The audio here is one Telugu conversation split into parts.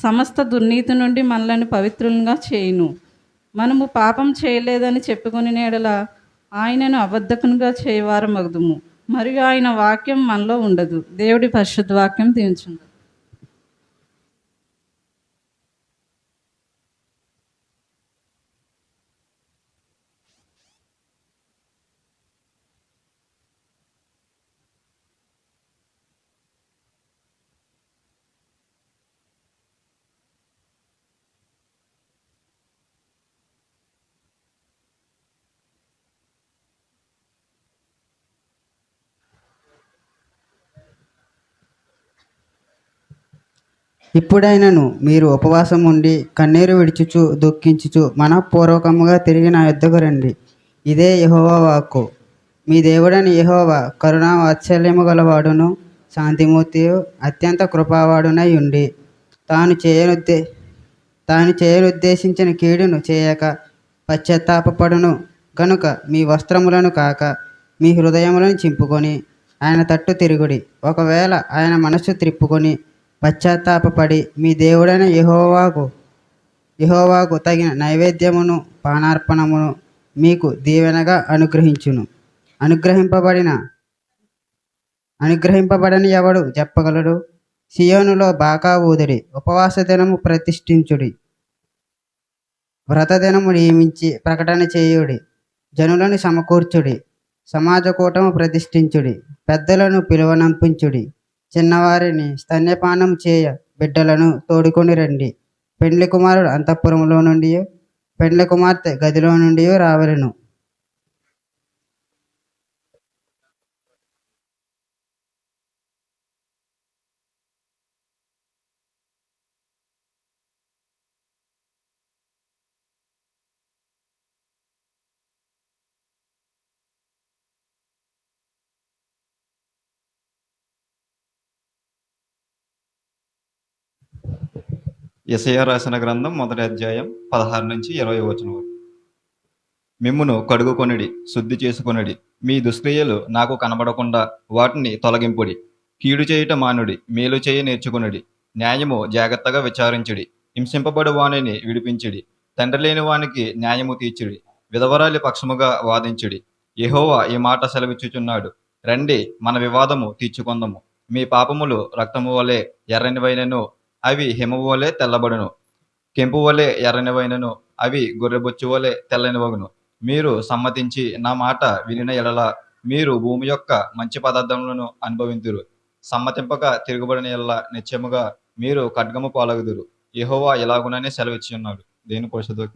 సమస్త దుర్నీతి నుండి మనల్ని పవిత్రులుగా చేయును. మనము పాపం చేయలేదని చెప్పుకుని ఎడల ఆయనను అబద్ధకునిగా చేయవారమగుదుము, మరియు ఆయన వాక్యం మనలో ఉండదు. దేవుడి పరిశుద్ధ వాక్యం దీవించును. ఇప్పుడైనను మీరు ఉపవాసం ఉండి కన్నీరు విడిచుచు దుఃఖించుచు మనఃపూర్వకముగా తిరిగి నా యొద్దకు రండి. ఇదే యెహోవా వాక్కు. మీ దేవుడైన యెహోవా కరుణా వాత్సల్యము గలవాడును శాంతిమూర్తియు అత్యంత కృపావాడునై ఉండి తాను చేయనుద్దేశించిన కీడును చేయక పశ్చాత్తాపపడును కనుక మీ వస్త్రములను కాక మీ హృదయములను చింపుకొని ఆయన తట్టు తిరుగుడి. ఒకవేళ ఆయన మనస్సు త్రిప్పుకొని పశ్చాత్తాపపడి మీ దేవుడైన యెహోవాకు తగిన నైవేద్యమును పానార్పణమును మీకు దీవెనగా అనుగ్రహించును. అనుగ్రహింపబడని ఎవడు చెప్పగలడు? సియోనులో బాకా ఊదుడి, ఉపవాస దినము ప్రతిష్ఠించుడి, వ్రతదినము నియమించి ప్రకటన చేయుడి, జనులను సమకూర్చుడి, సమాజ కూటము ప్రతిష్ఠించుడి, పెద్దలను పిలువనంపించుడి, చిన్నవారిని స్తన్యపానం చేయ బిడ్డలను తోడుకొని రండి. పెండ్లి కుమారుడు అంతఃపురములో నుండి పెండ్లి కుమార్తె గదిలో నుండి రావలెను. యెషయా రాసిన గ్రంథం 1వ అధ్యాయం 16 నుంచి 20 వచనం వరకు. మిమ్మును కడుగుకొనిడి, శుద్ధి చేసుకొనిడి, మీ దుష్క్రియలు నాకు కనబడకుండా వాటిని తొలగింపుడి. కీడు చేయుట మానుడి, మేలు చేయ నేర్చుకొనిడి, న్యాయము జాగ్రత్తగా విచారించుడి, హింసింపబడు వానిని విడిపించుడి, తండ్రి లేని వానికి న్యాయము తీర్చుడి, విధవరాలి పక్షముగా వాదించుడి. యెహోవా ఈ మాట సెలవిచ్చుచున్నాడు, రండి మన వివాదము తీర్చుకొందము. మీ పాపములు రక్తము వలె ఎర్రనివైనను అవి హిమము వలె తెల్లబడును, కెంపు వలె ఎర్రనివైనను అవి గొర్రెబొచ్చు వలె తెల్లనివగును. మీరు సమ్మతించి నా మాట వినిన ఎడల మీరు భూమి యొక్క మంచి పదార్థములను అనుభవింతురు. సమ్మతింపక తిరుగుబడిన ఎడల నిశ్చయముగా మీరు ఖడ్గము పాలగుదురు. యెహోవా ఇలాగుననే సెలవిచ్చి ఉన్నాడు. దేని పరిశుద్ధ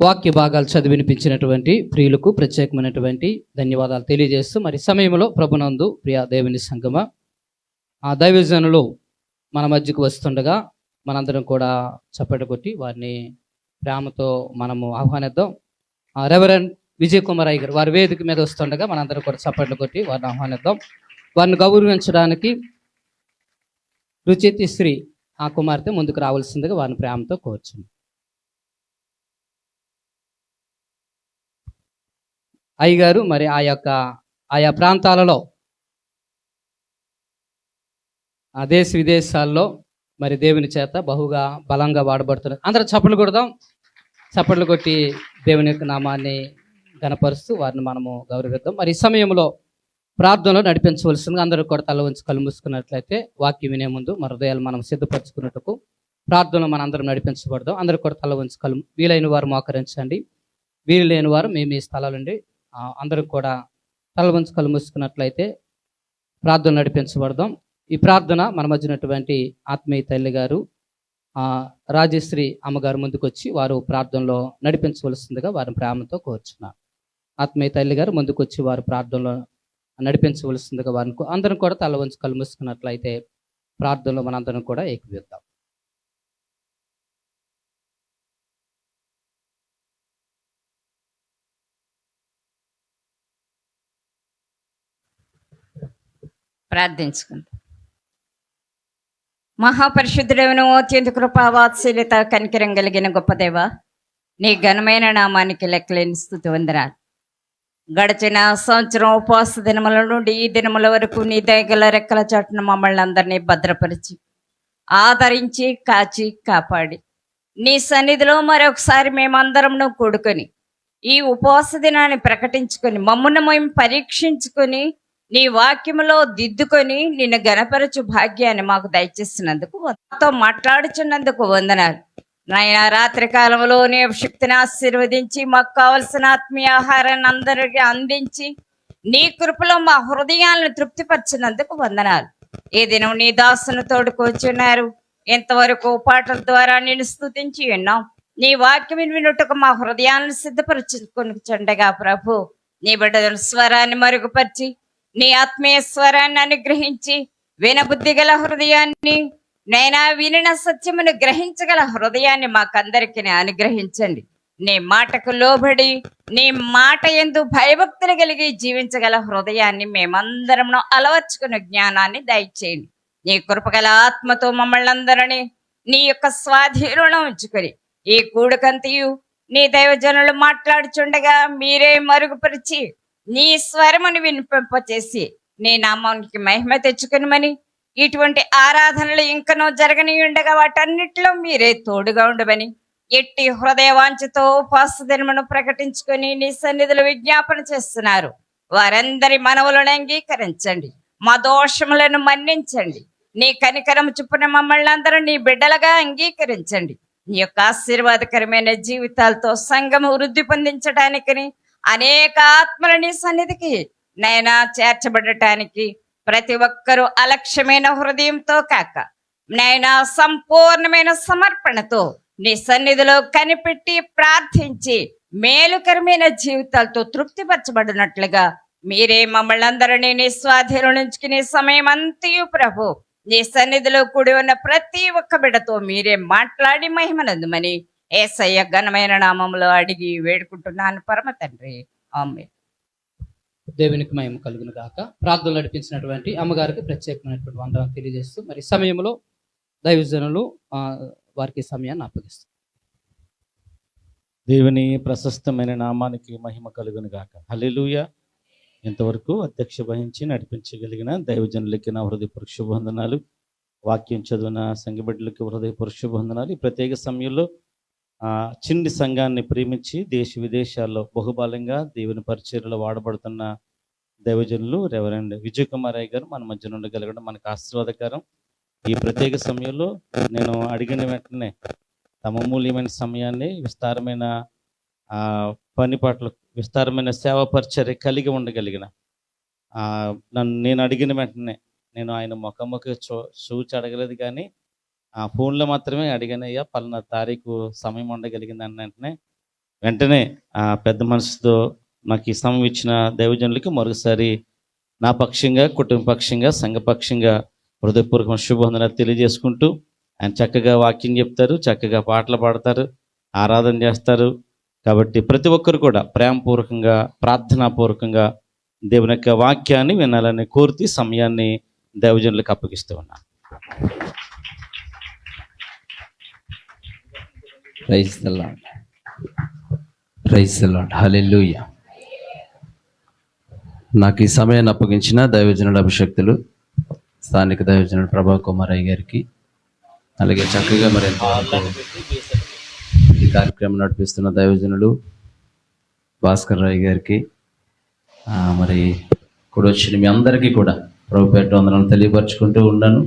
వాక్య భాగాలు చదివి వినిపించినటువంటి ప్రియులకు ప్రత్యేకమైనటువంటి ధన్యవాదాలు తెలియజేస్తూ, మరి సమయంలో ప్రభునందు ప్రియ దేవుని సంగమ ఆ దైవజనులు మన మధ్యకు వస్తుండగా మనందరం కూడా చప్పట కొట్టి వారిని ప్రేమతో మనము ఆహ్వానిద్దాం. రెవరెండ్ విజయ్ కుమార్ అయ్య గారు వారి వేదిక మీద వస్తుండగా మనందరం కూడా చప్పట్లు కొట్టి వారిని ఆహ్వానిద్దాం. వారిని గౌరవించడానికి రుచితి శ్రీ ఆ కుమార్తె ముందుకు రావాల్సిందిగా వారిని ప్రేమతో కోరుచున్నాం. అయ్యగారు మరి ఆయా ప్రాంతాలలో దేశ విదేశాల్లో మరి దేవుని చేత బహుగా బలంగా వాడబడుతున్నారు. అందరూ చప్పట్లు కొడదాం. చప్పట్లు కొట్టి దేవుని యొక్క నామాన్ని గణపరుస్తూ వారిని మనము గౌరవిద్దాం. మరి ఈ సమయంలో ప్రార్థనలో నడిపించవలసిందిగా అందరూ కూడా తల ఉంచి కళ్ళు మూసుకున్నట్లయితే వాక్యం వినే ముందు మన హృదయాలు మనం సిద్ధపరచుకున్నట్టుకు ప్రార్థనలో మనం అందరం నడిపించబడదాం. అందరూ కూడా తల ఉంచి కళ్ళు, వీలైన వారు మోకరించండి, వీలు లేని వారు మీ స్థలాలండి అందరూ కూడా తల వంచి కళ్ళు మూసుకున్నట్లయితే ప్రార్థన నడిపించబడదాం. ఈ ప్రార్థన మన మధ్యనటువంటి ఆత్మీయ తల్లి గారు రాజశ్రీ అమ్మగారు ముందుకు వచ్చి వారు ప్రార్థనలో నడిపించవలసిందిగా వారిని ప్రేమతో కోరుచున్నారు. ఆత్మీయ తల్లి గారు ముందుకు వచ్చి వారు ప్రార్థనలో నడిపించవలసిందిగా వారిని అందరం కూడా తల వంచి కళ్ళు మూసుకున్నట్లయితే ప్రార్థనలో మనందరం కూడా ఏకీభవిద్దాం. ప్రార్థించుకుందాం. మహాపరిశుద్ధుడైన అత్యంత కృపావాత్సల్యత కనికరం కలిగిన గొప్ప దేవ, నీ ఘనమైన నామానికి లెక్కలేని స్తుతి వందనాలు. గడిచిన సంవత్సరం ఉపవాస దినముల నుండి ఈ దినముల వరకు నీ దయగల రెక్కల చాటున మమ్మల్ని అందరినీ భద్రపరిచి ఆదరించి కాచి కాపాడి నీ సన్నిధిలో మరొకసారి మేమందరం కూడుకొని ఈ ఉపవాస దినాన్ని ప్రకటించుకొని మమ్మల్ని మేము పరీక్షించుకొని నీ వాక్యములో దిద్దుకొని నిన్ను గణపరచు భాగ్యాన్ని మాకు దయచేసినందుకు మాతో మాట్లాడుచున్నందుకు వందనాలు నాయన. రాత్రి కాలంలో నీ శక్తిని ఆశీర్వదించి మాకు కావలసిన ఆత్మీయ ఆహారాన్ని అందరికీ అందించి నీ కృపలో మా హృదయాలను తృప్తిపరిచినందుకు వందనాలు. ఈ దినం నీ దాసును తోడుకొచ్చున్నారు. ఇంతవరకు పాటల ద్వారా నేను స్తుతించి ఉన్నాం. నీ వాక్యం వినుటకు మా హృదయాలను సిద్ధపరచుకొనిచుండగా ప్రభు నీ బిడ్డల స్వరాన్ని మరుగుపరిచి నీ ఆత్మీయ స్వరాన్ని అనుగ్రహించి వినబుద్ధి గల హృదయాన్ని నైనా వినిన సత్యమును గ్రహించగల హృదయాన్ని మాకందరికి అనుగ్రహించండి. నీ మాటకు లోబడి నీ మాట యందు భయభక్తులు కలిగి జీవించగల హృదయాన్ని మేమందరం అలవర్చుకున్న జ్ఞానాన్ని దయచేయండి. నీ కృపగల ఆత్మతో మమ్మల్ని అందరినీ నీ యొక్క స్వాధీనంలో ఉంచుకొని ఈ కూడుకంతయు నీ దైవజనులు మాట్లాడుచుండగా మీరే మరుగుపరిచి నీ స్వరమును వినిపింపచేసి నీ నామానికి మహిమ తెచ్చుకునిమని ఇటువంటి ఆరాధనలు ఇంకనో జరగనియుండగా వాటన్నిటిలో మీరే తోడుగా ఉండమని ఎట్టి హృదయ వాంఛతో ఉపవాస దినమును ప్రకటించుకొని నీ సన్నిధిలో విజ్ఞాపన చేస్తున్నారు. వారందరి మనవులను అంగీకరించండి, మా దోషములను మన్నించండి. నీ కనికరము చొప్పున మమ్మల్ని అందరూ నీ బిడ్డలుగా అంగీకరించండి. నీ యొక్క ఆశీర్వాదకరమైన జీవితాలతో సంఘము వృద్ధి పొందించడానికని అనేక ఆత్మల నీ సన్నిధికి నైనా చేర్చబడటానికి ప్రతి ఒక్కరూ అలక్ష్యమైన హృదయంతో కాక నైనా సంపూర్ణమైన సమర్పణతో నీ సన్నిధిలో కనిపెట్టి ప్రార్థించి మేలుకరమైన జీవితాలతో తృప్తిపరచబడినట్లుగా మీరే మమ్మల్ని అందరినీ నీ స్వాధీనం ఉంచుకునే సమయం అంతయు ప్రభు నీ సన్నిధిలో కూడి ఉన్న ప్రతి ఒక్క బిడ్డతో మీరే మాట్లాడి మహిమనందుమని యేసయ్య ఘనమైన నామములో అడిగి వేడుకుంటున్నాను పరమ తండ్రి, ఆమేన్. దేవునికి మహిమ కలుగును గాక. ప్రార్థనలు నడిపించినటువంటి అమ్మగారికి ప్రత్యేకమైనటువంటి వందనాలు తెలియజేస్తూ మరి సమయంలో దైవజనులు వారికి సమయాన్ని అప్పగిస్తారు. దేవుని ప్రశస్తమైన నామానికి మహిమ కలుగును గాక. హల్లెలూయా. ఇంతవరకు అధ్యక్ష వహించి నడిపించగలిగిన దైవజనులకి నా హృదయపూర్వక శుభవందనాలు. వాక్యం చదివిన సంఘ బిడ్డలకి హృదయపూర్వక శుభవందనాలు. ఈ ప్రత్యేక సమయంలో చిన్ని సంఘాన్ని ప్రేమించి దేశ విదేశాల్లో బహుబలంగా దేవుని పరిచర్యలో వాడబడుతున్న దైవజనులు రెవరెండ్ విజయ్ కుమార్ అయ్య గారు మన మధ్య ఉండగలగడం మనకు ఆశీర్వాదకరం. ఈ ప్రత్యేక సమయంలో నేను అడిగిన వెంటనే తమ అమూల్యమైన సమయాన్ని విస్తారమైన పని పట్ల విస్తారమైన సేవా పరిచర్య కలిగి ఉండగలిగిన నేను అడిగిన వెంటనే నేను ఆయన ముఖముఖ చూచి అడగలేదు, కానీ ఆ ఫోన్లో మాత్రమే అడిగానయ్యా పలానా తారీఖు సమయం ఉండగలిగింది అన్న వెంటనే పెద్ద మనసుతో నాకు ఈ సమయం ఇచ్చిన దైవజనులకి మరొకసారి నా పక్షంగా, కుటుంబ పక్షంగా, సంఘ పక్షంగా హృదయపూర్వక శుభవందనాలు తెలియజేసుకుంటూ ఆయన చక్కగా వాక్యం చెప్తారు, చక్కగా పాటలు పాడతారు, ఆరాధన చేస్తారు. కాబట్టి ప్రతి ఒక్కరు కూడా ప్రేమపూర్వకంగా, ప్రార్థనాపూర్వకంగా దేవుని యొక్క వాక్యాన్ని వినాలని కోరుతూ సమయాన్ని దైవజనులకు అప్పగిస్తూ ఉన్నాను. Praise the lord. Praise the lord. Hallelujah. నాకు ఈ సమయాన్ని అప్పగించిన దైవజనుల అభిషక్తులు స్థానిక దైవజనుడు ప్రభా కుమార్ అయ్య గారికి, అలాగే చక్కగా మరి ఈ కార్యక్రమం నడిపిస్తున్న దైవజనులు భాస్కర్ రాయ్ గారికి, మరి కూడా వచ్చిన మీ అందరికీ కూడా ప్రభు పేట వందనాలు తెలియపరచుకుంటూ ఉన్నాను.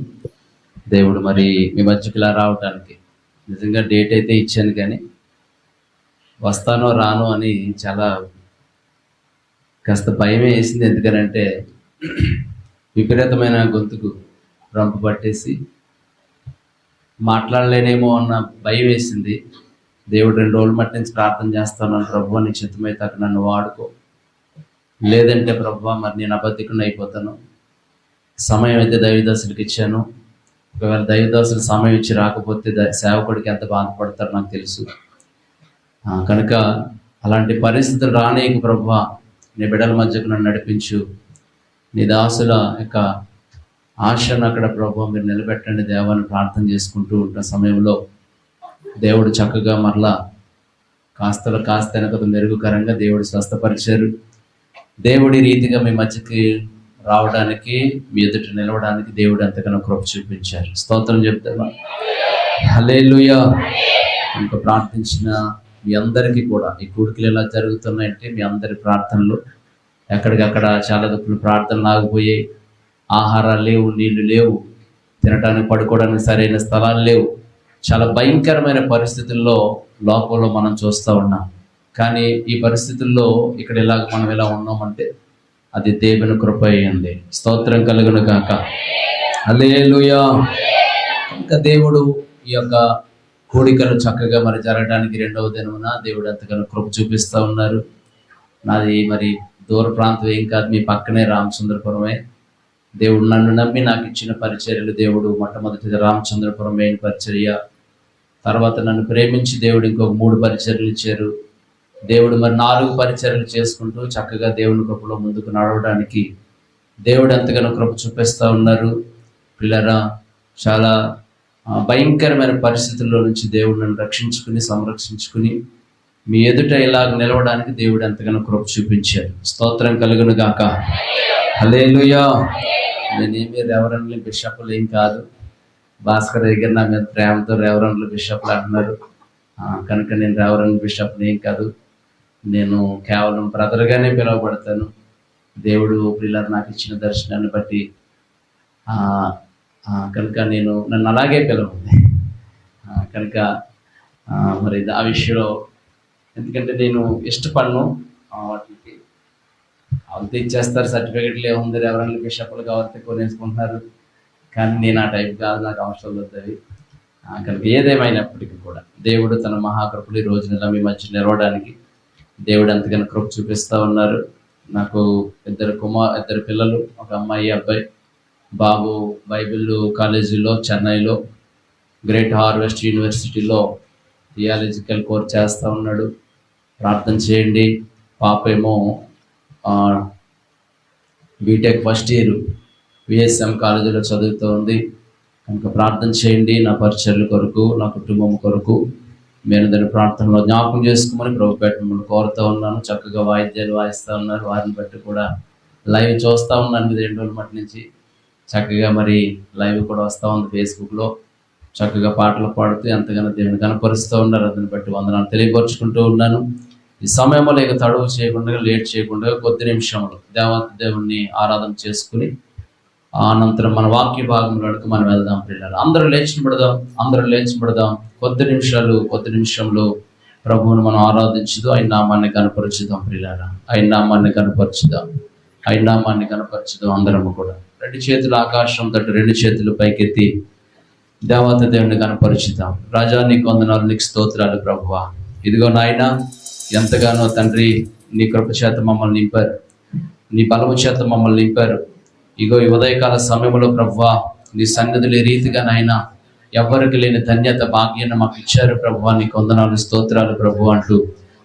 దేవుడు మరి మీ మధ్యకి ఇలా రావటానికి నిజంగా డేట్ అయితే ఇచ్చాను, కానీ వస్తానో రానో అని చాలా కాస్త భయమే వేసింది. ఎందుకనంటే విపరీతమైన గొంతుకు రంపు పట్టేసి మాట్లాడలేనేమో అన్న భయం వేసింది. దేవుడు 2 రోజుల మట్టి నుంచి ప్రార్థన చేస్తాను, ప్రభు నీ చిత్తమైతే అక్కడ నన్ను వాడుకో, లేదంటే ప్రభు మరి నేను అబద్ధికుని అయిపోతాను. సమయం అయితే దైవదాసులకు ఇచ్చాను. ఒకవేళ దైవదాసులు సమయం ఇచ్చి రాకపోతే సేవకుడికి ఎంత బాధపడతారో నాకు తెలుసు. కనుక అలాంటి పరిస్థితులు రానేకు ప్రభు నీ బిడ్డల మధ్యకు నన్ను నడిపించు, నీ దాసుల యొక్క ఆశను అక్కడ ప్రభు మీరు నిలబెట్టండి దేవాన్ని ప్రార్థన చేసుకుంటూ ఉంటున్న సమయంలో దేవుడు చక్కగా మరలా కాస్త వెనక మెరుగుకరంగా దేవుడు స్వస్థపరిచారు. దేవుడి రీతిగా మీ మధ్యకి రావడానికి, మీ ఎదుట నిలవడానికి దేవుడు ఎంతగానో కృప చూపించారు. స్తోత్రం చెప్తామా? హల్లెలూయా. ఇంకా ప్రార్థించిన మీ అందరికీ కూడా ఈ కూడికలు ఎలా జరుగుతున్నాయంటే మీ అందరి ప్రార్థనలు ఎక్కడికక్కడ చాలా దుఃఖులు ప్రార్థనలు ఆగిపోయాయి. ఆహారాలు లేవు, నీళ్లు లేవు, తినడానికి పడుకోవడానికి సరైన స్థలాలు లేవు. చాలా భయంకరమైన పరిస్థితుల్లో లోకంలో మనం చూస్తూ ఉన్నాం. కానీ ఈ పరిస్థితుల్లో ఇక్కడ ఇలాగ మనం ఎలా ఉన్నామంటే అది దేవుని కృప అయ్యింది. స్తోత్రం కలుగును గాక. హల్లెలూయా. ఇంకా దేవుడు ఈ యొక్క కోడికలు చక్కగా మరి జరగడానికి 2వ దినమున దేవుడు ఎంతగానో కృప చూపిస్తూ ఉన్నారు. నాది మరి దూర ప్రాంతం ఏం కాదు, మీ పక్కనే రామచంద్రపురమే. దేవుడు నన్ను నమ్మి నాకు ఇచ్చిన పరిచర్యలు, దేవుడు మొట్టమొదటిది రామచంద్రపురం మెయిన్ పరిచర్య, తర్వాత నన్ను ప్రేమించి దేవుడు ఇంకొక 3 పరిచర్యలు ఇచ్చారు. దేవుడు మరి 4 పరిచర్యలు చేసుకుంటూ చక్కగా దేవుని కృపలో ముందుకు నడవడానికి దేవుడు ఎంతగానో కృప చూపిస్తూ ఉన్నారు. పిల్లరా, చాలా భయంకరమైన పరిస్థితుల్లో నుంచి దేవుడు నన్ను రక్షించుకుని సంరక్షించుకుని మీ ఎదుట ఇలాగ నిలవడానికి దేవుడు ఎంతగానో కృప చూపించారు. స్తోత్రం కలుగును గాక. హల్లెలూయా. నేనేమి రెవరెండ్లు బిషప్లు ఏం కాదు. భాస్కర్ దగ్గర నా మీద ప్రేమతో రెవరెండ్లు బిషప్లు అంటున్నారు కనుక నేను రెవరెండ్ బిషప్ని ఏం కాదు. నేను కేవలం బ్రదర్గానే పిలువబడతాను. దేవుడు పిల్లలు నాకు ఇచ్చిన దర్శనాన్ని బట్టి కనుక నన్ను అలాగే పిలవండి. కనుక మరి ఆ విషయంలో ఎందుకంటే నేను ఇష్టపడను వాటికి. వాళ్ళు తెచ్చేస్తారు సర్టిఫికెట్లు, ఏముంది రెవరెండ్ బిషప్లు కావాలి కొనేసుకుంటున్నారు. కానీ నేను ఆ టైప్ కాదు, నాకు అవసరం వద్దు. కనుక ఏదేమైనప్పటికీ కూడా దేవుడు తన మహాకృపలు ఈ రోజున మీ మధ్య నిలవడానికి దేవుడు ఎంతగానో కృప చూపిస్తూ ఉన్నారు. నాకు 2 పిల్లలు, ఒక అమ్మాయి అబ్బాయి. బాబు బైబిల్ కాలేజీలో చెన్నైలో గ్రేట్ హార్వెస్ట్ యూనివర్సిటీలో థియాలజికల్ కోర్స్ చేస్తూ ఉన్నాడు. ప్రార్థన చేయండి. పాప ఏమో బీటెక్ ఫస్ట్ ఇయర్ విఎస్ఎం కాలేజీలో చదువుతూ ఉంది. కనుక ప్రార్థన చేయండి నా పరిచర్ల కొరకు, నా కుటుంబం కొరకు. నేను దాని ప్రార్థనలో జ్ఞాపకం చేసుకోమని ప్రభుపేట మిమ్మల్ని కోరుతూ ఉన్నాను. చక్కగా వాయిద్యాలు వాయిస్తూ ఉన్నారు. వారిని బట్టి కూడా లైవ్ చూస్తూ ఉన్నాను. 2 రోజుల మట్టి నుంచి చక్కగా మరి లైవ్ కూడా వస్తూ ఉంది ఫేస్బుక్లో. చక్కగా పాటలు పాడుతూ ఎంతగానో దేవుని కనపరుస్తూ ఉన్నారు. అతని బట్టి వందనాలు తెలియపరుచుకుంటూ ఉన్నాను. ఈ సమయంలో లేక తడువు చేయకుండా, లేట్ చేయకుండా కొద్ది నిమిషంలో దేవుణ్ణి ఆరాధన చేసుకుని అనంతరం మన వాక్య భాగంలోకి మనం వెళ్దాం. పిల్లలు అందరూ లేచిపడదాం. కొద్ది నిమిషంలో ప్రభువును మనం ఆరాధించుదాం. ఆయన నామాన్ని కనపరచుదాం. పిల్లలు ఆయన నామాన్ని కనపరచుదాం. అందరము కూడా 2 చేతులు ఆకాశం తట్టు, 2 చేతులు పైకెత్తి దేవత దేవుని కనపరచుదాం. రాజా నీకు వందనాలు, నీకు స్తోత్రాలు ప్రభువా. ఇదిగో నాయన, ఎంతగానో తండ్రి నీ కృప చేత మమ్మల్ని నింపారు, నీ బలము చేత మమ్మల్ని నింపారు. ఇగో ఈ ఉదయకాల సమయంలో ప్రభువా నీ సన్నిధులు ఈ రీతిగా నాయన ఎవరికి లేని ధన్యత భాగ్యాన్ని మాకు ఇచ్చారు ప్రభువా. నీకు వందనాలు, స్తోత్రాలు ప్రభు అంటూ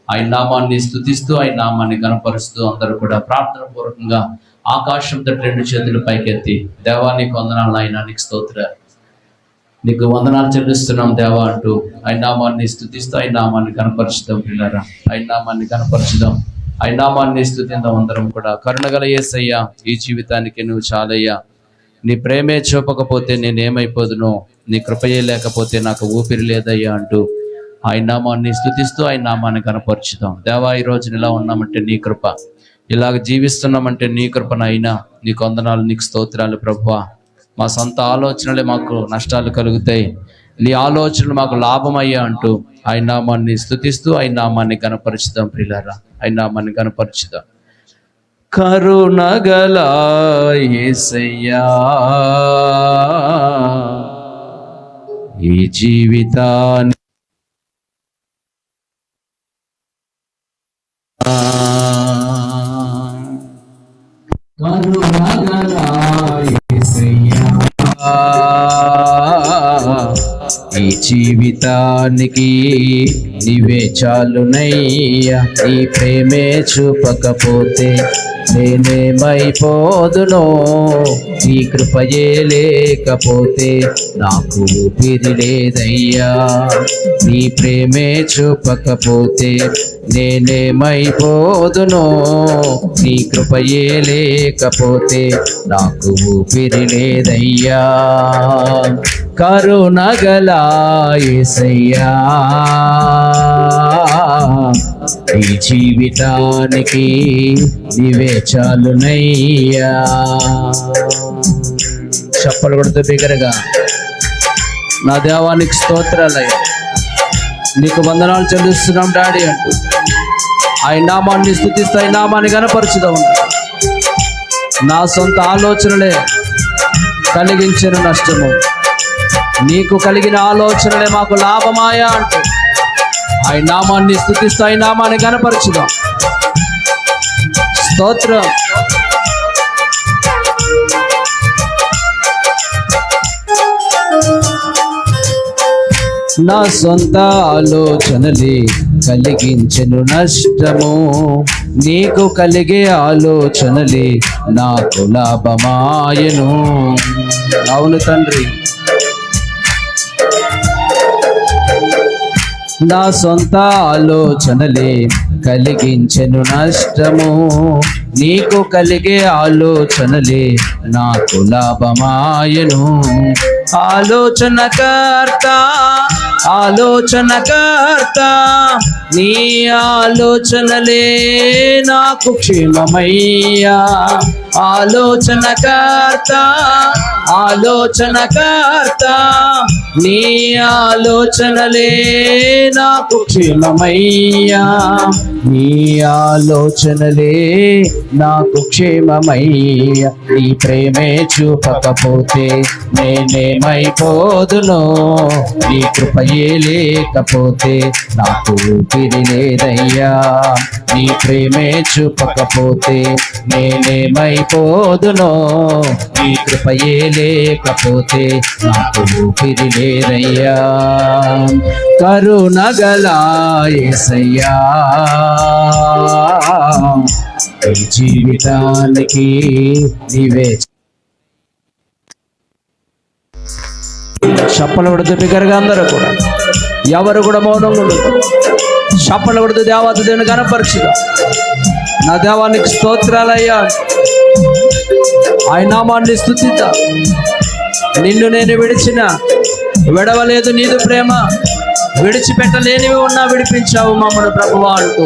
ఆయన నామాన్ని స్తుతిస్తూ ఆయన నామాన్ని కనపరుస్తూ అందరూ కూడా ప్రార్థన పూర్వకంగా ఆకాశం తట్టు 2 చేతులు పైకెత్తి దేవా నీకు వందనాలు నాయన, నీకు స్తోత్రాలు, నీకు వందనాలు చెల్లిస్తున్నాం దేవా అంటూ ఆయన నామాన్ని స్తుతిస్తూ ఆయన నామాన్ని కనపరుచుదాం. పిల్లరా ఆయన నామాన్ని కనపరుచుదాం, ఆయన నామాన్ని స్తుతిద్దాం. అందరం కూడా కరుణగల యేసయ్యా, ఈ జీవితానికి నువ్వు చాలయ్యా. నీ ప్రేమే చూపకపోతే నేనేమైపోదునో, నీ కృపయే లేకపోతే నాకు ఊపిరి లేదయ్యా అంటూ ఆయన నామాన్ని స్తుతిస్తూ ఆయన నామాన్ని కనపరుచుదాం. దేవా ఈ రోజున ఇలా ఉన్నామంటే నీ కృప, ఇలాగ జీవిస్తున్నామంటే నీ కృపనైనా. నీకు వందనాలు, నీకు స్తోత్రాలు ప్రభువా. మా సొంత ఆలోచనలే మాకు నష్టాలు కలుగుతాయి, నీ ఆలోచనలు మాకు లాభమయ్యా అంటూ ఆయన నామాన్ని స్తుతిస్తూ ఆయన నామాన్ని కనపరుచుదాం. ప్రియులారా ఆయన నామాన్ని కనపరుచుదాం. కరుణగల యేసయ్యా, ఈ జీవితాన్ని కరుణగల యేసయ్యా, ఈ జీవితానికి నీవే చాలునయ్యా. నీ ప్రేమే చూపకపోతే నేనేమైపోదునో నీ కృపయే లేకపోతే నాకు ఊపిరి లేదయ్యా. నీ ప్రేమే చూపకపోతే నేనేమైపోదునో నీ కృపయే లేకపోతే నాకు ఊపిరి లేదయ్యా. కరుణగల యేసయ్యా, ఈ జీవితానికి నీవే చాలునయ్యా. చప్పలు కొడుతూ బిగ్గరగా, నా దేవానికి స్తోత్రాలయ్యా, నీకు వందనాలు చెల్లిస్తున్నాం డాడీ అంటూ ఆయన నామాన్ని స్తుతిస్తూ ఆయన నామాన్ని గనపరుచుదాం. నా సొంత ఆలోచనలే కలిగించిన నష్టము, నీకు కలిగిన ఆలోచనలే మాకు లాభమాయా అంటూ ఆయన నామాన్ని స్తుతిస్తూ ఆయన నామాన్ని గనపరచుదాం. స్తోత్రం. నా సొంత ఆలోచనలే కలిగించెను నష్టము, నీకు కలిగే ఆలోచనలే నాకు లాభమాయను. అవును తండ్రి, నా సొంత ఆలోచనలే కలిగించెను నష్టము, నీకు కలిగే ఆలోచనలే నాకు లాభమాయను. ఆలోచనకర్త ఆలోచనకర్త నీ ఆలోచనలే నాకు క్షేమమయ్యా. ఆలోచనకర్త ఆలోచనకర్త నీ ఆలోచనలే నాకు క్షేమమయ్యా. నీ ఆలోచనలే నాకు క్షేమమయ్యా. నీ ప్రేమే చూపకపోతే నేనేమైపోదునో నీ కృపయే లేకపోతే నాకు ఊపిరి లేదయ్యా. నీ ప్రేమే చూపకపోతే నేనేమైపోదునో నీ కృపయే లేకపోతే నాకు ఊపిరి లేదయ్యా. కరుణగల యేసయ్యా, ఈ జీవితానికి నీవే. చప్పలు కొడుతూ బిగ్గరగా అందరూ కూడా, ఎవరు కూడా మౌనంగా ఉండదు. చప్పలు కొడుతూ దేవత దేవుని కనపరచుగా. నా దేవానికి స్తోత్రాలయ్యా, ఆయన నామాన్ని స్తుతిద్దా. నిన్ను నేను విడిచిన విడవలేదు నీదు ప్రేమ, విడిచిపెట్టలేనివి ఉన్నా విడిపించావు మమ్మల్ని ప్రభువా అంటూ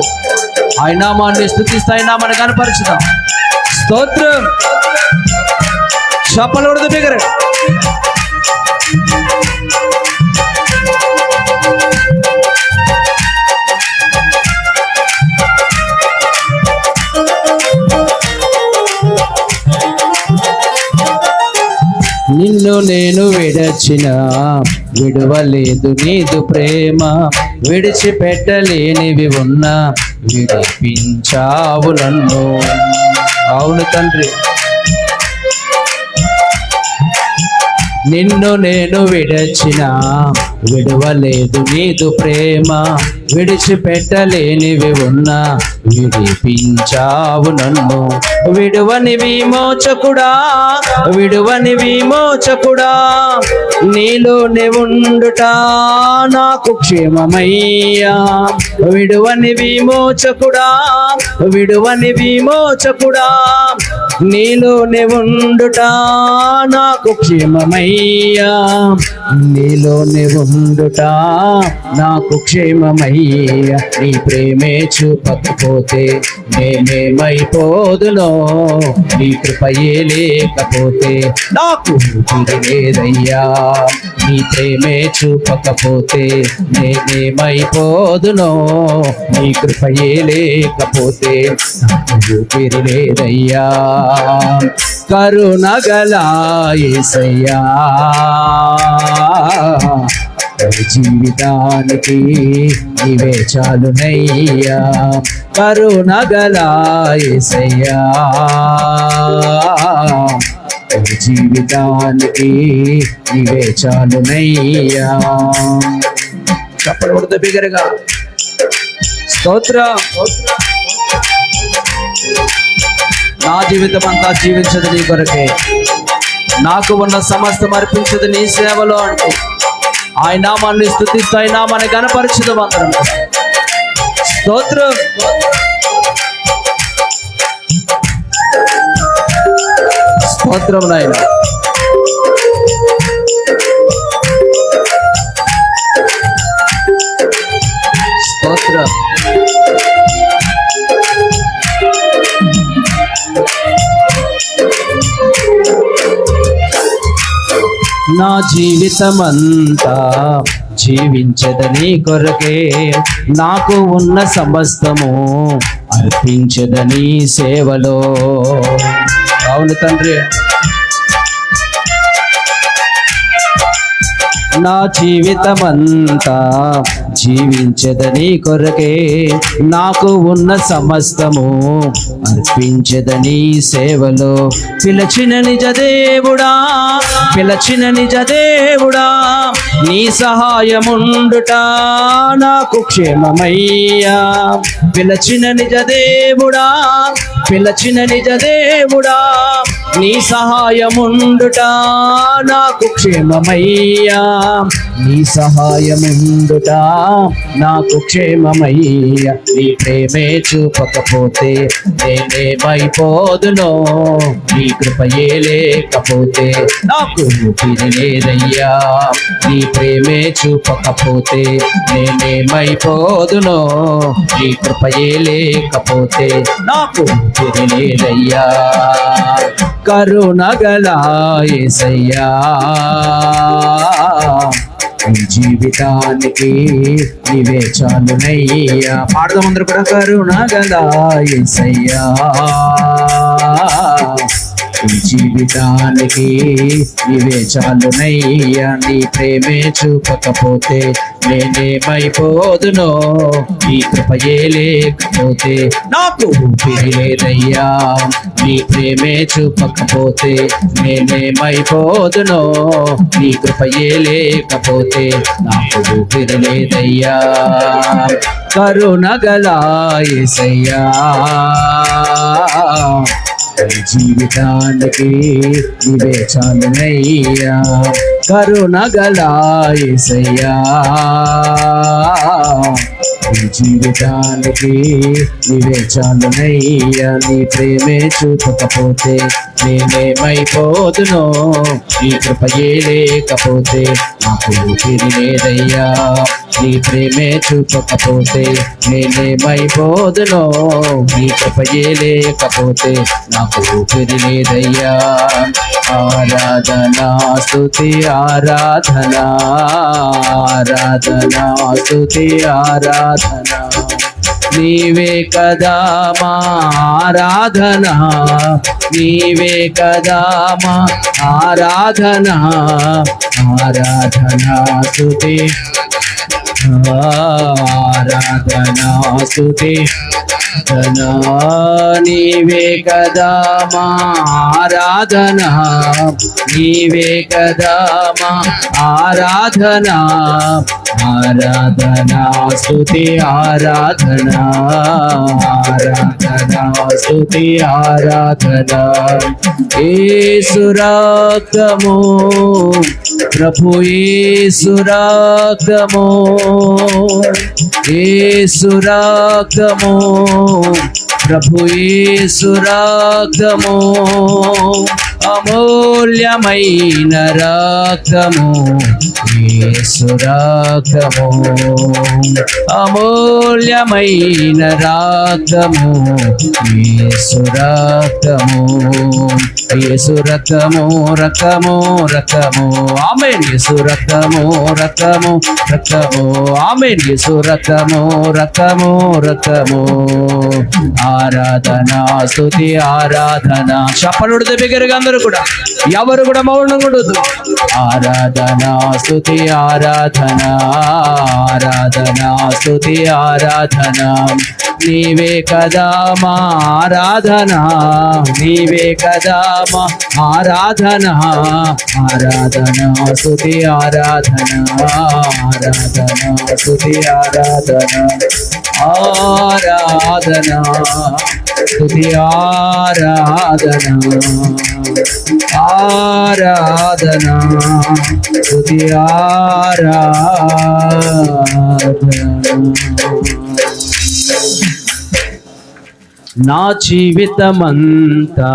ఆయన నామాన్ని స్తుతిస్తా, ఆయన నామాన్ని కనపరచుదాం. స్తోత్రం. చప్పలు కొడుతూ బిగ్గరగా. నిన్ను నేను విడచిన విడవలేదు నీదు ప్రేమ, విడిచిపెట్టలేనివి ఉన్నా విడిపించావు నన్ను. అవును తండ్రి, నిన్ను నేను విడచిన విడవలేదు నీదు ప్రేమ, విడిచిపెట్టలేనివి ఉన్నా విడిపించావు నన్ను. విడువని విమోచకుడా విడువని విమోచకుడా, నీలోనే ఉండుట నాకు క్షేమమయ్యా. విడువని విమోచకుడా విడువని విమోచకుడా, నీలోనే ఉండుట నాకు క్షేమమయ్యా. నీలోనే ఉండుట నాకు క్షేమమయ్యా. నీ ప్రేమే చూపకపోతే నేనేమైపోదునో నీ కృపయే లేకపోతే నాకు ఊపిరి లేదయ్యా. నీ ప్రేమే చూపకపోతే నేనేమైపోదునో నీ కృపయే లేకపోతే నాకు ఊపిరి లేదయ్యా. కరుణగల యేసయ్యా, జీవితానికి నీవే చాలునయ్యా. కరుణగల యేసయ్యా, జీవితానికి నీవే చాలునయ్యా. చప్పలు కొడుతూ బిగ్గరగా స్తోత్రం. నా జీవితం అంతా జీవించదు నీ కొరకే, నాకు ఉన్న సమస్తం అర్పించదు నీ సేవలో అంటూ ఆయన నామాన్ని స్తుతిస్తూ ఆయన నామాన్ని గణపరచుదాం అందరం. స్తోత్రం. స్తోత్రం నాయనా. స్తోత్రం. నా జీవితమంతా జీవించదని కొరకే, నాకు ఉన్న సమస్తము అర్పించదని సేవలో. అవును తండ్రి, నా జీవితమంతా జీవించదని కొరకే, నాకు ఉన్న సమస్తము అర్పించదని సేవలో. పిలచిన నిజ దేవుడా, పిలచిన నిజ దేవుడా, నీ సహాయముండుట నాకు క్షేమమయ్యా. పిలచిన నిజ దేవుడా, పిలచిన నిజ దేవుడా, నీ సహాయముండుట నాకు క్షేమమయ్యా. నీ సహాయముండుట నాకు క్షేమమయ్యా. నీ ప్రేమే చూపకపోతే నేనేమైపోదునో, నీ కృపయే లేకపోతే నాకు ఊపిరి లేదయ్యా. నీ ప్రేమే చూపకపోతే నేనేమైపోదునో, నీ కృపయే లేకపోతే నాకు ఊపిరి లేదయ్యా. కరుణగల యేసయ్యా, జీవితానికి నీవే చాలునయ్యా. పాడదాం అందరూ కూడా. కరుణగల యేసయ్యా, జీవితానికి నీవే చాలునయ్యా. నీ ప్రేమే చూపకపోతే నేనేమైపోదునో, నీ కృపయే లేకపోతే నాకు ఊపిరి లేదయ్యా. నీ ప్రేమే చూపకపోతే నేనేమైపోదునో, నీ కృపయే లేకపోతే నాకు ఊపిరి లేదయ్యా. కరుణగల యేసయ్యా, జీవితానికి నీవే చాలునయ్యా. కరుణగల యేసయ్యా, జీవితానికి నీవే చాలునయ్యా. నీ ప్రేమే చూపకపోతే నేనేమైపోదునో, నీ కృపయే లేకపోతే నాకు ఊపిరి లేదయ్యా. నీ ప్రేమే చూపకపోతే నేనేమైపోదునో, నీ కృపయే లేకపోతే నాకు ఊపిరి లేదయ్యా. ఆరాధనా స్తుతి ఆరాధనా, ఆరాధనా స్తుతి ఆరాధనా, నీవే కదా మా ఆరాధనా, నీవే కదా మా ఆరాధనా. ఆరాధనా స్తుతి ఆరాధనా స్తుతి ధనా, నీవే కదా మా ఆరాధనా, నీవే కదా మా ఆరాధనా. ఆరాధనా స్తుతి ఆరాధనా, ఆరాధనా స్తుతి ఆరాధనా. యేసు రక్తము, ప్రభు యేసు రక్తము, యేసు రక్తము, ప్రభు యేసు రక్తము, అమూల్యమైన రక్తము, యేసు రక్తము, అమూల్యమైన రక్తము, యేసు రక్తము, యేసు రక్తము, రక్తము, రక్తము, ఆమేన్. యేసు రక్తము, రక్తము, రక్తము, ఆమేన్. యేసు రక్తము, రక్తము, రక్తము. ఆరాధన స్తుతి ఆరాధన. చప్పలుడితే బిగ్గరగా అందరూ కూడా, ఎవరు కూడా మౌనం ఉండదు. ఆరాధన స్తుతి ఆరాధన, ఆరాధన స్తుతి ఆరాధన, నీవే కదా మా ఆరాధన, నీవే కదా మా ఆరాధన. ఆరాధన స్తుతి ఆరాధన, ఆరాధన స్తుతి ఆరాధన, ఆరాధన స్తుతి ఆరాధన ఆరాధన స్తుతి ఆరాధన. నా జీవితమంతా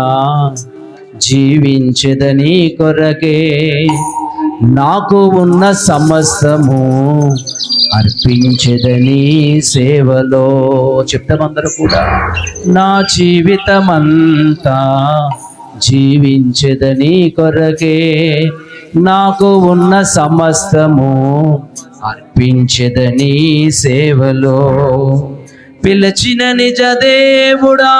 జీవించదని కొరకే, నాకు ఉన్న సమస్తము అర్పించదని సేవలో. చెప్తామందరూ కూడా. నా జీవితమంతా జీవించదని కొరకే, నాకు ఉన్న సమస్తము అర్పించదని సేవలో. పిలచిన నిజ దేవుడా,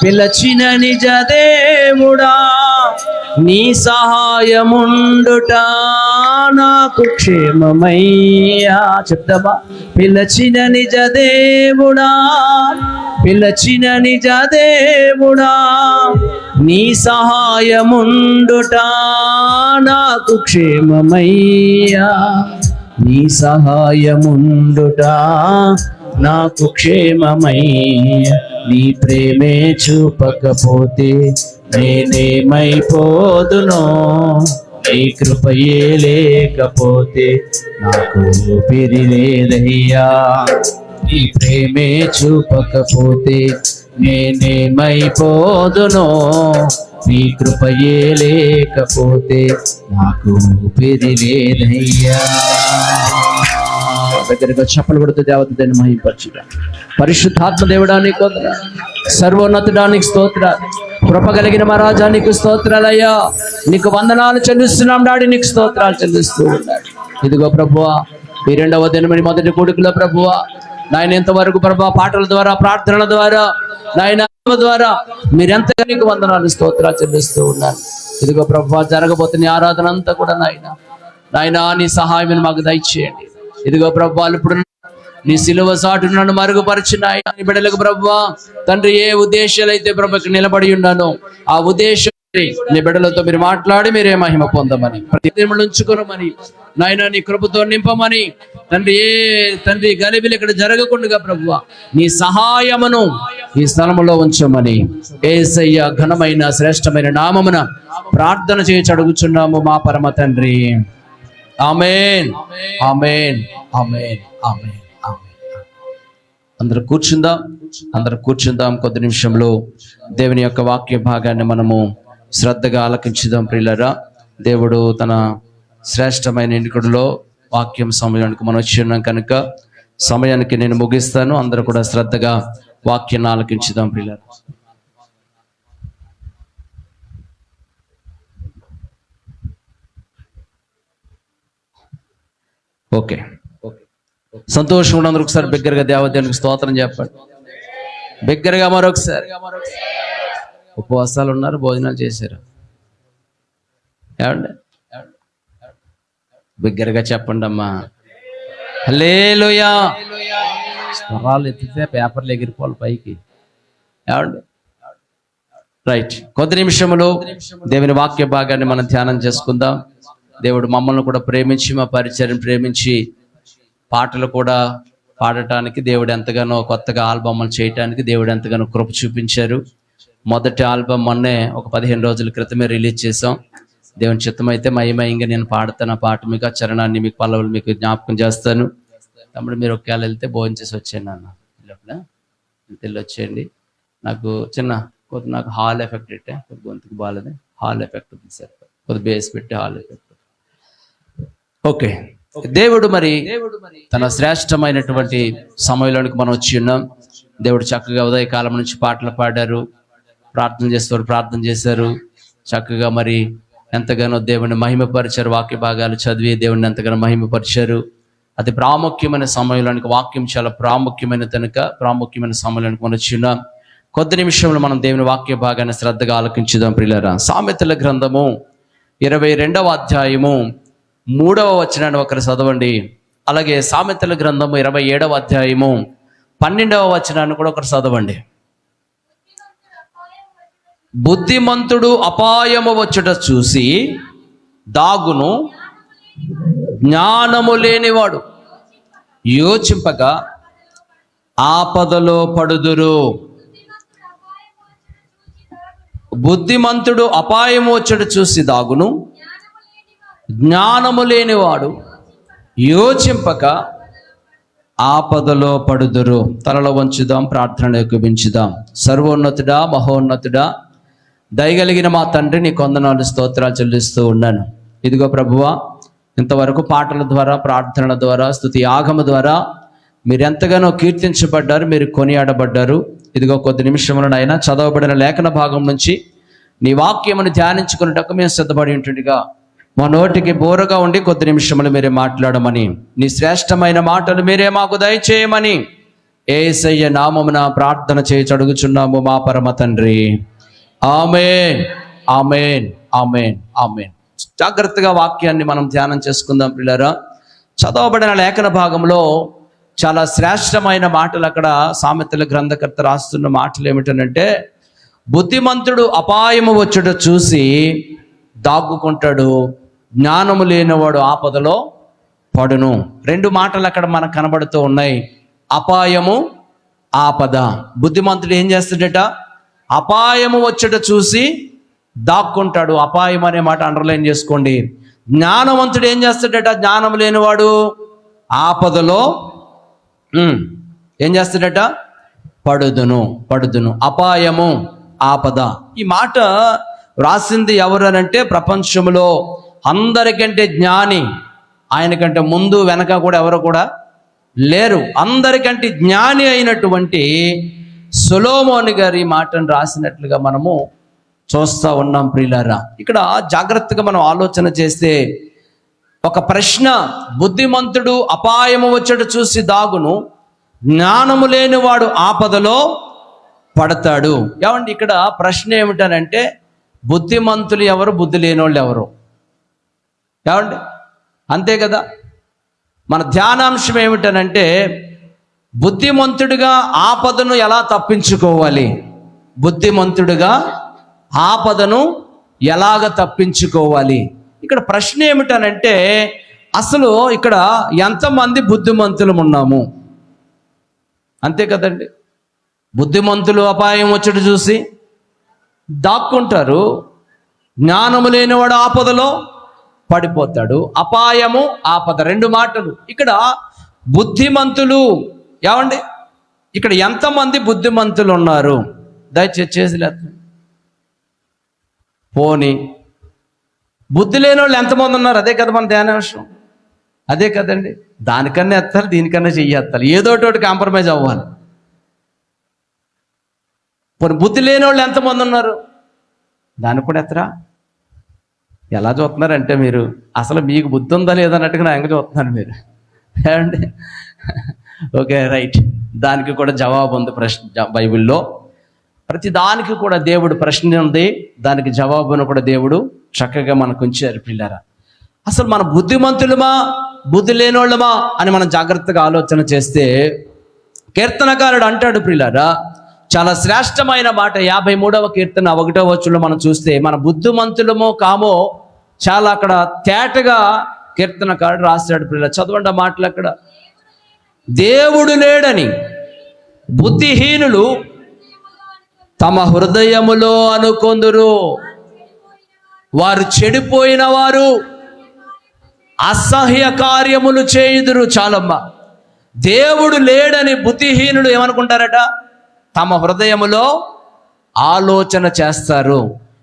పిలచిన నిజ దేవుడా, నీ సహాయముండుట నాకు క్షేమమయ్యా. చెప్తామా? పిలచిన నిజ దేవుడా, పిలచిన నిజ దేవుడా, నీ సహాయముండుట నాకు క్షేమమయ్యా. నీ సహాయముండుట నాకు క్షేమమయ్యా. నీ ప్రేమే చూపకపోతే నేనేమైపోదునో, నీ కృపయే లేకపోతే నాకు ఊపిరి లేదయ్యా. నీ ప్రేమే చూపకపోతే నేనేమైపోదునో, నీ కృపయే లేకపోతే నాకు ఊపిరి లేదయ్యా. దగ్గరగా చప్పలు కొడుతూ దేవతని మహింపరచుట. పరిశుద్ధాత్మ దేవుడానికి వందనాలు, సర్వోన్నతుడానికి స్తోత్రాలు, కృప కలిగిన మా రాజా నీకు స్తోత్రాలయ్యా. నీకు వందనాలు చెల్లిస్తున్నాం డాడీ, నీకు స్తోత్రాలు చెల్లిస్తూ ఉన్నాడు. ఇదిగో ప్రభువా, ఈ 2వ దినమని మొదటి కూడికలో ప్రభువా నాయన ఎంతవరకు ప్రభువా పాటల ద్వారా, ప్రార్థనల ద్వారా, నాయన ద్వారా మీరెంతగా నీకు వందనాలు స్తోత్రాలు చెల్లిస్తూ ఉన్నారు. ఇదిగో ప్రభువా, జరగబోతున్న ఆరాధన అంతా కూడా నాయన నీ సహాయం మాకు దయచేయండి. ఇదిగో ప్రభువా, ఇప్పుడు నీ సిలువ సాటు నన్ను మరుగుపరిచిన నీ బిడ్డలకు ప్రభువా తండ్రి, ఏ ఉద్దేశాలు అయితే ప్రభుకి నిలబడి ఉన్నానో ఆ ఉద్దేశం నీ బిడ్డలతో మీరు మాట్లాడి మీరే మహిమ పొందమని, ప్రతి ఉంచుకోనమని నాయన నీ కృపతో నింపమని తండ్రి, ఏ తండ్రి గలిబిలు ఇక్కడ జరగకుండా ప్రభువా నీ సహాయమును ఈ స్థలములో ఉంచమని యేసయ్య ఘనమైన శ్రేష్టమైన నామమున ప్రార్థన చేసి అడుగుచున్నాము మా పరమ తండ్రి. ఆమేన్, ఆమేన్, ఆమేన్, ఆమేన్, ఆమేన్. అందరూ కూర్చుందాం. కొద్ది నిమిషంలో దేవుని యొక్క వాక్య భాగాన్ని మనము శ్రద్ధగా ఆలకించుదాం. ప్రియులారా, దేవుడు తన శ్రేష్టమైన ఎన్నికడులో వాక్యం సమయానికి మనం వచ్చి ఉన్నాం కనుక సమయానికి నేను ముగిస్తాను. అందరూ కూడా శ్రద్ధగా వాక్యాన్ని ఆలకించుదాం ప్రియులారా. ఓకే, సంతోషం ఉన్న అందరూ ఒకసారి బిగ్గరగా దేవదేవునికి స్తోత్రం చెప్పండి. బిగ్గరగా మరొకసారి. ఉపవాసాలు ఉన్నారు, భోజనాలు చేశారు, ఏమండి? బిగ్గరగా చెప్పండి అమ్మా. హల్లెలూయా. స్వరాలు ఎత్తితే పేపర్లు ఎగిరిపోవాలి పైకి, ఏమండి? రైట్. కొద్ది నిమిషములు దేవుని వాక్య భాగాన్ని మనం ధ్యానం చేసుకుందాం. దేవుడు మమ్మల్ని కూడా ప్రేమించి, మా పరిచయం ప్రేమించి, పాటలు కూడా పాడటానికి దేవుడు ఎంతగానో, కొత్తగా ఆల్బమ్లు చేయటానికి దేవుడు ఎంతగానో కృప చూపించారు. మొదటి ఆల్బమ్ మొన్నే ఒక 15 రోజుల క్రితమే రిలీజ్ చేసాం. దేవుని చిత్తమైతే మహిమయంగా నేను పాడతాను. ఆ పాట మీకు, ఆ చరణాన్ని మీకు, పల్లవులు మీకు జ్ఞాపకం చేస్తాను. తమ్ముడు మీరు ఒకేళ వెళ్తే భోజనం చేసి వచ్చాను అన్న, వెళ్ళి వచ్చేయండి. నాకు నాకు హాల్ ఎఫెక్ట్ పెట్టే, కొద్ది గొంతుకు బాగాలేదు, హాల్ ఎఫెక్ట్ ఉంది సార్, కొద్ది బేస్ పెట్టి హాల్ ఎఫెక్ట్. ఓకే, దేవుడు మరి తన శ్రేష్టమైనటువంటి సమయంలోనికి మనం వచ్చి ఉన్నాం. దేవుడు చక్కగా ఉదయకాలం నుంచి పాటలు పాడారు, ప్రార్థన చేశారు. చక్కగా మరి ఎంతగానో దేవుని మహిమపరిచారు. వాక్య భాగాలు చదివి దేవుడిని ఎంతగానో మహిమపరిచారు. అతి ప్రాముఖ్యమైన సమయంలోనికి, వాక్యం చాలా ప్రాముఖ్యమైన ప్రాముఖ్యమైన సమయంలోనికి మనం వచ్చి ఉన్నాం. కొద్ది నిమిషంలో మనం దేవుని వాక్య భాగాన్ని శ్రద్ధగా ఆలకించుదాం ప్రియులారా. సామెతల గ్రంథము 22వ అధ్యాయము 3వ వచనాన్ని ఒకరు చదవండి. అలాగే సామెతల గ్రంథము 27వ అధ్యాయము 12వ వచనాన్ని కూడా ఒకరు చదవండి. బుద్ధిమంతుడు అపాయము వచ్చుట చూసి దాగును, జ్ఞానము లేనివాడు యోచింపగా ఆపదలో పడుదురు. బుద్ధిమంతుడు అపాయము వచ్చుట చూసి దాగును, జ్ఞానము లేనివాడు యోచింపక ఆపదలో పడుదురు. తలలో వంచుదాం, ప్రార్థనలో కుబించుదాం. సర్వోన్నతుడా, మహోన్నతుడా, దయగలిగిన మా తండ్రి, నీ కొందనాలు స్తోత్రాలు చెల్లిస్తూ ఉన్నాను. ఇదిగో ప్రభువా, ఇంతవరకు పాటల ద్వారా, ప్రార్థనల ద్వారా, స్తుతి యాగము ద్వారా మీరు ఎంతగానో కీర్తించబడ్డారు, మీరు కొనియాడబడ్డారు. ఇదిగో కొద్ది నిమిషములనైనా చదవబడిన లేఖన భాగం నుంచి నీ వాక్యమును ధ్యానించుకున్నటకు మేము సిద్ధపడి ఉంటుండగా మా నోటికి బోరగా ఉండి కొద్ది నిమిషములు మీరే మాట్లాడమని, నీ శ్రేష్టమైన మాటలు మీరే మాకు దయచేయమని యేసయ్య నామమున ప్రార్థన చేసి అడుగుచున్నాము మా పరమ తండ్రి. ఆమేన్, ఆమేన్, ఆమేన్, ఆమేన్. జాగ్రత్తగా వాక్యాన్ని మనం ధ్యానం చేసుకుందాం పిల్లరా. చదవబడిన లేఖన భాగంలో చాలా శ్రేష్టమైన మాటలు అక్కడ సామెతల గ్రంథకర్త రాస్తున్న మాటలు ఏమిటనంటే, బుద్ధిమంతుడు అపాయము వచ్చుట చూసి దాక్కుకుంటాడు, జ్ఞానము లేనివాడు ఆపదలో పడును. రెండు మాటలు అక్కడ మనకు కనబడుతూ ఉన్నాయి, అపాయము, ఆపద. బుద్ధిమంతుడు ఏం చేస్తాడట? అపాయము వచ్చుట చూసి దాక్కుంటాడు. అపాయం అనే మాట అండర్లైన్ చేసుకోండి. జ్ఞానవంతుడు ఏం చేస్తాడట? జ్ఞానం లేనివాడు ఆపదలో ఏం చేస్తాడట? పడుదును. అపాయము, ఆపద. ఈ మాట రాసింది ఎవరు అనంటే, ప్రపంచంలో అందరికంటే జ్ఞాని, ఆయనకంటే ముందు వెనక కూడా ఎవరు కూడా లేరు, అందరికంటే జ్ఞాని అయినటువంటి సొలొమోను గారి మాటను రాసినట్లుగా మనము చూస్తూ ఉన్నాం ప్రియులారా. ఇక్కడ జాగ్రత్తగా మనం ఆలోచన చేస్తే ఒక ప్రశ్న, బుద్ధిమంతుడు అపాయము వచ్చేట చూసి దాగును, జ్ఞానము లేనివాడు ఆపదలో పడతాడు. ఏమండి, ఇక్కడ ప్రశ్న ఏమిటనంటే, బుద్ధిమంతులు ఎవరు, బుద్ధి లేనోళ్ళు ఎవరు? ఏమండి, అంతే కదా. మన ధ్యానాంశం ఏమిటనంటే, బుద్ధిమంతుడిగా ఆపదను ఎలా తప్పించుకోవాలి, బుద్ధిమంతుడిగా ఆపదను ఎలాగ తప్పించుకోవాలి. ఇక్కడ ప్రశ్న ఏమిటనంటే, అసలు ఇక్కడ ఎంతమంది బుద్ధిమంతులు ఉన్నాము? అంతే కదండి. బుద్ధిమంతులు అపాయం వచ్చుడు చూసి దాక్కుంటారు, జ్ఞానము లేనివాడు ఆపదలో పడిపోతాడు. అపాయము, ఆపద, రెండు మాటలు. ఇక్కడ బుద్ధిమంతులు, ఏమండి, ఇక్కడ ఎంతమంది బుద్ధిమంతులు ఉన్నారు? దయచేసి చేసి పోని బుద్ధి లేని వాళ్ళు ఎంతమంది ఉన్నారు? అదే కదా మన ధ్యానాంశం, అదే కదండి. దానికన్నా ఎత్తాలి, దీనికన్నా చెయ్యాలి, ఏదో ఒకటి కాంప్రమైజ్ అవ్వాలి. పోనీ బుద్ధి లేని వాళ్ళు ఎంతమంది ఉన్నారు? దాన్ని కూడా ఎత్తరా. ఎలా చూస్తున్నారంటే, మీరు అసలు మీకు బుద్ధి ఉందా లేదన్నట్టుగా నా ఎంగ చూస్తున్నారు మీరు, ఏమండి. Okay, right. దానికి కూడా జవాబు ఉంది. ప్రశ్న బైబిల్లో ప్రతి దానికి కూడా దేవుడు ప్రశ్న ఉంది, దానికి జవాబును కూడా దేవుడు చక్కగా మనకు ఉంచారు పిల్లరా. అసలు మన బుద్ధిమంతులమా, బుద్ధి లేనోళ్ళమా అని మనం జాగ్రత్తగా ఆలోచన చేస్తే, కీర్తనకారుడు అంటాడు పిల్లరా, చాలా శ్రేష్టమైన మాట. 53వ కీర్తన 1వ వచనంలో మనం చూస్తే, మన బుద్ధిమంతులమో కామో చాలా అక్కడ తేటగా కీర్తనకారుడు రాశాడు పిల్లలు. చదవండి ఆ మాటలు అక్కడ. దేవుడు లేడని బుద్ధిహీనులు తమ హృదయములో అనుకొందురు, వారు చెడిపోయిన వారు అసహ్య కార్యములు చేయుదురు. చాలమ్మ, దేవుడు లేడని బుద్ధిహీనులు ఏమనుకుంటారట? తమ హృదయములో ఆలోచన చేస్తారు.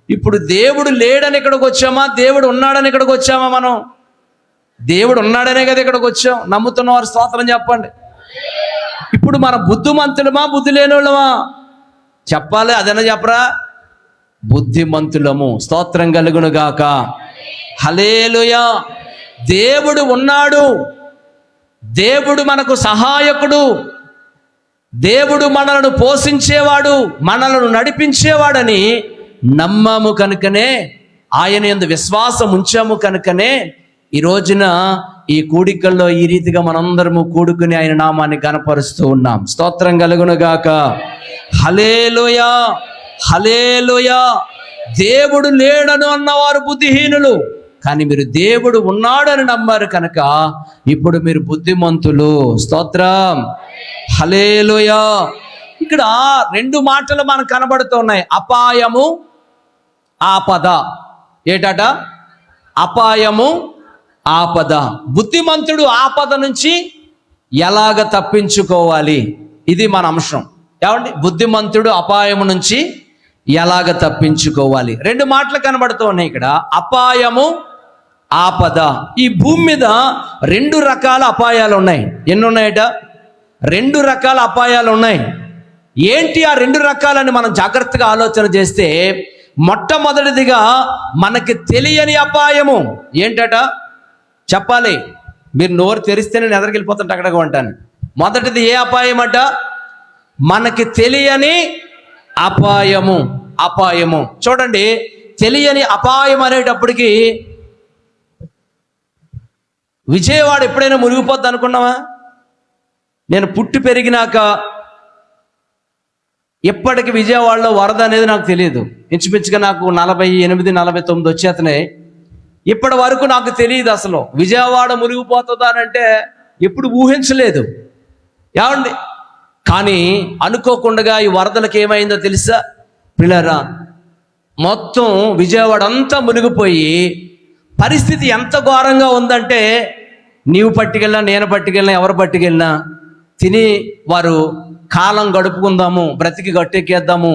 ఇప్పుడు దేవుడు లేడని ఇక్కడికి వచ్చామా, దేవుడు ఉన్నాడని ఇక్కడికి వచ్చామా? మనం దేవుడు ఉన్నాడనే కదా ఇక్కడికి వచ్చాం. నమ్ముతున్న వారు స్తోత్రం చెప్పండి. ఇప్పుడు మన బుద్ధిమంతులమా, బుద్ధి లేనోళ్ళమా? చెప్పాలి, అదన్నా చెప్పరా? బుద్ధిమంతులము. స్తోత్రం కలుగును గాక. హల్లెలూయా. దేవుడు ఉన్నాడు, దేవుడు మనకు సహాయకుడు, దేవుడు మనలను పోషించేవాడు, మనలను నడిపించేవాడని నమ్మము కనుకనే, ఆయన యందు విశ్వాసం ఉంచాము కనుకనే ఈ రోజున ఈ కూడికల్లో ఈ రీతిగా మనందరము కూడుకుని ఆయన నామాన్ని గణపరుస్తూ ఉన్నాం. స్తోత్రం కలుగును గాక. హల్లెలూయా, హల్లెలూయా. దేవుడు లేడను అన్నవారు బుద్ధిహీనులు, కానీ మీరు దేవుడు ఉన్నాడని నమ్మారు కనుక ఇప్పుడు మీరు బుద్ధిమంతులు. స్తోత్రం, హల్లెలూయా. ఇక్కడ రెండు మాటలు మనకు కనబడుతున్నాయి, అపాయము, ఆపద. ఏటట? అపాయము, ఆపద. బుద్ధిమంతుడు ఆపద నుంచి ఎలాగ తప్పించుకోవాలి, ఇది మన అంశం. ఏమండి? బుద్ధిమంతుడు అపాయము నుంచి ఎలాగ తప్పించుకోవాలి. రెండు మాటలు కనబడుతూ ఉన్నాయి ఇక్కడ, అపాయము, ఆపద. ఈ భూమి మీద రెండు రకాల అపాయాలు ఉన్నాయి. ఎన్ని ఉన్నాయట? రెండు రకాల అపాయాలు ఉన్నాయి. ఏంటి ఆ రెండు రకాలని మనం జాగ్రత్తగా ఆలోచన చేస్తే, మొట్టమొదటిదిగా మనకి తెలియని అపాయము. ఏంటట చెప్పాలి? మీరు నోరు తెరిస్తే నేను ఎదరికెళ్ళిపోతుంటే అక్కడికి ఉంటాను. మొదటిది ఏ అపాయం అట? మనకి తెలియని అపాయము. అపాయము చూడండి, తెలియని అపాయం అనేటప్పటికీ విజయవాడ ఎప్పుడైనా మునిగిపోద్ది అనుకున్నావా? నేను పుట్టి పెరిగినాక ఎప్పటికి విజయవాడలో వరద అనేది నాకు తెలియదు. ఇంచుమించుగా నాకు 48, 49 వచ్చేతనే. ఇప్పటి వరకు నాకు తెలియదు అసలు విజయవాడ మునిగిపోతుందానంటే ఎప్పుడు ఊహించలేదు. ఏమండి? కానీ అనుకోకుండా ఈ వరదలకు ఏమైందో తెలుసా పిల్లరా? మొత్తం విజయవాడ అంతా మునిగిపోయి పరిస్థితి ఎంత ఘోరంగా ఉందంటే, నీవు పట్టుకెళ్ళినా, నేను పట్టుకెళ్ళినా, ఎవరు పట్టుకెళ్ళినా తిని వారు కాలం గడుపుకుందాము, బ్రతికి గట్టెక్కేద్దాము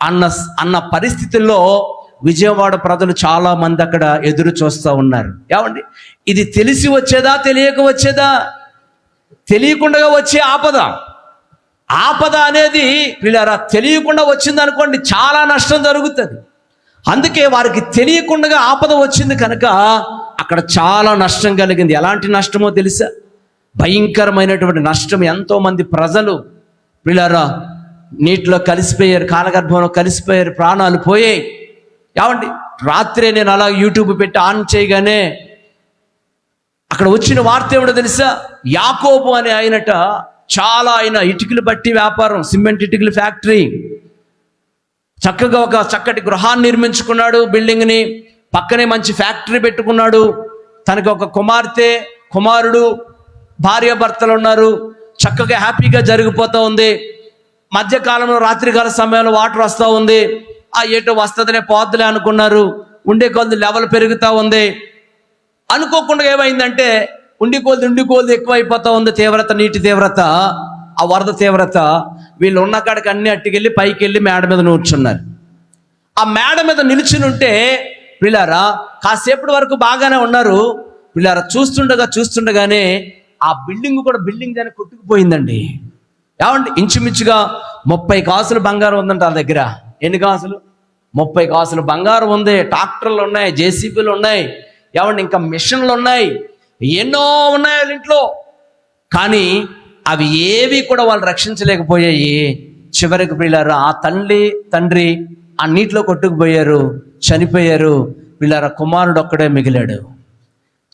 అన్న పరిస్థితుల్లో విజయవాడ ప్రజలు చాలా మంది అక్కడ ఎదురు చూస్తూ ఉన్నారు. ఏమండి? ఇది తెలిసి వచ్చేదా, తెలియక వచ్చేదా? తెలియకుండా వచ్చే ఆపద. ఆపద అనేది వీళ్ళారా తెలియకుండా వచ్చింది అనుకోండి, చాలా నష్టం జరుగుతుంది. అందుకే వారికి తెలియకుండా ఆపద వచ్చింది కనుక అక్కడ చాలా నష్టం కలిగింది. ఎలాంటి నష్టమో తెలుసా? భయంకరమైనటువంటి నష్టం. ఎంతో మంది ప్రజలు వీళ్ళారా నీటిలో కలిసిపోయారు, కాలగర్భంలో కలిసిపోయారు, ప్రాణాలు పోయాయి. ఏమండి? రాత్రే నేను అలా యూట్యూబ్ పెట్టి ఆన్ చేయగానే అక్కడ వచ్చిన వార్త ఏమిటో తెలుసా? యాకోబు అనే ఆయనట, ఆయన ఇటుకలు బట్టి వ్యాపారం, సిమెంట్ ఇటుకల ఫ్యాక్టరీ, చక్కగా ఒక చక్కటి గృహాన్ని నిర్మించుకున్నాడు, బిల్డింగ్ని, పక్కనే మంచి ఫ్యాక్టరీ పెట్టుకున్నాడు. తనకి ఒక కుమార్తె, కుమారుడు, భార్యాభర్తలు ఉన్నారు. చక్కగా హ్యాపీగా జరిగిపోతూ ఉంది. మధ్యకాలంలో రాత్రికాల సమయంలో వాటర్ వస్తూ ఉంది. ఏటో వస్తుందిలే, పోద్దులే అనుకున్నారు. ఉండే కొద్ది లెవెల్ పెరుగుతూ ఉంది. అనుకోకుండా ఏమైందంటే ఉండి కొద్ది ఎక్కువైపోతూ ఉంది తీవ్రత, నీటి తీవ్రత, ఆ వరద తీవ్రత. వీళ్ళు ఉన్న కాడికి అన్ని అట్టుకెళ్ళి పైకి వెళ్ళి మేడ మీద కూర్చున్నారు. ఆ మేడ మీద నిలిచి ఉంటే వీళ్ళారా కాసేపటి వరకు బాగానే ఉన్నారు. వీళ్ళారా చూస్తుండగానే ఆ బిల్డింగ్ కూడా బిల్డింగ్ అని కొట్టుకుపోయిందండి. ఏమండి? ఇంచుమించుగా 30 కాసులు బంగారం ఉందంట ఆ దగ్గర. ఎన్ని కాసులు? 30 కాసులు బంగారం ఉంది. ట్రాక్టర్లు ఉన్నాయి, జేసీబీలు ఉన్నాయి, ఏమండి ఇంకా మిషన్లు ఉన్నాయి, ఎన్నో ఉన్నాయి వాళ్ళ ఇంట్లో. కానీ అవి ఏవి కూడా వాళ్ళు రక్షించలేకపోయాయి. చివరికి వీళ్ళారా ఆ తండ్రి ఆ నీటిలో కొట్టుకుపోయారు, చనిపోయారు. వీళ్ళారా కుమారుడు ఒక్కడే మిగిలాడు.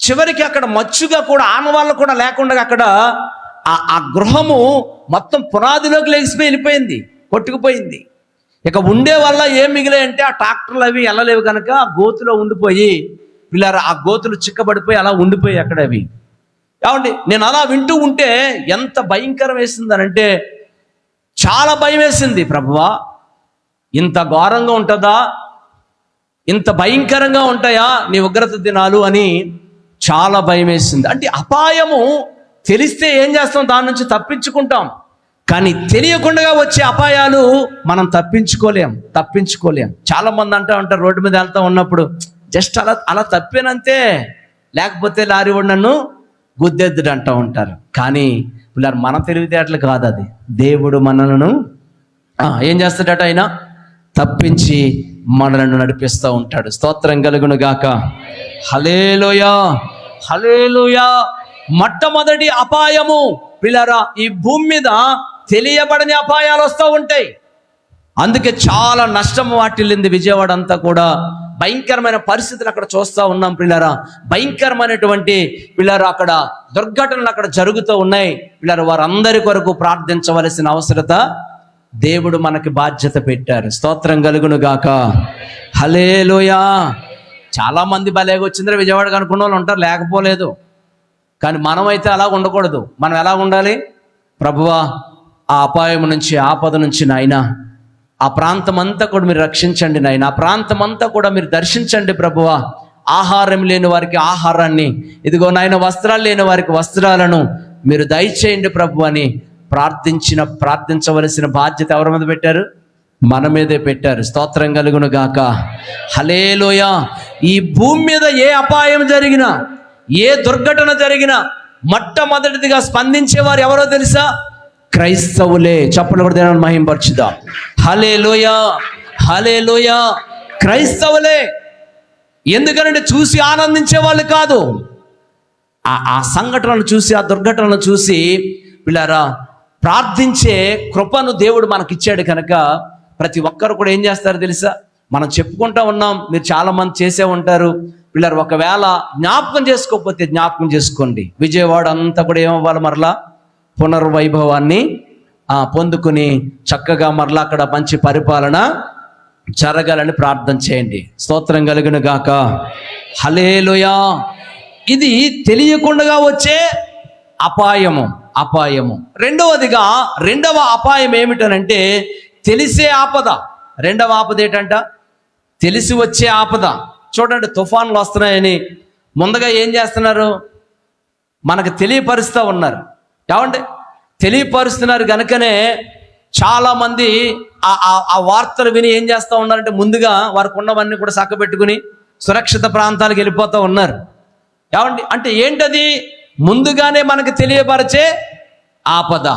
చివరికి అక్కడ మచ్చుగా కూడా ఆనవాళ్ళు కూడా లేకుండా అక్కడ ఆ గృహము మొత్తం పునాదిలోకి వెళ్ళిపోయింది, కొట్టుకుపోయింది. ఇక ఉండే వల్ల ఏం మిగిలాయంటే ఆ ట్రాక్టర్లు అవి వెళ్ళలేవు కనుక ఆ గోతులో ఉండిపోయి వీళ్ళారా ఆ గోతులు చిక్కబడిపోయి అలా ఉండిపోయి అక్కడ అవి. ఏమండి? నేను అలా వింటూ ఉంటే ఎంత భయంకరం వేసిందనంటే చాలా భయం వేసింది. ప్రభువా, ఇంత ఘోరంగా ఉంటుందా, ఇంత భయంకరంగా ఉంటాయా నీ ఉగ్రత దినాలు అని చాలా భయం వేసింది. అంటే అపాయము తెలిస్తే ఏం చేస్తాం? దాని నుంచి తప్పించుకుంటాం. కానీ తెలియకుండా వచ్చే అపాయాలు మనం తప్పించుకోలేం. చాలా మంది ఉంటారు రోడ్డు మీద వెళ్తా ఉన్నప్పుడు, జస్ట్ అలా తప్పానంతే, లేకపోతే లారీ వాడు నన్ను గుద్దెద్దుడు అంటూ ఉంటారు. కానీ పిల్లలు మన తెలివితేటలు కాదు, అది దేవుడు మనలను ఏం చేస్తాడట? ఆయన తప్పించి మనలను నడిపిస్తూ ఉంటాడు. స్తోత్రం కలుగును గాక. హల్లెలూయా, హల్లెలూయా. మొట్టమొదటి అపాయము పిల్లరా, ఈ భూమి మీద తెలియబడని అపాయాలు వస్తూ ఉంటాయి. అందుకే చాలా నష్టం వాటిల్లింది విజయవాడ అంతా కూడా. భయంకరమైన పరిస్థితులు అక్కడ చూస్తూ ఉన్నాం పిల్లరా. భయంకరమైనటువంటి పిల్లరా అక్కడ దుర్ఘటనలు అక్కడ జరుగుతూ ఉన్నాయి. పిల్లరా వారందరి కొరకు ప్రార్థించవలసిన అవసరత దేవుడు మనకి బాధ్యత పెట్టారు. స్తోత్రం కలుగును గాక. హల్లెలూయా. చాలా మంది భలేగా వచ్చిందిరా విజయవాడకు అనుకున్న వాళ్ళు ఉంటారు, లేకపోలేదు. కానీ మనమైతే అలా ఉండకూడదు. మనం ఎలా ఉండాలి? ప్రభువా, ఆ అపాయం నుంచి, ఆపద నుంచి నాయనా, ఆ ప్రాంతం అంతా కూడా మీరు రక్షించండి నాయన. ఆ ప్రాంతం అంతా కూడా మీరు దర్శించండి ప్రభువా. ఆహారం లేని వారికి ఆహారాన్ని, ఇదిగో నాయన వస్త్రాలు లేని వారికి వస్త్రాలను మీరు దయచేయండి ప్రభు అని ప్రార్థించవలసిన బాధ్యత ఎవరి మీద పెట్టారు? మన మీదే పెట్టారు. స్తోత్రం కలుగును గాక. హల్లెలూయా. ఈ భూమి మీద ఏ అపాయం జరిగినా, ఏ దుర్ఘటన జరిగినా మొట్టమొదటిదిగా స్పందించేవారు ఎవరో తెలుసా? క్రైస్తవులే. చప్పట్లు కూడా దేవుని మహిమపరచుదాం. హల్లెలూయా, హల్లెలూయా. క్రైస్తవులే. ఎందుకంటే చూసి ఆనందించే వాళ్ళు కాదు, ఆ సంఘటనలు చూసి, ఆ దుర్ఘటనలు చూసి పిల్లారా ప్రార్థించే కృపను దేవుడు మనకిచ్చాడు కనుక ప్రతి ఒక్కరు కూడా ఏం చేస్తారు తెలుసా? మనం చెప్పుకుంటా ఉన్నాం, మీరు చాలా మంది చేసే ఉంటారు. పిల్లలు ఒకవేళ జ్ఞాపకం చేసుకోకపోతే జ్ఞాపకం చేసుకోండి. విజయవాడ అంతా కూడా ఏమవ్వాలి? మరలా పునర్వైభవాన్ని పొందుకుని చక్కగా మరలా అక్కడ మంచి పరిపాలన జరగాలని ప్రార్థన చేయండి. స్తోత్రం కలుగును గాక. హల్లెలూయా. ఇది తెలియకుండా వచ్చే అపాయము. రెండవ అపాయం ఏమిటనంటే తెలిసే ఆపద. రెండవ ఆపద ఏంటంట? తెలిసి వచ్చే ఆపద. చూడండి, తుఫాన్లు వస్తున్నాయని ముందుగా ఏం చేస్తున్నారు? మనకు తెలియపరుస్తూ ఉన్నారు. ఏమండి? తెలియపరుస్తున్నారు కనుకనే చాలామంది ఆ వార్తలు విని ఏం చేస్తూ ఉన్నారంటే ముందుగా వారికి ఉన్నవన్నీ కూడా చక్కబెట్టుకుని సురక్షిత ప్రాంతాలకు వెళ్ళిపోతూ ఉన్నారు. ఏమండి? అంటే ఏంటది? ముందుగానే మనకు తెలియపరిచే ఆపద.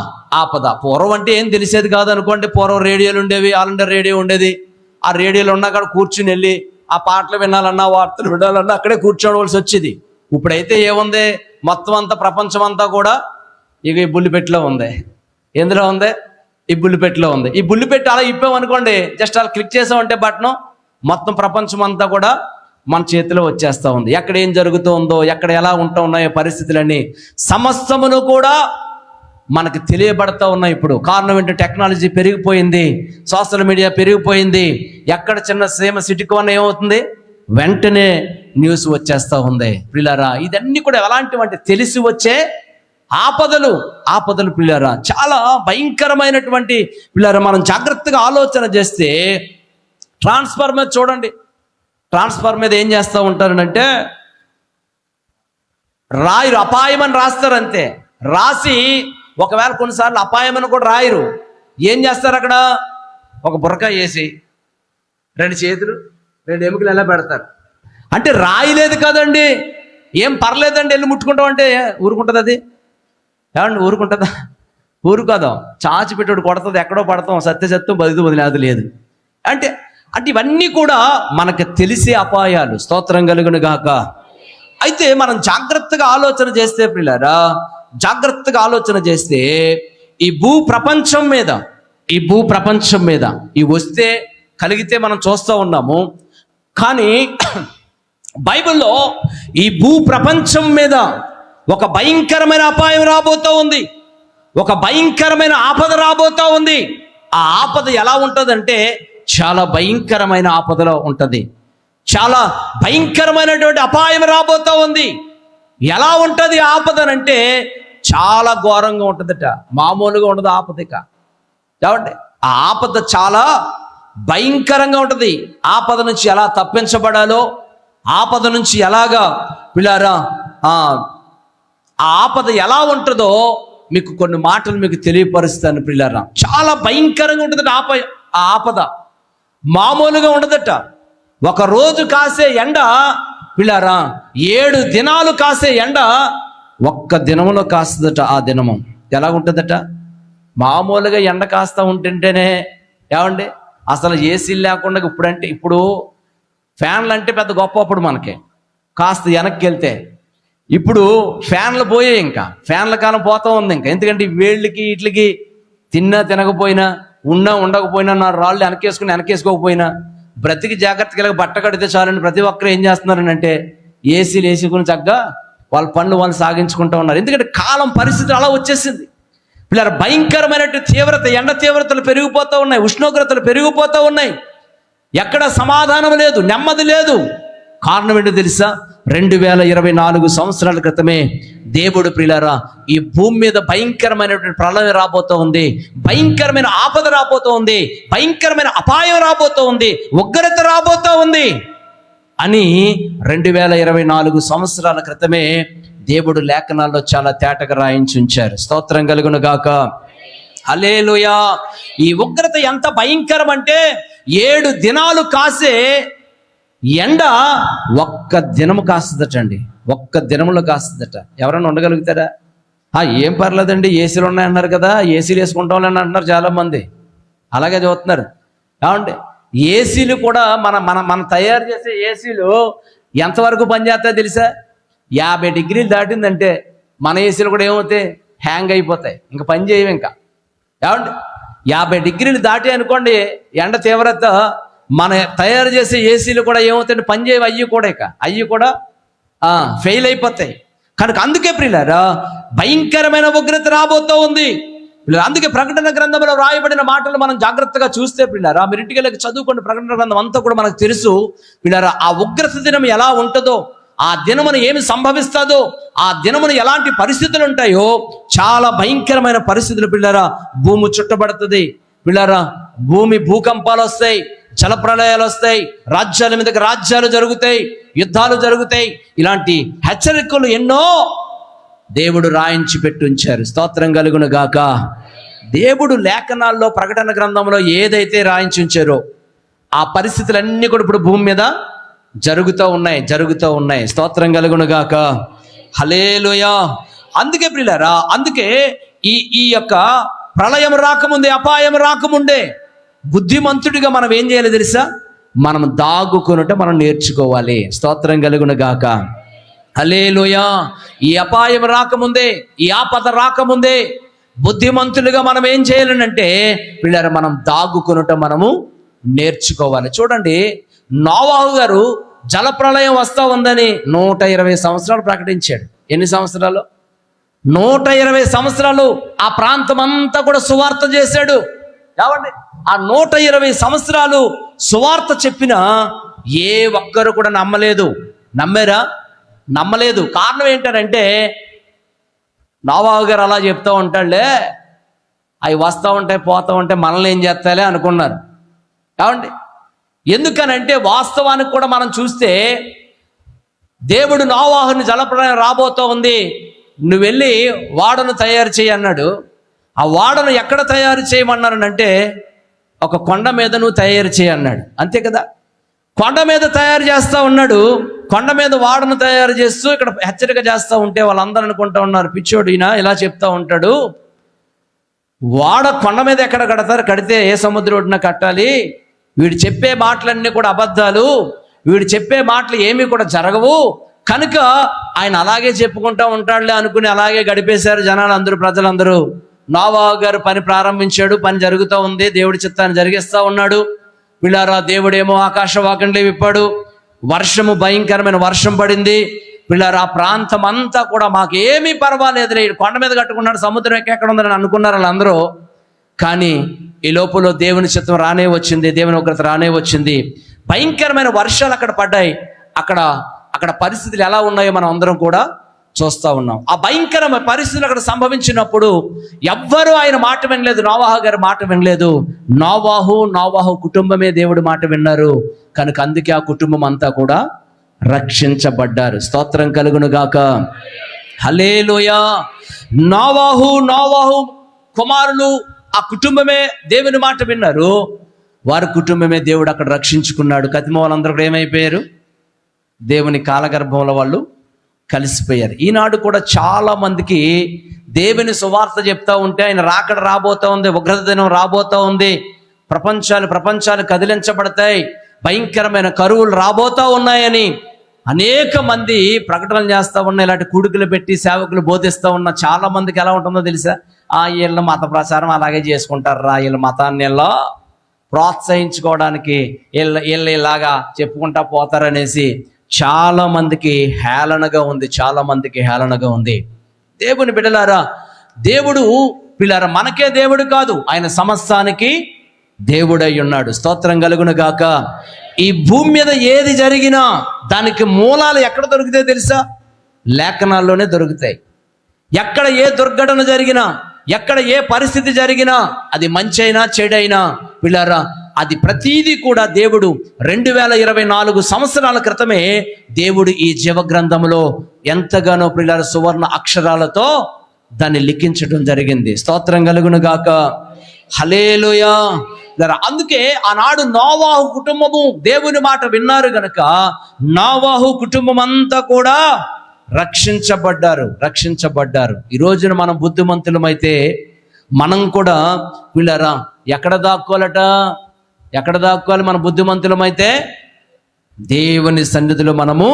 పూర్వం అంటే ఏం తెలిసేది కాదు అనుకోండి. పూర్వం రేడియోలు ఉండేవి, ఆల్ ఇండియా రేడియో ఉండేది. ఆ రేడియోలో ఉన్న అక్కడ కూర్చుని వెళ్ళి ఆ పాటలు వినాలన్నా, వార్తలు వినాలన్నా అక్కడే కూర్చోవలసి వచ్చేది. ఇప్పుడైతే ఏముంది? మొత్తం అంతా ప్రపంచం అంతా కూడా ఇక ఈ బుల్లిపెట్టిలో ఉంది. ఎందులో ఉంది? ఈ బుల్లిపెట్టిలో ఉంది. ఈ బుల్లిపెట్టి అలా ఇప్పామనుకోండి, జస్ట్ అలా క్లిక్ చేసామంటే బటన్, మొత్తం ప్రపంచం అంతా కూడా మన చేతిలో వచ్చేస్తూ ఉంది. ఎక్కడ ఏం జరుగుతూ ఉందో, ఎక్కడ ఎలా ఉంటూ ఉన్నాయో పరిస్థితులన్నీ సమస్తమును కూడా మనకు తెలియబడతా ఉన్నాయి. ఇప్పుడు కారణం ఏంటంటే టెక్నాలజీ పెరిగిపోయింది, సోషల్ మీడియా పెరిగిపోయింది. ఎక్కడ చిన్న సీమ సిటీకోన ఏమవుతుంది? వెంటనే న్యూస్ వచ్చేస్తూ ఉంది. పిల్లారా, ఇదన్నీ కూడా ఎలాంటివంటే తెలిసి వచ్చే ఆపదలు పిల్లారా, చాలా భయంకరమైనటువంటి పిల్లారా. మనం జాగ్రత్తగా ఆలోచన చేస్తే ట్రాన్స్ఫార్మర్ చూడండి. ట్రాన్స్ఫార్మర్ మీద ఏం చేస్తూ ఉంటారనంటే రాయరు, అపాయం అని రాస్తారు అంతే. రాసి ఒకవేళ కొన్నిసార్లు అపాయం అని కూడా రాయరు. ఏం చేస్తారు? అక్కడ ఒక బుర్రకాయ వేసి 2 చేతులు 2 ఎముకలు ఎలా పెడతారు. అంటే రాయలేదు కదండి, ఏం పర్లేదండి వెళ్ళి ముట్టుకుంటాం అంటే ఊరుకుంటుంది అది? ఏమండి ఊరుకుంటుందా? ఊరుకోదాం. చాచి పెట్టాడు కొడుతుంది, ఎక్కడో పడతాం, సత్యం వదిలేదు లేదు. అంటే ఇవన్నీ కూడా మనకు తెలిసే అపాయాలు. స్తోత్రం కలుగును గాక. అయితే మనం జాగ్రత్తగా ఆలోచన చేస్తే పిల్లారా, జాగ్రత్తగా ఆలోచన చేస్తే ఈ భూ ప్రపంచం మీద ఈ వస్తే కలిగితే మనం చూస్తూ ఉన్నాము. కానీ బైబిల్లో ఈ భూ ప్రపంచం మీద ఒక భయంకరమైన అపాయం రాబోతూ ఉంది, ఒక భయంకరమైన ఆపద రాబోతూ ఉంది. ఆ ఆపద ఎలా ఉంటుందంటే చాలా భయంకరమైన ఆపదలో ఉంటుంది. చాలా భయంకరమైనటువంటి అపాయం రాబోతూ ఉంది. ఎలా ఉంటుంది ఆపదనంటే చాలా ఘోరంగా ఉంటుందట, మామూలుగా ఉండదు ఆపదిక. కాబట్టి ఆ ఆపద చాలా భయంకరంగా ఉంటుంది. ఆపద నుంచి ఎలా తప్పించబడాలో, ఆపద నుంచి ఎలాగా పిల్లారా ఆ ఆపద ఎలా ఉంటుందో మీకు కొన్ని మాటలు మీకు తెలియపరుస్తాను పిల్లారా. చాలా భయంకరంగా ఉంటుంది ఆ ఆపద, మామూలుగా ఉండదట. ఒక రోజు కాసే ఎండ పిల్లారా 7 దినాలు కాసే ఎండ ఒక్క దినములో కాస్తుందట. ఆ దినము ఎలాగుంటుందట? మామూలుగా ఎండ కాస్తా ఉంటుంటేనే ఏమండి అసలు ఏసీలు లేకుండా ఇప్పుడు ఫ్యాన్లు అంటే పెద్ద గొప్ప. అప్పుడు మనకి కాస్త వెనక్కి వెళ్తే ఇప్పుడు ఫ్యాన్లు పోయాయి, ఇంకా ఫ్యాన్ల కాలం పోతా ఉంది. ఇంకా ఎందుకంటే వేళ్ళకి వీటికి తిన్నా తినకపోయినా, ఉన్నా ఉండకపోయినా, నా రాళ్ళు వెనకేసుకోకపోయినా బ్రతికి జాగ్రత్తగా బట్ట కడితే చాలని ప్రతి ఒక్కరు ఏం చేస్తున్నారని అంటే ఏసీలు వేసుకుని చక్కగా వాళ్ళ పనులు వాళ్ళు సాగించుకుంటూ ఉన్నారు. ఎందుకంటే కాలం పరిస్థితులు అలా వచ్చేసింది పిల్లలు. భయంకరమైనటువంటి తీవ్రత, ఎండ తీవ్రతలు పెరిగిపోతూ ఉన్నాయి, ఉష్ణోగ్రతలు పెరిగిపోతూ ఉన్నాయి. ఎక్కడ సమాధానం లేదు, నెమ్మది లేదు. కారణం ఏంటో తెలుసా? 2024 సంవత్సరాల క్రితమే దేవుడు ప్రియులారా ఈ భూమి మీద భయంకరమైనటువంటి ప్రళయం రాబోతూ ఉంది, భయంకరమైన ఆపద రాబోతూ ఉంది, భయంకరమైన అపాయం రాబోతూ ఉంది, ఉగ్రత రాబోతూ ఉంది అని 2024 సంవత్సరాల క్రితమే దేవుడు లేఖనాల్లో చాలా తేటగా రాయించి ఉంచారు. స్తోత్రం కలుగును గాక. హల్లెలూయా. ఈ ఉగ్రత ఎంత భయంకరం అంటే 7 దినాలు కాసే ఎండ ఒక్క దినము కాస్తుందటండి, ఒక్క దినములో కాస్తుందట. ఎవరైనా ఉండగలుగుతారా? ఏం పర్లేదండి, ఏసీలు ఉన్నాయన్నారు కదా, ఏసీలు వేసుకుంటామని అంటున్నారు చాలా మంది, అలాగే చూస్తున్నారు. ఏమండి, ఏసీలు కూడా మన తయారు చేసే ఏసీలు ఎంతవరకు పనిచేస్తాయో తెలుసా? 50 డిగ్రీలు దాటిందంటే మన ఏసీలు కూడా ఏమవుతాయి? హ్యాంగ్ అయిపోతాయి, ఇంకా పని చేయవు. ఇంకా ఏమండి, 50 డిగ్రీలు దాటి అనుకోండి ఎండ తీవ్రత, మన తయారు చేసే ఏసీలు కూడా ఏమవుతాయంటే పని చేయవు, అయ్యి కూడా ఫెయిల్ అయిపోతాయి. కనుక అందుకే ప్రియులారా భయంకరమైన ఉగ్రత రాబోతూ ఉంది. అందుకే ప్రకటన గ్రంథంలో రాయబడిన మాటలు మనం జాగ్రత్తగా చూస్తే ప్రియులారా, మీరు ఇంటికి వెళ్ళి చదువుకోండి, ప్రకటన గ్రంథం అంతా కూడా మనకు తెలుసు ప్రియులారా. ఆ ఉగ్రత దినం ఎలా ఉంటుందో, ఆ దినమును ఏమి సంభవిస్తుందో, ఆ దినమును ఎలాంటి పరిస్థితులు ఉంటాయో, చాలా భయంకరమైన పరిస్థితులు పిల్లరా. భూమి చుట్టబడుతుంది పిల్లరా, భూమి భూకంపాలు వస్తాయి, జల ప్రళయాలు వస్తాయి, రాజ్యాల మీదకి రాజ్యాలు జరుగుతాయి, యుద్ధాలు జరుగుతాయి. ఇలాంటి హెచ్చరికలు ఎన్నో దేవుడు రాయించి పెట్టుంచారు. స్తోత్రం కలుగును గాక. దేవుడు లేఖనాల్లో ప్రకటన గ్రంథంలో ఏదైతే రాయించి ఉంచారో ఆ పరిస్థితులన్నీ కూడా ఇప్పుడు భూమి మీద జరుగుతూ ఉన్నాయి. స్తోత్రం కలుగును గాక. హల్లెలూయా. అందుకే ప్రియులారా, అందుకే ఈ యొక్క ప్రళయం రాకముందే, అపాయం రాకముందే బుద్ధిమంతుడిగా మనం ఏం చేయాలి తెలుసా? మనం దాగుకొనుట మనం నేర్చుకోవాలి. స్తోత్రం కలుగును గాక. హల్లెలూయా. ఈ అపాయం రాకముందే, ఈ ఆపద రాకముందే బుద్ధిమంతులుగా మనం ఏం చేయాలనంటే పిల్లలు మనం దాగుకొనుట మనము నేర్చుకోవాలి. చూడండి, నోవాహు గారు జలప్రళయం వస్తూ ఉందని 120 సంవత్సరాలు ప్రకటించాడు. ఎన్ని సంవత్సరాలు? 120 సంవత్సరాలు ఆ ప్రాంతం అంతా కూడా సువార్త చేశాడు. ఏమండి, ఆ 120 సంవత్సరాలు సువార్త చెప్పినా ఏ ఒక్కరు కూడా నమ్మలేదు. నమ్మారా? నమ్మలేదు. కారణం ఏంటంటే నోవాహు గారు అలా చెప్తూ ఉంటాడులే, అవి వస్తూ ఉంటాయి పోతూ ఉంటాయి, మనల్ని ఏం చేస్తాలే అనుకున్నారు. ఏమండి, ఎందుకనంటే వాస్తవానికి కూడా మనం చూస్తే దేవుడు నోవాహుని జలప్రళయం రాబోతూ ఉంది, నువ్వు వెళ్ళి వాడను తయారు చేయి అన్నాడు. ఆ వాడను ఎక్కడ తయారు చేయమన్నానంటే ఒక కొండ మీద నువ్వు తయారు చేయి అన్నాడు. అంతే కదా, కొండ మీద తయారు చేస్తూ ఉన్నాడు. కొండ మీద వాడను తయారు చేస్తూ ఇక్కడ హెచ్చరిక చేస్తూ ఉంటే వాళ్ళందరూ అనుకుంటూ ఉన్నారు, పిచ్చోడు ఈయన ఇలా చెప్తా ఉంటాడు, వాడ కొండ మీద ఎక్కడ కడతారు, కడితే ఏ సముద్రం ఒడ్డున కట్టాలి, వీడు చెప్పే మాటలన్నీ కూడా అబద్ధాలు, వీడు చెప్పే మాటలు ఏమీ కూడా జరగవు, కనుక ఆయన అలాగే చెప్పుకుంటా ఉంటాడులే అనుకుని అలాగే గడిపేశారు జనాలు అందరూ, ప్రజలందరూ. నోవాహు గారు పని ప్రారంభించాడు, పని జరుగుతూ ఉంది, దేవుడి చిత్తాన్ని జరిగిస్తూ ఉన్నాడు. పిల్లారా, దేవుడేమో ఆకాశవాకండ్లే విప్పాడు, వర్షము భయంకరమైన వర్షం పడింది. పిల్లారా, ఆ ప్రాంతం అంతా కూడా మాకేమీ పర్వాలేదులే, కొండ మీద కట్టుకున్నాడు, సముద్రం ఎక్కడ ఉందని అనుకున్నారు వాళ్ళందరూ. కానీ ఈ లోపల దేవుని చిత్తం రానే వచ్చింది, దేవుని ఉగ్రత రానే వచ్చింది. భయంకరమైన వర్షాలు అక్కడ పడ్డాయి. అక్కడ పరిస్థితులు ఎలా ఉన్నాయో మనం అందరం కూడా చూస్తూ ఉన్నాం. ఆ భయంకరమైన పరిస్థితులు అక్కడ సంభవించినప్పుడు ఎవ్వరూ ఆయన మాట వినలేదు, నోవాహు గారి మాట వినలేదు. నోవాహు కుటుంబమే దేవుడి మాట విన్నారు. కనుక అందుకే ఆ కుటుంబం అంతా కూడా రక్షించబడ్డారు. స్తోత్రం కలుగును గాక. హల్లెలూయా. నోవాహు కుమారులు ఆ కుటుంబమే దేవుని మాట విన్నారు. వారి కుటుంబమే దేవుడు అక్కడ రక్షించుకున్నాడు. కతిమ వాళ్ళందరూ కూడా ఏమైపోయారు? దేవుని కాలగర్భంలో వాళ్ళు కలిసిపోయారు. ఈనాడు కూడా చాలా మందికి దేవుని సువార్త చెప్తా ఉంటే ఆయన రాకడ రాబోతా ఉంది, ఉగ్రత దినం రాబోతా ఉంది, ప్రపంచాలు కదిలించబడతాయి, భయంకరమైన కరువులు రాబోతా ఉన్నాయని అనేక మంది ప్రకటనలు చేస్తూ ఉన్న, ఇలాంటి కూడుకులు పెట్టి సేవకులు బోధిస్తూ ఉన్న చాలా మందికి ఎలా ఉంటుందో తెలుసా? వీళ్ళ మత ప్రచారం అలాగే చేసుకుంటారా, వీళ్ళ మతాన్ని ఇలా ప్రోత్సహించుకోవడానికి వీళ్ళు ఇలాగా చెప్పుకుంటా పోతారనేసి చాలా మందికి హేళనగా ఉంది. దేవుని బిడ్డలారా, దేవుడు పిల్లారా మనకే దేవుడు కాదు, ఆయన సమస్తానికి దేవుడై ఉన్నాడు. స్తోత్రం కలుగును గాక. ఈ భూమి మీద ఏది జరిగినా దానికి మూలాలు ఎక్కడ దొరుకుతాయి తెలుసా? లేఖనాల్లోనే దొరుకుతాయి. ఎక్కడ ఏ దుర్ఘటన జరిగినా, ఎక్కడ ఏ పరిస్థితి జరిగినా, అది మంచి అయినా చెడైనా పిల్లారా, అది ప్రతీది కూడా దేవుడు 2024 సంవత్సరాల క్రితమే దేవుడు ఈ జీవ గ్రంథంలో ఎంతగానో పిల్లారా సువర్ణ అక్షరాలతో దాన్ని లిఖించడం జరిగింది. స్తోత్రం కలుగును గాక. హల్లెలూయా. అందుకే ఆనాడు నోవాహు కుటుంబము దేవుని మాట విన్నారు గనక నోవాహు కుటుంబం అంతా కూడా రక్షించబడ్డారు. ఈ రోజున మనం బుద్ధిమంతులమైతే మనం కూడా పిల్లరా ఎక్కడ దాక్కోవాలి? మన బుద్ధిమంతులమైతే దేవుని సన్నిధిలో మనము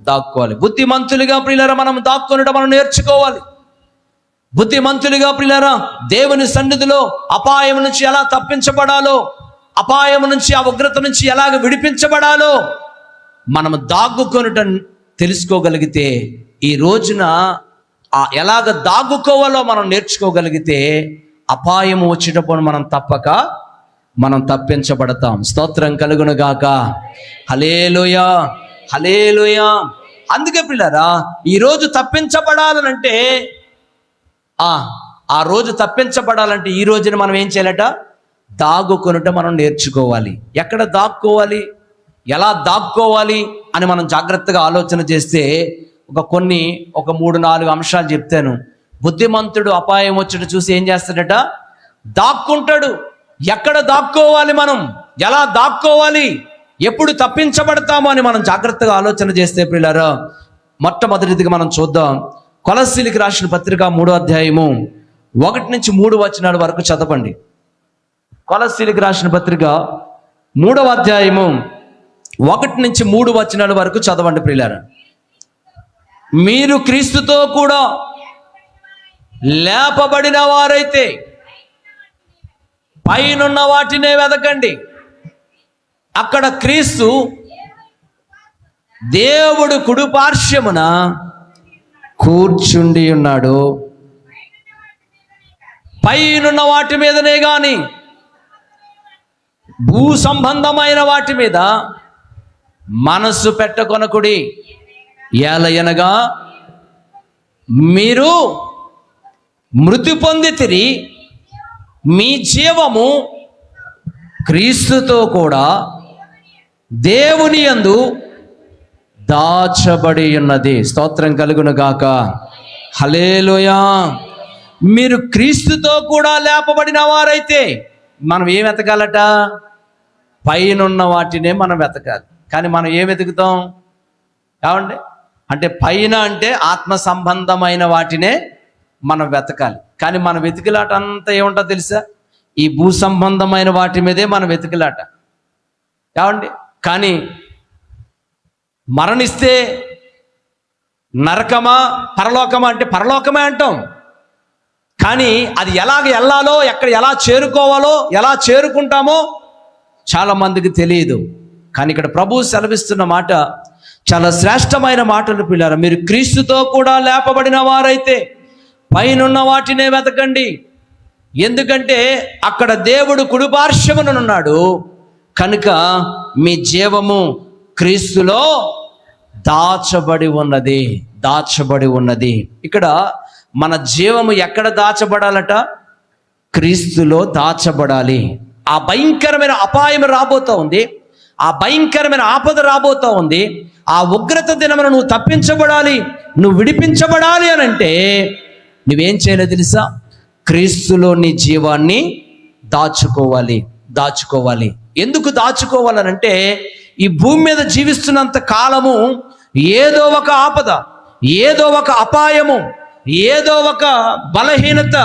దాక్కోవాలి. బుద్ధిమంతులుగా పిల్లరా మనం దాక్కొనడం మనం నేర్చుకోవాలి. బుద్ధిమంతులుగా పిల్లరా దేవుని సన్నిధిలో అపాయం నుంచి ఎలా తప్పించబడాలో, అపాయం నుంచి ఆ ఉగ్రత నుంచి ఎలాగ విడిపించబడాలో మనము దాక్కుకొనటం తెలుసుకోగలిగితే, ఈ రోజున ఎలాగ దాక్కుకోవాలో మనం నేర్చుకోగలిగితే అపాయం వచ్చేటప్పుడు మనం తప్పించబడతాం. స్తోత్రం కలుగును గాక. హల్లెలూయా, హల్లెలూయా. అందుకే పిల్లరా ఈరోజు తప్పించబడాలనంటే ఆ రోజు తప్పించబడాలంటే ఈ రోజున మనం ఏం చేయాలట? దాగుకొనుట మనం నేర్చుకోవాలి. ఎక్కడ దాక్కోవాలి, ఎలా దాక్కోవాలి అని మనం జాగ్రత్తగా ఆలోచన చేస్తే ఒక 3-4 అంశాలు చెప్తాను. బుద్ధిమంతుడు అపాయం వచ్చేట చూసి ఏం చేస్తాడట? దాక్కుంటాడు. ఎక్కడ దాక్కోవాలి, మనం ఎలా దాక్కోవాలి, ఎప్పుడు తప్పించబడతామో అని మనం జాగ్రత్తగా ఆలోచన చేస్తే పిల్లరా మొట్టమొదటిదిగా మనం చూద్దాం. కొలస్సీలకు రాసిన పత్రిక 3వ అధ్యాయము 1-3 వచనాల వరకు చదవండి. కొలస్సీలకు రాసిన పత్రిక 3వ అధ్యాయము 1-3 వచనాల వరకు చదవండి ప్రియులారా. మీరు క్రీస్తుతో కూడా లేపబడిన వారైతే పైనున్న వాటినే వెతకండి. అక్కడ క్రీస్తు దేవుడు కుడిపార్శ్వమున కూర్చుండి ఉన్నాడు. పైనున్న వాటి మీదనే గాని భూ సంబంధమైన వాటి మీద మనస్సు పెట్టకొనకుడి. ఏలయనగా మీరు మృతి పొందితిరి, మీ జీవము క్రీస్తుతో కూడా దేవుని యందు దాచబడి ఉన్నది. స్తోత్రం కలుగును గాక. హల్లెలూయా. మీరు క్రీస్తుతో కూడా లేపబడిన వారైతే మనం ఏం వెతకాలట? పైనున్న వాటినే మనం వెతకాలి. కానీ మనం ఏం వెతుకుతాం? ఏమండి? అంటే పైన అంటే ఆత్మ సంబంధమైన వాటినే మనం వెతకాలి. కానీ మన వెతుకులాట అంతా ఏముంటో తెలుసా? ఈ భూ సంబంధమైన వాటి మీదే మనం వెతుకులాట. ఏమండి? కానీ మరణిస్తే నరకమా పరలోకమా అంటే పరలోకమే అంటాం. కానీ అది ఎలాగ వెళ్ళాలో, ఎక్కడ ఎలా చేరుకోవాలో, ఎలా చేరుకుంటామో చాలా మందికి తెలియదు. కానీ ఇక్కడ ప్రభువు సెలవిస్తున్న మాట చాలా శ్రేష్టమైన మాటలు పిల్లారా. మీరు క్రీస్తుతో కూడా లేపబడిన వారైతే పైనున్న వాటినే వెతకండి. ఎందుకంటే అక్కడ దేవుడు కుడిపార్శ్వమునున్నాడు కనుక మీ జీవము క్రీస్తులో దాచబడి ఉన్నది. ఇక్కడ మన జీవము ఎక్కడ దాచబడాలట? క్రీస్తులో దాచబడాలి. ఆ భయంకరమైన అపాయం రాబోతూ ఉంది, ఆ భయంకరమైన ఆపద రాబోతూ ఉంది. ఆ ఉగ్రత దినమున నువ్వు తప్పించబడాలి, నువ్వు విడిపించబడాలి అని అంటే నువ్వేం చేయాలో తెలుసా? క్రీస్తులో నీ జీవాన్ని దాచుకోవాలి. ఎందుకు దాచుకోవాలనంటే ఈ భూమి మీద జీవిస్తున్నంత కాలము ఏదో ఒక ఆపద, ఏదో ఒక అపాయము, ఏదో ఒక బలహీనత,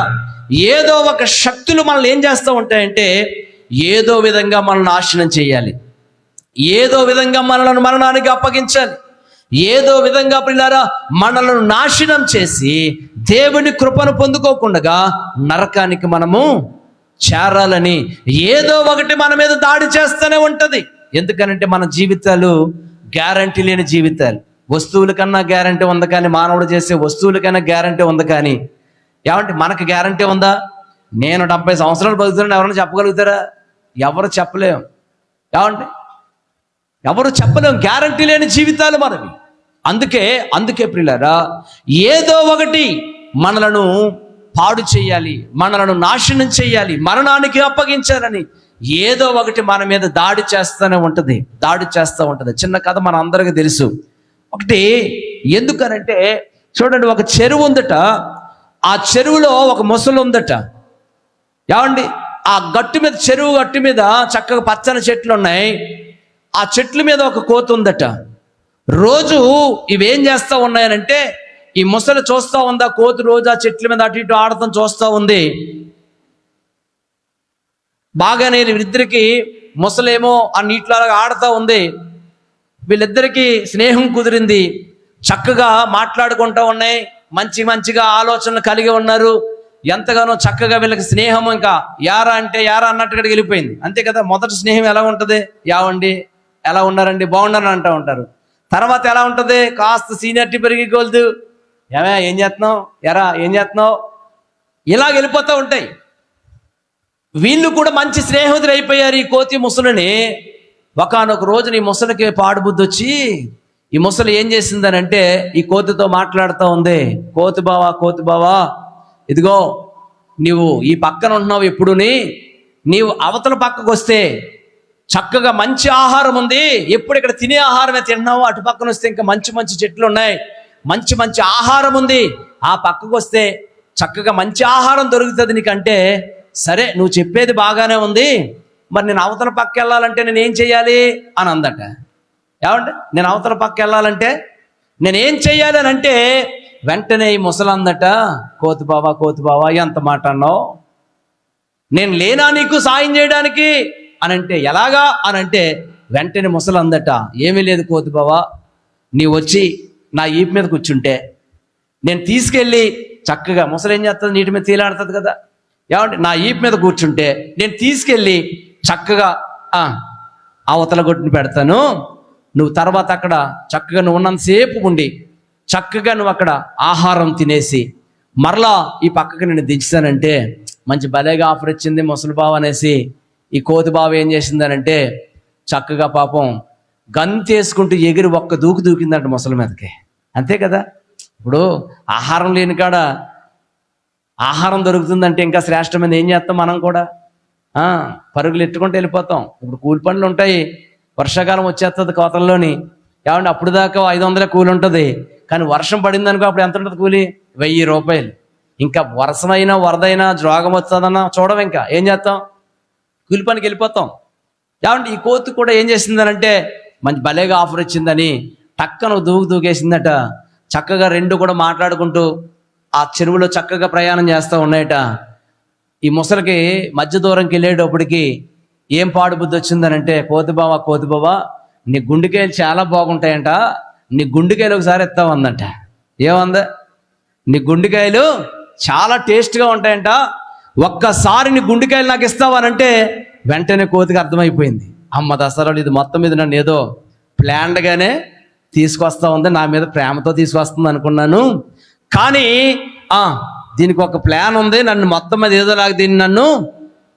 ఏదో ఒక శక్తులు మనల్ని ఏం చేస్తూ ఉంటాయంటే ఏదో విధంగా మనల్ని నాశనం చేయాలి, ఏదో విధంగా మనలను మరణానికి అప్పగించాలి, ఏదో విధంగా పిల్లారా మనలను నాశనం చేసి దేవుని కృపను పొందుకోకుండా నరకానికి మనము చేరాలని ఏదో ఒకటి మన మీద దాడి చేస్తూనే ఉంటది. ఎందుకనంటే మన జీవితాలు గ్యారంటీ లేని జీవితాలు. వస్తువుల కన్నా గ్యారంటీ ఉంది, కానీ మానవుడు చేసే వస్తువులకైనా గ్యారంటీ ఉంది. కానీ ఏమంటే మనకు గ్యారంటీ ఉందా? నేను 70 సంవత్సరాలు బతుకుతున్నాను ఎవరైనా చెప్పగలుగుతారా? ఎవరు చెప్పలేం. ఏమండి, ఎవరు చెప్పలేం. గ్యారంటీ లేని జీవితాలు మనవి. అందుకే ప్రియులారా, ఏదో ఒకటి మనలను పాడు చేయాలి, మనలను నాశనం చేయాలి, మరణానికి అప్పగించాలని ఏదో ఒకటి మన మీద దాడి చేస్తూ ఉంటుంది. చిన్న కథ మన అందరికీ తెలుసు. ఒకటి ఎందుకనంటే చూడండి, ఒక చెరువు ఉందట. ఆ చెరువులో ఒక మొసలు ఉందట. ఏమండి, ఆ చెరువు గట్టు మీద చక్కగా పచ్చని చెట్లు ఉన్నాయి. ఆ చెట్ల మీద ఒక కోతి ఉందట. రోజు ఇవేం చేస్తూ ఉన్నాయనంటే, ఈ మొసలు చూస్తూ ఉందా, కోతి రోజు ఆ చెట్ల మీద అటు ఇటు ఆడటం చూస్తూ ఉంది. బాగానే వీళ్ళిద్దరికి, మొసలేమో ఆ నీటిలో ఆడుతూ ఉంది. వీళ్ళిద్దరికీ స్నేహం కుదిరింది. చక్కగా మాట్లాడుకుంటూ ఉన్నాయి. మంచిగా ఆలోచనలు కలిగి ఉన్నారు. ఎంతగానో చక్కగా వీళ్ళకి స్నేహం ఇంకా యారా అంటే యారా అన్నట్టుగా వెళ్ళిపోయింది. అంతే కదా, మొదటి స్నేహం ఎలా ఉంటుంది? యావండి, ఎలా ఉన్నారండి, బాగున్నారని అంటూ ఉంటారు. తర్వాత ఎలా ఉంటుంది? కాస్త సీనియారిటీ పెరిగి కొలుదు, ఏం చేస్తున్నావు, ఎరా ఏం చేస్తున్నావు, ఇలా వెళ్ళిపోతూ ఉంటాయి. వీళ్ళు కూడా మంచి స్నేహితులు అయిపోయారు ఈ కోతి ముసలిని. ఒకానొక రోజున ఈ ముసలికి పాడుబుద్ధి వచ్చి, ఈ ముసలి ఏం చేసిందనంటే ఈ కోతితో మాట్లాడుతూ ఉంది. కోతి బావా, ఇదిగో నీవు ఈ పక్కన ఉంటున్నావు, ఎప్పుడుని నీవు అవతల పక్కకు వస్తే చక్కగా మంచి ఆహారం ఉంది. ఎప్పుడు ఇక్కడ తినే ఆహారమే తిన్నావు, అటు పక్కన వస్తే ఇంకా మంచి చెట్లు ఉన్నాయి, మంచి ఆహారం ఉంది. ఆ పక్కకు వస్తే చక్కగా మంచి ఆహారం దొరుకుతుంది నీకంటే. సరే, నువ్వు చెప్పేది బాగానే ఉంది, మరి నేను అవతల పక్క వెళ్ళాలంటే నేనేం చెయ్యాలి అని అందట. ఏమంటే, నేను అవతల పక్క వెళ్ళాలంటే నేనేం చెయ్యాలి అని అంటే, వెంటనే ఈ ముసలందట, కోతి బావా ఎంత మాట అన్నావు, నేను లేనా నీకు సాయం చేయడానికి అని అంటే, ఎలాగా అని అంటే, వెంటనే ముసలందట, ఏమీ లేదు కోతి బావా, నీవు వచ్చి నా ఈపు మీద కూర్చుంటే నేను తీసుకెళ్ళి చక్కగా, ముసలు ఏం చేస్తుంది, నీటి మీద తీలాడుతుంది కదా, ఏమంటే నా ఈపు మీద కూర్చుంటే నేను తీసుకెళ్ళి చక్కగా అవతల గొట్టుని పెడతాను. నువ్వు తర్వాత అక్కడ చక్కగా నువ్వు ఉన్నంతసేపు ఉండి చక్కగా నువ్వు అక్కడ ఆహారం తినేసి మరలా ఈ పక్కకి నేను దించుతానంటే, మంచి భలేగా ఆఫర్ ఇచ్చింది ముసలి బావ అనేసి ఈ కోతి బావ ఏం చేసిందనంటే, చక్కగా పాపం గంతేసుకుంటూ ఎగిరి ఒక్క దూకిందంట ముసలి మీదకి. అంతే కదా, ఇప్పుడు ఆహారం లేని కాడ ఆహారం దొరుకుతుందంటే ఇంకా శ్రేష్టమైనది ఏం చేస్తాం మనం కూడా, పరుగులు ఎట్టుకుంటూ వెళ్ళిపోతాం. ఇప్పుడు కూలి పనులు ఉంటాయి, వర్షాకాలం వచ్చేస్తుంది కోతల్లోని, ఏమంటే అప్పుడు దాకా 500 కూలి ఉంటుంది. కానీ వర్షం పడింది అనుకో, అప్పుడు ఎంత ఉంటుంది కూలి? 1000 రూపాయలు. ఇంకా వర్షమైనా వరదైనా రోగం వస్తుందన్నా చూడం, ఇంకా ఏం చేస్తాం, కూలి పనికి వెళ్ళిపోతాం. ఏమంటే ఈ కోతి కూడా ఏం చేసిందనంటే, మంచి భలేగా ఆఫర్ ఇచ్చిందని టక్కన దూకేసిందట. చక్కగా రెండు కూడా మాట్లాడుకుంటూ ఆ చెరువులో చక్కగా ప్రయాణం చేస్తూ ఉన్నాయట. ఈ ముసలికి మధ్య దూరంకి వెళ్ళేటప్పటికి ఏం పాడుబుద్ధి వచ్చిందనంటే, కోతి బావా నీ గుండెకాయలు చాలా బాగుంటాయంట, నీ గుండెకాయలు ఒకసారి ఎత్తావు అందంట. ఏమందా, నీ గుండెకాయలు చాలా టేస్ట్గా ఉంటాయంట, ఒక్కసారి నీ గుండెకాయలు నాకు ఇస్తావనంటే వెంటనే కోతికి అర్థమైపోయింది, అమ్మ దసరాలు ఇది మొత్తం మీద నన్ను ఏదో ప్లాన్డ్గానే తీసుకొస్తా ఉంది, నా మీద ప్రేమతో తీసుకొస్తుంది అనుకున్నాను, కానీ దీనికి ఒక ప్లాన్ ఉంది, నన్ను మొత్తం మీద ఏదోలాగా దీన్ని నన్ను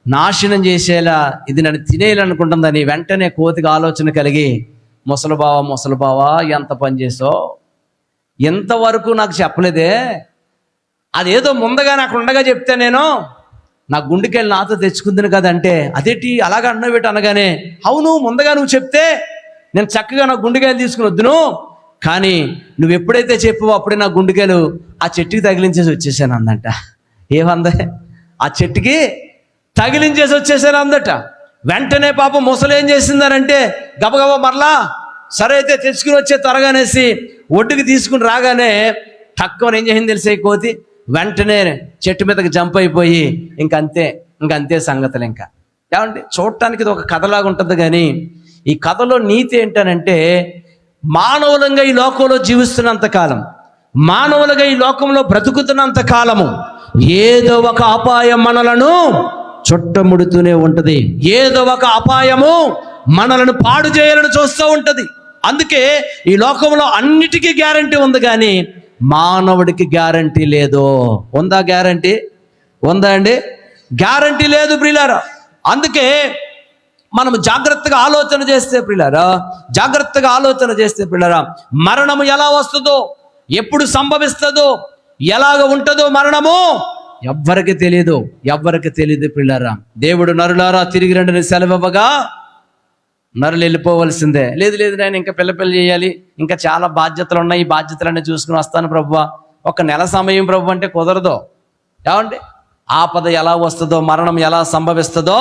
నాశనం చేసేలా, ఇది నన్ను తినేయాలనుకుంటుందని వెంటనే కోతికి ఆలోచన కలిగి, ముసలి బావా ఎంత పని చేసావు, ఎంతవరకు నాకు చెప్పలేదే, అదేదో ముందుగా నాకు ఉండగా చెప్తే నేను నా గుండెకెళ్ళి నాతో తెచ్చుకుందిని కదంటే, అదేంటి అలాగ అన్నవేటి అనగానే, అవును ముందుగా నువ్వు చెప్తే నేను చక్కగా నా గుండెకాయలు తీసుకుని వద్దును, కానీ నువ్వు ఎప్పుడైతే చెప్పావో అప్పుడే నా గుండెకాయలు ఆ చెట్టుకి తగిలించేసి వచ్చేసాను అందంట. ఏమంద, ఆ చెట్టుకి తగిలించేసి వచ్చేసాను అందట. వెంటనే పాపం ముసలు ఏం చేసిందనంటే, గబగబా మరలా సరే అయితే తెచ్చుకుని వచ్చే త్వరగానేసి ఒడ్డుకి తీసుకుని రాగానే తక్కువ ఏం చేసింది తెలిసే కోతి, వెంటనే చెట్టు మీదకి జంప్ అయిపోయి ఇంకంతే సంగతులు. ఇంకా ఏమంటే చూడటానికి ఇది ఒక కథలాగా ఉంటుంది, కానీ ఈ కథలో నీతి ఏంటనంటే, మానవులంగా ఈ లోకంలో జీవిస్తున్నంత కాలం, మానవులుగా ఈ లోకంలో బ్రతుకుతున్నంత కాలము ఏదో ఒక అపాయం మనలను చుట్టముడుతూనే ఉంటది, ఏదో ఒక అపాయము మనలను పాడు చేయాలని చూస్తూ ఉంటది. అందుకే ఈ లోకంలో అన్నిటికీ గ్యారంటీ ఉంది, కానీ మానవుడికి గ్యారంటీ లేదు. ఉందా గ్యారంటీ? ఉందా అండి? గ్యారంటీ లేదు ప్రియులారా. అందుకే మనం జాగ్రత్తగా ఆలోచన చేస్తే ప్రియులారా, జాగ్రత్తగా ఆలోచన చేస్తే ప్రియులారా, మరణము ఎలా వస్తుందో, ఎప్పుడు సంభవిస్తుందో, ఎలాగ ఉంటుందో మరణము ఎవ్వరికి తెలియదు, ఎవ్వరికి తెలియదు ప్రియులారా. దేవుడు నరులారా తిరిగి రండి సెలవివ్వగా నరులు వెళ్ళిపోవలసిందే. లేదు లేదు నేను ఇంకా పిల్ల చేయాలి, ఇంకా చాలా బాధ్యతలు ఉన్నాయి, ఈ బాధ్యతలన్నీ చూసుకుని వస్తాను ప్రభువా, ఒక నెల సమయం ప్రభు అంటే కుదరదు. ఏమండి, ఆపద ఎలా వస్తుందో, మరణం ఎలా సంభవిస్తుందో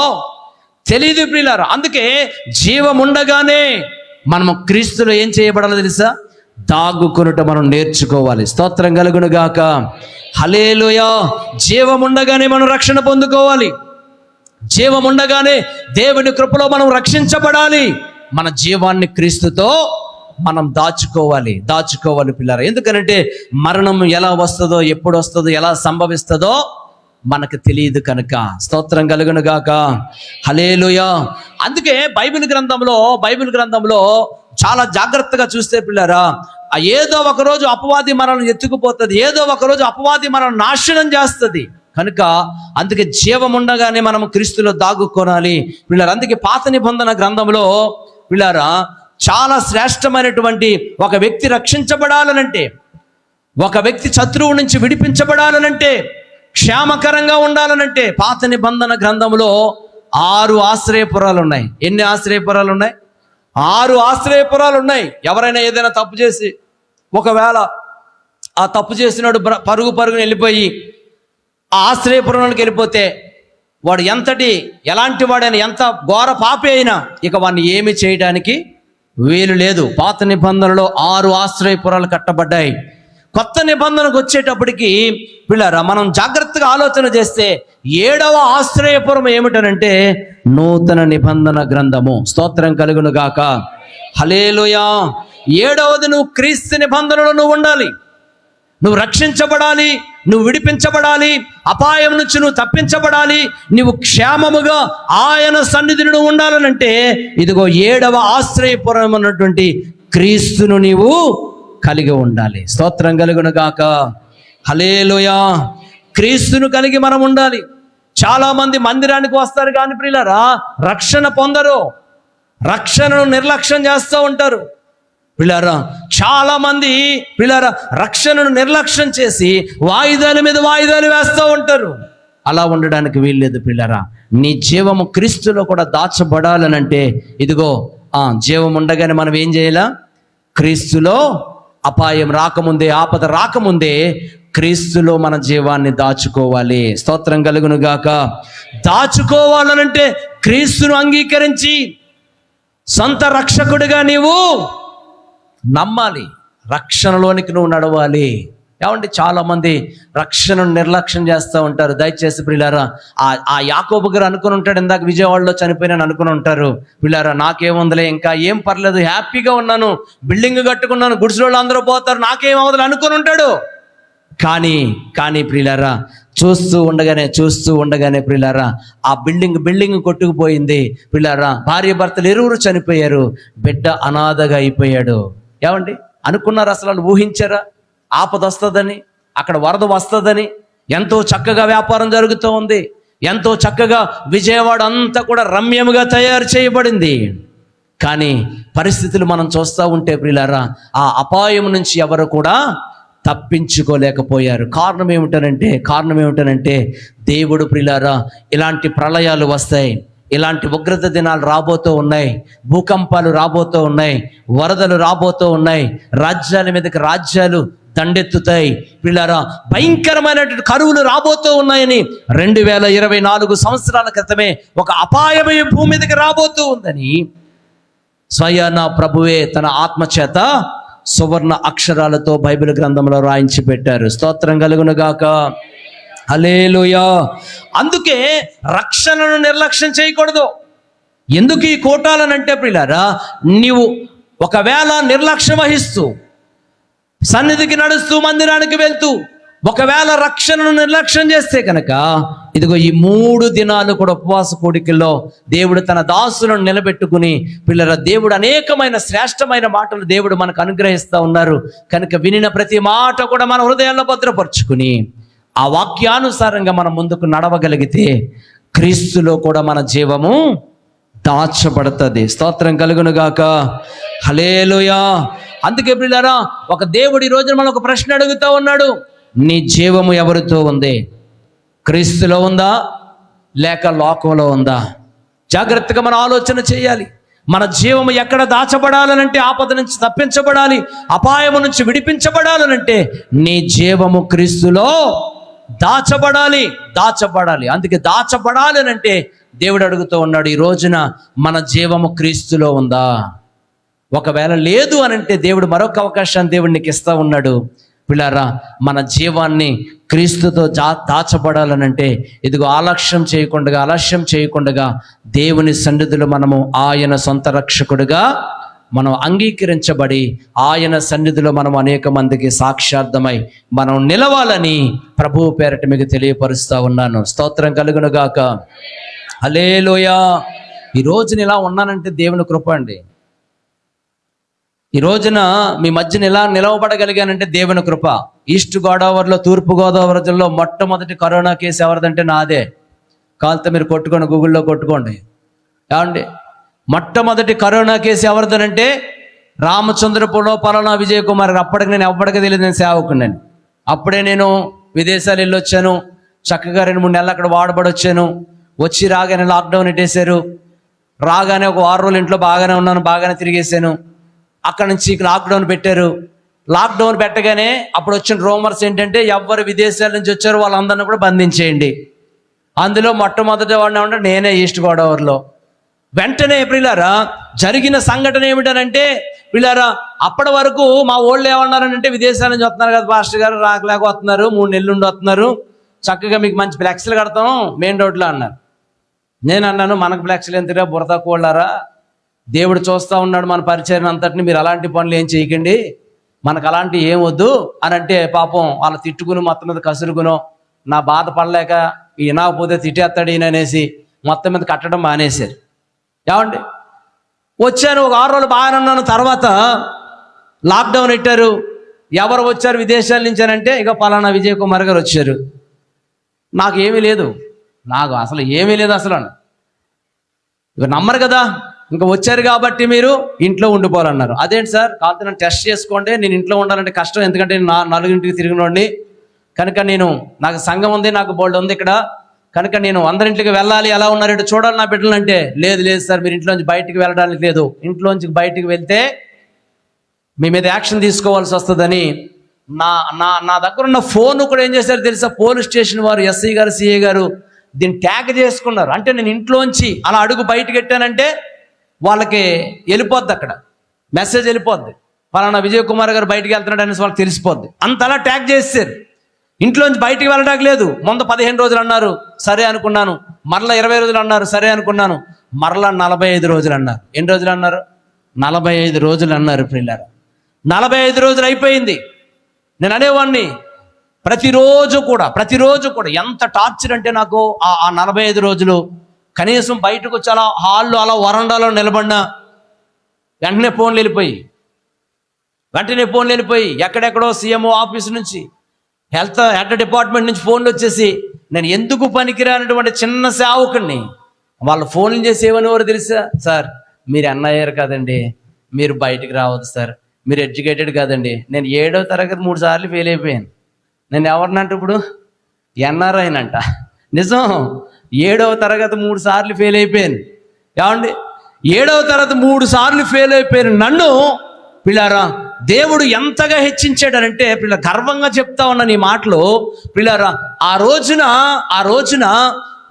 తెలియదు ప్రియులారా. అందుకే జీవం ఉండగానే మనము క్రీస్తులో ఏం చేయబడాలో తెలుసా? దాగుకొనుట మనం నేర్చుకోవాలి. స్తోత్రం కలుగును గాక. హల్లెలూయా. జీవం ఉండగానే మనం రక్షణ పొందుకోవాలి. జీవం ఉండగానే దేవుని కృపలో మనం రక్షించబడాలి. మన జీవాన్ని క్రీస్తుతో మనం దాచుకోవాలి పిల్లరా. ఎందుకనంటే మరణం ఎలా వస్తుందో, ఎప్పుడు వస్తుందో, ఎలా సంభవిస్తుందో మనకు తెలియదు కనుక. స్తోత్రం కలుగును గాక. హల్లెలూయా. అందుకే బైబిల్ గ్రంథంలో చాలా జాగ్రత్తగా చూస్తే పిల్లరా, ఏదో ఒకరోజు అపవాది మనల్ని ఎత్తుకుపోతుంది, ఏదో ఒకరోజు అపవాది మనల్ని నాశనం చేస్తుంది కనుక అందుకే జీవం ఉండగానే మనం క్రీస్తులో దాగుకోనాలి పిల్లరా. అందుకే పాత నిబంధన గ్రంథంలో పిల్లరా చాలా శ్రేష్టమైనటువంటి ఒక వ్యక్తి రక్షించబడాలనంటే, ఒక వ్యక్తి శత్రువు నుంచి విడిపించబడాలనంటే, క్షేమకరంగా ఉండాలనంటే పాత నిబంధన గ్రంథంలో 6 ఆశ్రయపురాలు ఉన్నాయి. ఎన్ని ఆశ్రయపురాలు ఉన్నాయి? 6 ఆశ్రయపురాలు ఉన్నాయి. ఎవరైనా ఏదైనా తప్పు చేసి ఒకవేళ ఆ తప్పు చేసినాడు పరుగున వెళ్ళిపోయి ఆ ఆశ్రయపురంలోకి వెళ్ళిపోతే వాడు ఎలాంటి వాడైనా, ఎంత ఘోర పాపి అయినా ఇక వాడిని ఏమి చేయడానికి వీలు లేదు. పాత నిబంధనలో 6 ఆశ్రయపురాలు కట్టబడ్డాయి. కొత్త నిబంధనకు వచ్చేటప్పటికి పిల్లరా మనం జాగ్రత్తగా ఆలోచన చేస్తే 7వ ఆశ్రయపురం ఏమిటనంటే నూతన నిబంధన గ్రంథము. స్తోత్రం కలుగును గాక. హల్లెలూయా. 7వది నువ్వు క్రీస్తు నిబంధనలో నువ్వు ఉండాలి, నువ్వు రక్షించబడాలి, నువ్వు విడిపించబడాలి, అపాయం నుంచి నువ్వు తప్పించబడాలి, నువ్వు క్షేమముగా ఆయన సన్నిధిని నువ్వు ఉండాలనంటే ఇదిగో 7వ ఆశ్రయపురం అన్నటువంటి క్రీస్తును నీవు కలిగి ఉండాలి. స్తోత్రం కలుగును గాక. హల్లెలూయా. క్రీస్తును కలిగి మనం ఉండాలి. చాలా మంది మందిరానికి వస్తారు కానీ ప్రియులారా రక్షణ పొందరు, రక్షణను నిర్లక్ష్యం చేస్తూ ఉంటారు పిల్లారా. చాలా మంది పిల్లారా రక్షణను నిర్లక్ష్యం చేసి వాయిదాల మీద వాయిదాలు వేస్తూ ఉంటారు. అలా ఉండడానికి వీల్లేదు పిల్లారా. నీ జీవము క్రీస్తులో కూడా దాచబడాలనంటే ఇదిగో జీవం ఉండగానే మనం ఏం చేయాలా? క్రీస్తులో అపాయం రాకముందే, ఆపద రాకముందే క్రీస్తులో మన జీవాన్ని దాచుకోవాలి. స్తోత్రం కలుగును గాక. దాచుకోవాలనంటే క్రీస్తును అంగీకరించి సొంత రక్షకుడిగా నీవు నమ్మాలి, రక్షణలోనికి నువ్వు నడవాలి. ఏమంటే చాలా మంది రక్షణను నిర్లక్ష్యం చేస్తూ ఉంటారు. దయచేసి పిల్లారా ఆ యాకోబు గారు అనుకుని ఉంటాడు, ఇందాక విజయవాడలో చనిపోయినాను అనుకుని ఉంటారు. పిల్లారా నాకేముందలే, ఇంకా ఏం పర్లేదు, హ్యాపీగా ఉన్నాను, బిల్డింగ్ కట్టుకున్నాను, గుడిసెలో అందరూ పోతారు, నాకేమవుదలే అనుకుని ఉంటాడు. కానీ ప్రియులారా చూస్తూ ఉండగానే ప్రియులారా ఆ బిల్డింగ్ కొట్టుకుపోయింది ప్రియులారా. భార్య భర్తలు ఇరువురు చనిపోయారు, బిడ్డ అనాథగా అయిపోయాడు. ఏమండి అనుకున్నారు? అసలు ఊహించారా ఆపద వస్తుందని, అక్కడ వరద వస్తుందని? ఎంతో చక్కగా వ్యాపారం జరుగుతూ ఉంది, ఎంతో చక్కగా విజయవాడ అంతా కూడా రమ్యముగా తయారు చేయబడింది. కానీ పరిస్థితులు మనం చూస్తూ ఉంటే ప్రియులారా ఆ అపాయం నుంచి ఎవరు కూడా తప్పించుకోలేకపోయారు. కారణం ఏమిటనంటే దేవుడు ప్రియులారా ఇలాంటి ప్రళయాలు వస్తాయి, ఇలాంటి ఉగ్రత దినాలు రాబోతూ ఉన్నాయి, భూకంపాలు రాబోతూ ఉన్నాయి, వరదలు రాబోతూ ఉన్నాయి, రాజ్యాల మీదకి రాజ్యాలు దండెత్తుతాయి పిల్లారా, భయంకరమైనటువంటి కరువులు రాబోతూ ఉన్నాయని 2024 సంవత్సరాల క్రితమే ఒక అపాయమే భూమి మీదకి రాబోతూ ఉందని స్వయాన ప్రభువే తన ఆత్మచేత సువర్ణ అక్షరాలతో బైబిల్ గ్రంథంలో రాయించి పెట్టారు. స్తోత్రం కలుగును గాక. హల్లెలూయా. అందుకే రక్షణను నిర్లక్ష్యం చేయకూడదు. ఎందుకు ఈ కోటాలనంటే ప్రియులారా నీవు ఒకవేళ నిర్లక్ష్యం వహిస్తూ సన్నిధికి నడుస్తూ మందిరానికి వెళ్తూ ఒకవేళ రక్షణను నిర్లక్ష్యం చేస్తే కనుక ఇదిగో ఈ 3 దినాలు కూడా ఉపవాస కోడికల్లో దేవుడు తన దాసులను నిలబెట్టుకుని పిల్లల దేవుడు అనేకమైన శ్రేష్టమైన మాటలు దేవుడు మనకు అనుగ్రహిస్తూ ఉన్నారు కనుక వినిన ప్రతి మాట కూడా మన హృదయాల్లో భద్రపరుచుకుని ఆ వాక్యానుసారంగా మనం ముందుకు నడవగలిగితే క్రీస్తులో కూడా మన జీవము దాచబడుతుంది. స్తోత్రం కలుగును గాక. హల్లెలూయా. అందుకే ప్రియులారా, ఒక దేవుడు ఈ రోజున మనం ఒక ప్రశ్న అడుగుతా ఉన్నాడు. నీ జీవము ఎవరితో ఉంది? క్రీస్తులో ఉందా లేక లోకంలో ఉందా? జాగ్రత్తగా మనం ఆలోచన చేయాలి. మన జీవము ఎక్కడ దాచబడాలనంటే, ఆపద నుంచి తప్పించబడాలి, అపాయము నుంచి విడిపించబడాలనంటే నీ జీవము క్రీస్తులో దాచబడాలి. అందుకే దాచబడాలనంటే దేవుడు అడుగుతూ ఉన్నాడు, ఈ రోజున మన జీవము క్రీస్తులో ఉందా? ఒకవేళ లేదు అనంటే దేవుడు మరొక అవకాశాన్ని దేవుడు నీకు ఇస్తా ఉన్నాడు. పిల్లారా, మన జీవాన్ని క్రీస్తుతో దాచబడాలనంటే ఇదిగో అలక్ష్యం చేయకుండా దేవుని సన్నిధిలో మనము ఆయన సొంత రక్షకుడిగా మనం అంగీకరించబడి ఆయన సన్నిధిలో మనం అనేక మందికి సాక్షార్థమై మనం నిలవాలని ప్రభువు పేరట మీకు తెలియపరుస్తా ఉన్నాను. స్తోత్రం కలుగును గాక. హల్లెలూయా. ఈ రోజున ఇలా ఉన్నానంటే దేవుని కృప అండి. ఈ రోజున మీ మధ్యన ఇలా నిలవబడగలిగానంటే దేవుని కృప. ఈస్ట్ గోదావరిలో, తూర్పు గోదావరి జిల్లాలో మొట్టమొదటి కరోనా కేసు ఎవరిదంటే నాదే. కాల్తో మీరు కొట్టుకోండి, గూగుల్లో కొట్టుకోండి. ఏమండి, మొట్టమొదటి కరోనా కేసు ఎవరిదనంటే రామచంద్రపురంలో పలానా విజయ్ కుమార్. అప్పటికి నేను ఎవ్వడికి తెలియదు, నేను సేవకుని. అప్పుడే నేను విదేశాలు వెళ్ళి వచ్చాను. చక్కగా 2-3 నెలలు అక్కడ వాడబడి వచ్చాను. వచ్చి రాగానే లాక్డౌన్ పెట్టేశారు. రాగానే ఒక 6 రోజులు ఇంట్లో బాగానే ఉన్నాను, బాగానే తిరిగేసాను. అక్కడ నుంచి లాక్డౌన్ పెట్టారు. లాక్డౌన్ పెట్టగానే అప్పుడు వచ్చిన రూమర్స్ ఏంటంటే, ఎవరు విదేశాల నుంచి వచ్చారో వాళ్ళందరినీ కూడా బంధించేయండి. అందులో మొట్టమొదటి వాడిని ఏమంటే నేనే, ఈస్ట్ గోదావరిలో. వెంటనే ప్రియులారా జరిగిన సంఘటన ఏమిటనంటే, ప్రియులారా అప్పటి వరకు మా వాళ్ళు ఏమన్నారంటే, విదేశాల నుంచి వస్తున్నారు కదా పాస్టర్ గారు, రాకలేక వస్తున్నారు, 3 నెలలు ఉండి వస్తున్నారు, చక్కగా మీకు మంచి ఫ్లెక్స్లు కడతాం మెయిన్ రోడ్లో అన్నారు. నేను అన్నాను, మనకు ఫ్లెక్స్లు ఎంతగా బురద కోళ్ళారా, దేవుడు చూస్తూ ఉన్నాడు మన పరిచయం అంతటిని, మీరు అలాంటి పనులు ఏం చేయకండి, మనకు అలాంటి ఏం వద్దు అని అంటే, పాపం వాళ్ళు తిట్టుకుని మొత్తం మీద కసురుకునో, నా బాధ పడలేక ఈనాకపోతే తిట్టేస్తాడు ఈయన అనేసి మొత్తం మీద కట్టడం మానేశారు. ఏమండి, వచ్చాను, ఒక 6 రోజులు బాగానే ఉన్నాను. తర్వాత లాక్డౌన్ పెట్టారు. ఎవరు వచ్చారు విదేశాల నుంచి అని అంటే, ఇక పలానా విజయ్ కుమార్ గారు వచ్చారు. నాకు ఏమీ లేదు, నాకు అసలు ఏమీ లేదు అసలు. ఇక నమ్మరు కదా, ఇంకా వచ్చారు కాబట్టి మీరు ఇంట్లో ఉండిపోవాలన్నారు. అదేంటి సార్, కాకపోతే నన్ను టెస్ట్ చేసుకోండి, నేను ఇంట్లో ఉండాలంటే కష్టం, ఎందుకంటే నేను 4 తిరిగినోండి కనుక నాకు సంఘం ఉంది, నాకు బోల్డ్ ఉంది ఇక్కడ, కనుక నేను అందరింటికి వెళ్ళాలి, ఎలా ఉన్నారంటే చూడాలి నా బిడ్డలు అంటే, లేదు సార్ మీరు ఇంట్లోంచి బయటికి వెళ్ళడానికి లేదు, ఇంట్లోంచి బయటికి వెళ్తే మీ మీద యాక్షన్ తీసుకోవాల్సి వస్తుందని నా దగ్గర ఉన్న ఫోన్ కూడా ఏం చేశారు తెలుసా, పోలీస్ స్టేషన్ వారు, ఎస్ఐ గారు, సిఐ గారు దీన్ని ట్యాగ్ చేసుకున్నారు. అంటే నేను ఇంట్లోంచి అలా అడుగు బయటకు పెట్టానంటే వాళ్ళకి వెళ్ళిపోద్ది, అక్కడ మెసేజ్ వెళ్ళిపోద్ది, పలానా విజయ్ కుమార్ గారు బయటికి వెళ్తున్నాడు అనేసి వాళ్ళకి తెలిసిపోద్ది. అంతలా ట్యాగ్ చేశారు. ఇంట్లోంచి బయటికి వెళ్ళడానికి లేదు. ముందు 15 రోజులు అన్నారు, సరే అనుకున్నాను. మరలా 20 రోజులు అన్నారు, సరే అనుకున్నాను. మరలా 45 రోజులు అన్నారు. ఎన్ని రోజులు అన్నారు? 45 రోజులు అన్నారు. ప్రియులారా 45 రోజులు అయిపోయింది. నేను అనేవాడిని, ప్రతిరోజు కూడా ఎంత టార్చర్ అంటే నాకు ఆ 45 రోజులు కనీసం బయటకు వచ్చి అలా హాల్లో అలా వరండాలో నిలబడినా వెంటనే ఫోన్లు వెళ్ళిపోయి ఎక్కడెక్కడో సీఎంఓ ఆఫీస్ నుంచి, హెల్త్ డిపార్ట్మెంట్ నుంచి ఫోన్లు వచ్చేసి, నేను ఎందుకు పనికిరానటువంటి చిన్న సేవకుడిని వాళ్ళు ఫోన్లు చేసి ఏమనేవారు తెలుసా, సార్ మీరు ఎన్ఐఆర్ కదండి, మీరు బయటికి రావద్దు సార్, మీరు ఎడ్యుకేటెడ్ కాదండి. నేను 7వ తరగతి 3 సార్లు ఫెయిల్ అయిపోయాను. నేను ఎవరినంటే ఇప్పుడు ఎన్ఆర్ఐనంట. నిజం, 7వ తరగతి 3 సార్లు ఫెయిల్ అయిపోయాను. ఏమండి, 7వ తరగతి 3 సార్లు ఫెయిల్ అయిపోయాను నన్ను. పిల్లారా దేవుడు ఎంతగా హెచ్చించాడనంటే, పిల్ల గర్వంగా చెప్తా ఉన్నాను ఈ మాటలు. పిల్లారా ఆ రోజున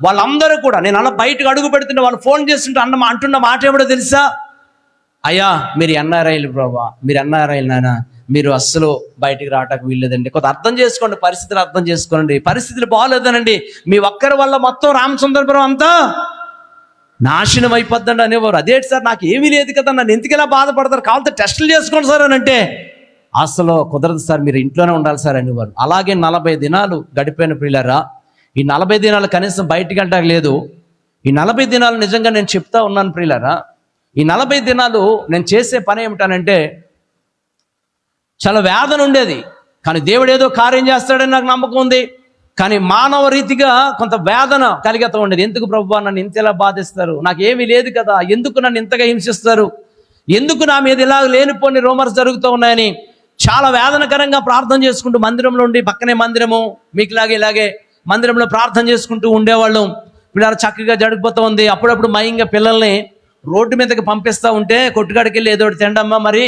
వాళ్ళందరూ కూడా, నేను అలా బయటకు అడుగు పెడుతుంటే వాళ్ళు ఫోన్ చేస్తుంటే అంటున్న మాట ఏమిటో తెలుసా, అయ్యా మీరు ఎన్ఆర్ఐలు బ్రోవా, మీరు ఎన్ఆర్ఐలు నానా, మీరు అస్సలు బయటికి రావటానికి వీల్లేదండి, కొంత అర్థం చేసుకోండి, పరిస్థితులు అర్థం చేసుకోండి, పరిస్థితులు బాగోలేదనండి, మీ ఒక్కరి వల్ల మొత్తం రామచంద్రపురం అంతా నాశనం అయిపోద్దండి అనేవారు. అదేంటి సార్, నాకు ఏమీ లేదు కదా, నన్ను ఎందుకు ఇలా బాధపడతారు, కావాలంటే టెస్టులు చేసుకోండి సార్ అని అంటే, అసలు కుదరదు సార్, మీరు ఇంట్లోనే ఉండాలి సార్ అనేవారు. అలాగే 40 దినాలు గడిపోయిన ప్రియులారా, ఈ 40 దినాలు కనీసం బయటికి వెళ్ళడానికి లేదు. ఈ 40 దినాలు నిజంగా నేను చెప్తా ఉన్నాను ప్రియులారా, ఈ 40 దినాలు నేను చేసే పని ఏమిటానంటే, చాలా వేదన ఉండేది, కానీ దేవుడు ఏదో కార్యం చేస్తాడని నాకు నమ్మకం ఉంది. కానీ మానవ రీతిగా కొంత వేదన కలిగత ఉండేది. ఎందుకు ప్రభువా నన్ను ఇంతలా బాధిస్తారు, నాకేమీ లేదు కదా, ఎందుకు నన్ను ఇంతగా హింసిస్తారు, ఎందుకు నా మీద ఇలా లేనిపోని రూమర్స్ జరుగుతూ ఉన్నాయని చాలా వేదనకరంగా ప్రార్థన చేసుకుంటూ మందిరంలో ఉండి, పక్కనే మందిరము, మీకులాగే ఇలాగే మందిరంలో ప్రార్థన చేసుకుంటూ ఉండేవాళ్ళం. పిల్లలు చక్కగా జడిగిపోతూ ఉంది. అప్పుడప్పుడు మయంగా పిల్లల్ని రోడ్డు మీదకి పంపిస్తూ ఉంటే కొట్టుకాడికి వెళ్ళి ఏదో ఒకటి తినడమ్మా, మరి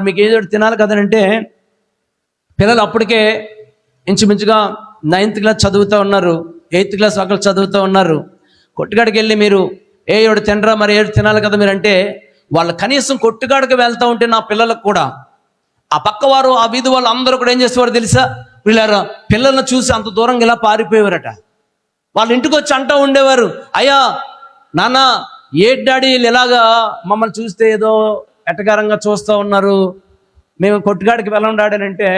మీకు ఏదో ఒకటి తినాలి కదనంటే పిల్లలు అప్పటికే ఇంచుమించుగా 9th క్లాస్ చదువుతూ ఉన్నారు, 8th క్లాస్ ఒకళ్ళు చదువుతూ ఉన్నారు. కొట్టుకాడికి వెళ్ళి మీరు ఏడు తినరా, మరి ఏడు తినాలి కదా మీరు అంటే, వాళ్ళు కనీసం కొట్టుకాడికి వెళ్తూ ఉంటే నా పిల్లలకు కూడా ఆ పక్కవారు, ఆ వీధి వాళ్ళు అందరూ కూడా ఏం చేసేవారు తెలుసా, పిల్లలను చూసి అంత దూరంగా ఇలా పారిపోయేవారట. వాళ్ళ ఇంటికి వచ్చి అంటూ ఉండేవారు, అయ్యా నాన్న ఏ డాడీ వీళ్ళు ఇలాగా మమ్మల్ని చూస్తే ఏదో ఎటకారంగా చూస్తూ ఉన్నారు, మేము కొట్టుగాడికి వెళ్ళం డాడీ అంటే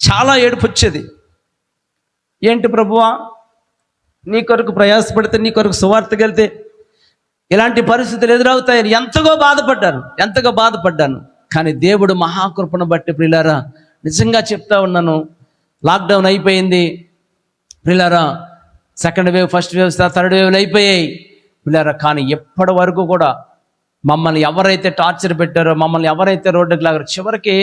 చాలా ఏడుపు వచ్చేది. ఏంటి ప్రభువా, నీ కొరకు ప్రయాసపడితే, నీ కొరకు సువార్తకి వెళ్తే ఇలాంటి పరిస్థితులు ఎదురవుతాయని ఎంతగా బాధపడ్డాను. కానీ దేవుడు మహాకృపను బట్టి ప్రియులారా నిజంగా చెప్తా ఉన్నాను, లాక్డౌన్ అయిపోయింది ప్రియులారా, 2nd wave, 1st wave, 3rd వేవ్లు అయిపోయాయి ప్రియులారా. కానీ ఎప్పటి వరకు కూడా మమ్మల్ని ఎవరైతే టార్చర్ పెట్టారో, మమ్మల్ని ఎవరైతే రోడ్డుకి లాగారో, చివరికి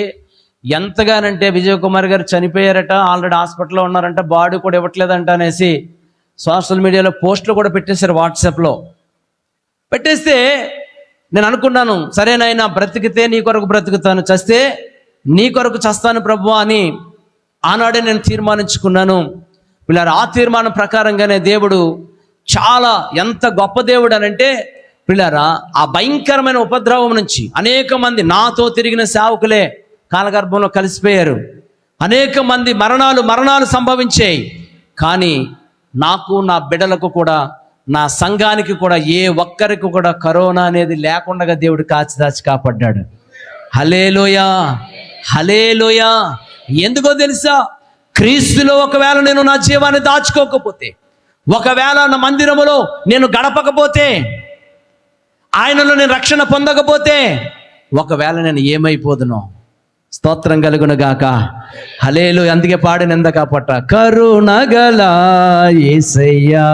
ఎంతగానంటే విజయ్ కుమార్ గారు చనిపోయారట, ఆల్రెడీ హాస్పిటల్లో ఉన్నారంట, బాడీ కూడా ఇవ్వట్లేదంట అనేసి సోషల్ మీడియాలో పోస్టులు కూడా పెట్టేశారు, వాట్సాప్లో పెట్టేస్తే నేను అనుకున్నాను, సరేనైనా బ్రతికితే నీ కొరకు బ్రతుకుతాను, చస్తే నీ కొరకు చస్తాను ప్రభువా అని ఆనాడే నేను తీర్మానించుకున్నాను. పిల్లలు ఆ తీర్మానం ప్రకారంగానే దేవుడు చాలా ఎంత గొప్ప దేవుడు అనంటే పిల్లరా, ఆ భయంకరమైన ఉపద్రవం నుంచి అనేక మంది నాతో తిరిగిన సేవకులే కాలగర్భంలో కలిసిపోయారు. అనేక మంది మరణాలు సంభవించాయి. కానీ నాకు, నా బిడ్డలకు కూడా, నా సంఘానికి కూడా ఏ ఒక్కరికి కూడా కరోనా అనేది లేకుండా దేవుడు కాచి కాపాడ్డాడు. హల్లెలూయా, హల్లెలూయా. ఎందుకో తెలుసా, క్రీస్తులో ఒకవేళ నేను నా జీవాన్ని దాచుకోకపోతే, ఒకవేళ నా మందిరములో నేను గడపకపోతే, ఆయనలో నేను రక్షణ పొందకపోతే, ఒకవేళ నేను ఏమైపోదునో. స్తోత్రం కలుగును గాక. హల్లెలూయా. అందుకే పాడిన ఎందక పట్ట, కరుణగల యేసయ్యా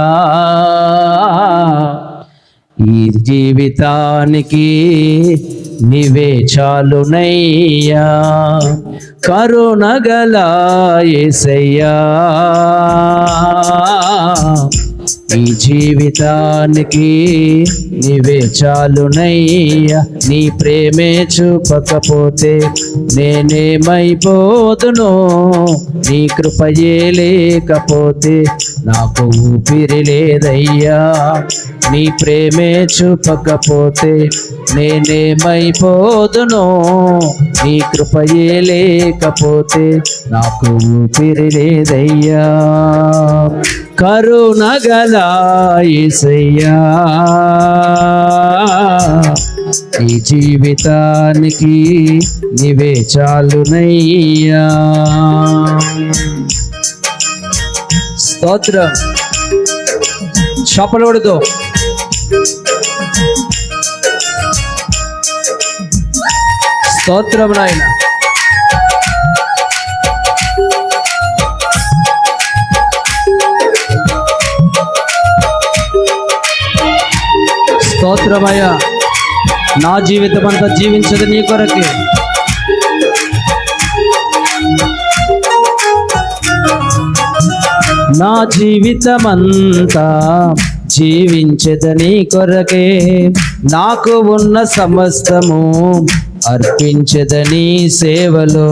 ఈ జీవితానికి నీవే చాలునయ్యా, కరుణగల యేసయ్యా ఈ జీవితానికి నీవే చాలునయ్యా, నీ ప్రేమే చూపకపోతే నేనేమైపోదునో, నీ కృపయే లేకపోతే నాకు ఊపిరి లేదయ్యా, నీ ప్రేమే చూపకపోతే నేనేమైపోదునో, నీ కృపయే లేకపోతే నాకు ఊపిరి లేదయ్యా, కరుణగల యేసయ్యా ఈ జీవితానికి నీవే చాలునయ్యా. స్తోత్రం. చప్పలొడదు. స్తోత్రం నాయన. స్తోత్రమయ్యా. నా జీవితం అంతా జీవించదు నీ కొరకే. నా జీవితమంతా జీవించదని కొరకే, నాకు ఉన్న సమస్తము అర్పించదని సేవలో.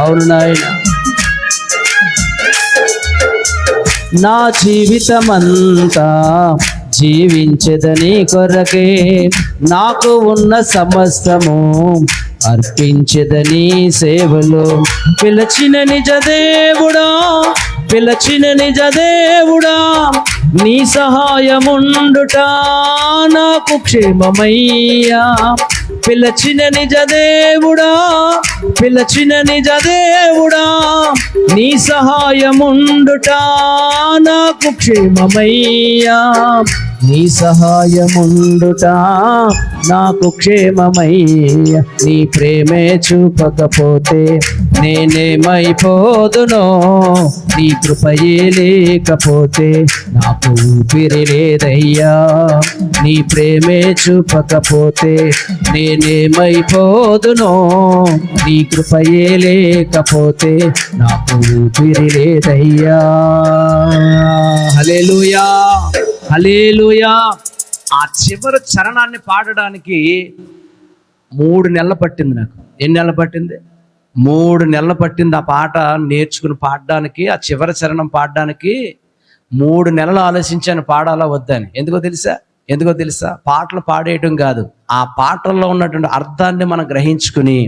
అవును నాయన. నా జీవితమంతా జీవించదని కొరకే, నాకు ఉన్న సమస్తము అర్పించదని సేవలో. పిలచిన నిజ దేవుడా, పిలచిన నిజ దేవుడా, నీ సహాయముండుట నాకు క్షేమమయ్యా. పిలచిన నిజ దేవుడా, పిలచిన నిజ దేవుడా, నీ సహాయముండుట నాకు క్షేమమయ్యా. నీ సహాయముండుట నాకు క్షేమమయ్య. నీ ప్రేమే చూపకపోతే నేనేమైపోదునో, నీ కృపయే లేకపోతే నాకు ఊపిరి లేదయ్యా. నీ ప్రేమే చూపకపోతే నేనేమైపోదునో, నీ కృపయే లేకపోతే నాకు ఊపిరి లేదయ్యా. హల్లెలూయా, హల్లెలూయా. ఆ చివరి చరణాన్ని పాడడానికి 3 నెలలు పట్టింది నాకు. ఎన్ని నెలలు పట్టింది? 3 నెలలు పట్టింది ఆ పాట నేర్చుకుని పాడడానికి. ఆ చివరి చరణం పాడడానికి 3 నెలలు ఆలోచించాను, పాడాలా వద్దని. ఎందుకో తెలుసా? పాటలు పాడేయటం కాదు, ఆ పాటల్లో ఉన్నటువంటి అర్థాన్ని మనం గ్రహించుకుని,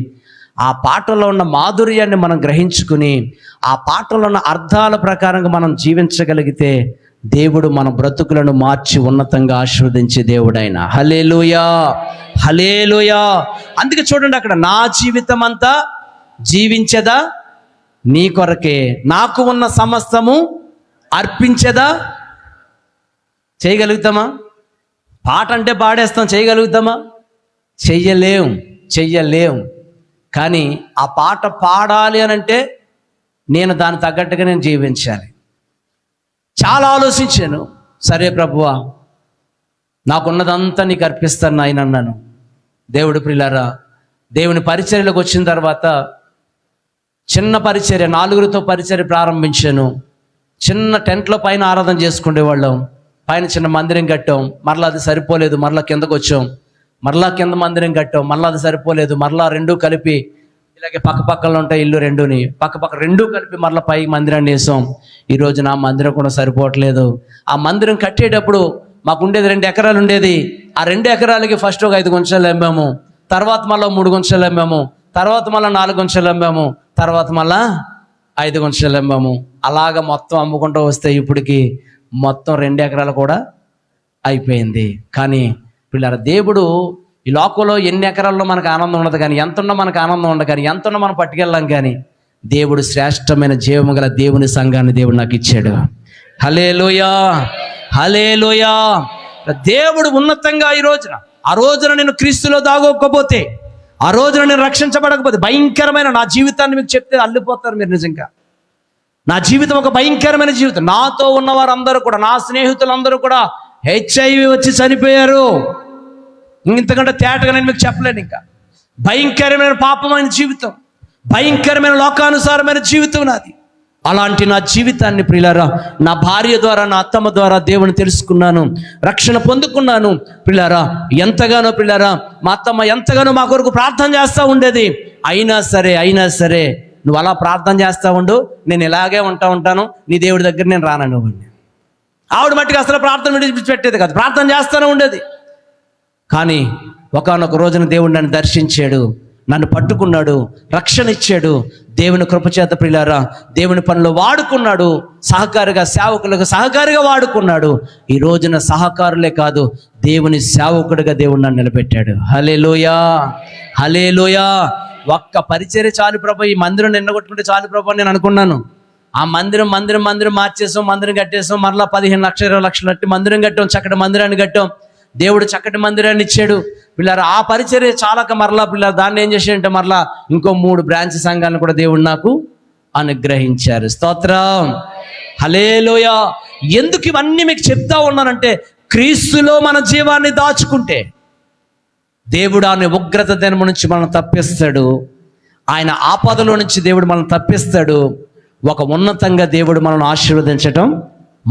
ఆ పాటల్లో ఉన్న మాధుర్యాన్ని మనం గ్రహించుకుని, ఆ పాటల్లో ఉన్న అర్థాల ప్రకారంగా మనం జీవించగలిగితే దేవుడు మన బ్రతుకులను మార్చి ఉన్నతంగా ఆశీర్వదించే దేవుడైన. హల్లెలూయా, హల్లెలూయా. అందుకే చూడండి అక్కడ, నా జీవితం అంతా జీవించదా నీ కొరకే, నాకు ఉన్న సమస్తము అర్పించదా. చేయగలుగుతామా? పాట అంటే పాడేస్తాం, చేయగలుగుతామా? చెయ్యలేం. కానీ ఆ పాట పాడాలి అని అంటే నేను దానికి తగ్గట్టుగా నేను జీవించాలి. చాలా ఆలోచించాను. సరే ప్రభువా, నాకున్నదంతా నీకు అర్పిస్తాను నాయన అన్నాను. దేవుడు ప్రియులారా, దేవుని పరిచర్యలోకి వచ్చిన తర్వాత చిన్న పరిచర్య, 4గురితో పరిచర్య ప్రారంభించాను. చిన్న టెంట్లో పైన ఆరాధన చేసుకునేవాళ్ళం. పైన చిన్న మందిరం కట్టాం, మరలా అది సరిపోలేదు, మరలా కిందకు వచ్చాం. మరలా కింద మందిరం కట్టాం, మరలా అది సరిపోలేదు, మరలా 2 కలిపి, ఇలాగే పక్కపక్కలో ఉంటాయి ఇల్లు 2ని, పక్క 2 కలిపి మరలా పై మందిరాన్ని వేసాం. ఈరోజు నా మందిరం కూడా సరిపోవట్లేదు. ఆ మందిరం కట్టేటప్పుడు మాకు ఉండేది 2 ఎకరాలు ఉండేది. ఆ 2 ఎకరాలకి ఫస్ట్ ఒక 5 గుంటలు అమ్మాము, తర్వాత మళ్ళీ 3 గుంటలు అమ్మాము, తర్వాత మళ్ళీ 4 గుంటలు అమ్మాము, తర్వాత మళ్ళా 5 గుంటలు అమ్మాము. అలాగ మొత్తం అమ్ముకుంటూ వస్తే ఇప్పటికి మొత్తం 2 ఎకరాలు కూడా అయిపోయింది. కానీ పిల్లల దేవుడు ఈ లోకంలో ఎన్ని ఎకరాల్లో మనకు ఆనందం ఉండదు, కానీ ఎంత ఉన్నా మనకు ఆనందం ఉండదు, కానీ ఎంత ఉన్నా మనం పట్టుకెళ్ళాం. కానీ దేవుడు శ్రేష్టమైన జీవము గల దేవుని సంఘాన్ని దేవుడు నాకు ఇచ్చాడు. హల్లెలూయా, హల్లెలూయా. దేవుడు ఉన్నతంగా ఆ రోజున నేను క్రీస్తులో దాగోకపోతే, ఆ రోజున నేను రక్షించబడకపోతే, భయంకరమైన నా జీవితాన్ని మీకు చెప్తే అల్లిపోతారు మీరు. నిజంగా నా జీవితం ఒక భయంకరమైన జీవితం. నాతో ఉన్నవారందరూ కూడా, నా స్నేహితులందరూ కూడా HIV వచ్చి చనిపోయారు. ఇంతకంటే తేటగా నేను మీకు చెప్పలేను. ఇంకా భయంకరమైన పాపమైన జీవితం, భయంకరమైన లోకానుసారమైన జీవితం నాది. అలాంటి నా జీవితాన్ని ప్రియులారా, నా భార్య ద్వారా, నా అత్తమ్మ ద్వారా దేవుని తెలుసుకున్నాను, రక్షణ పొందుకున్నాను. ప్రియులారా, ఎంతగానో ప్రియులారా, మా అత్తమ్మ ఎంతగానో మా కొరకు ప్రార్థన చేస్తూ ఉండేది. అయినా సరే నువ్వు అలా ప్రార్థన చేస్తూ ఉండు, నేను ఇలాగే ఉంటాను, నీ దేవుడి దగ్గర నేను రాను. ఆవిడ మట్టికి అసలు ప్రార్థన విడిచిపెట్టేది కాదు, ప్రార్థన చేస్తూనే ఉండేది. కానీ ఒకానొక రోజున దేవుడు నన్ను దర్శించాడు, నన్ను పట్టుకున్నాడు, రక్షణ ఇచ్చాడు. దేవుని కృపచేత ప్రియులారా దేవుని పనిలో వాడుకున్నాడు, సేవకులకు సహకారిగా వాడుకున్నాడు. ఈ రోజున సహకారులే కాదు, దేవుని సేవకుడిగా దేవుడు నన్ను నిలబెట్టాడు. హల్లెలూయా, హల్లెలూయా. ఒక్క పరిచర్య చాలు ప్రభు, ఈ మందిరం నిన్నగొట్టుకుంటే చాలు ప్రభు అని నేను అనుకున్నాను. ఆ మందిరం మార్చేసాం, మందిరం కట్టేసాం, మరలా 15 లక్షలు 20 లక్షలు కట్టి మందిరం కట్టాం, చక్కటి మందిరాన్ని కట్టాం. దేవుడు చక్కటి మందిరాన్ని ఇచ్చాడు. పిల్లలు ఆ పరిచర్య చాలక మరలా పిల్లలు దాన్ని ఏం చేశాడంటే మరలా ఇంకో 3 బ్రాంచ్ సంఘాలను కూడా దేవుడు నాకు అనుగ్రహించారు. స్తోత్రం, హల్లెలూయా. ఎందుకు ఇవన్నీ మీకు చెప్తా ఉన్నానంటే, క్రీస్తులో మన జీవాన్ని దాచుకుంటే దేవుడు ఆయన ఉగ్రత దినము నుంచి మనం తప్పిస్తాడు, ఆయన ఆపదలో నుంచి దేవుడు మనం తప్పిస్తాడు. ఒక ఉన్నతంగా దేవుడు మనల్ని ఆశీర్వదించటం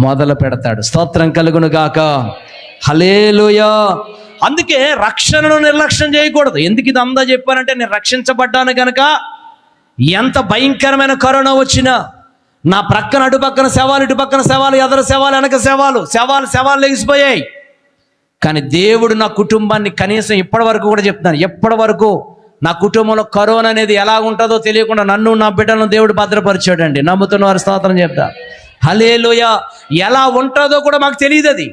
మొదలు పెడతాడు. స్తోత్రం కలుగును గాక. హల్లెలూయా. అందుకే రక్షణను నిర్లక్ష్యం చేయకూడదు. ఎందుకు ఇది అందా చెప్పానంటే, నేను రక్షించబడ్డాను కనుక ఎంత భయంకరమైన కరోనా వచ్చినా నా ప్రక్కన అటుపక్కన శవాలు, ఇటుపక్కన శవాలు, ఎదరు శవాలు, వెనక శవాలు లెగిసిపోయాయి. కానీ దేవుడు నా కుటుంబాన్ని కనీసం ఇప్పటి వరకు కూడా చెప్తున్నాను, ఎప్పటి వరకు నా కుటుంబంలో కరోనా అనేది ఎలా ఉంటుందో తెలియకుండా నన్ను నా బిడ్డలను దేవుడు భద్రపరిచాడండి. నమ్ముతున్న వారి స్తోత్రం చెప్తా. హల్లెలూయా. ఎలా ఉంటుందో కూడా మాకు తెలియదు. అది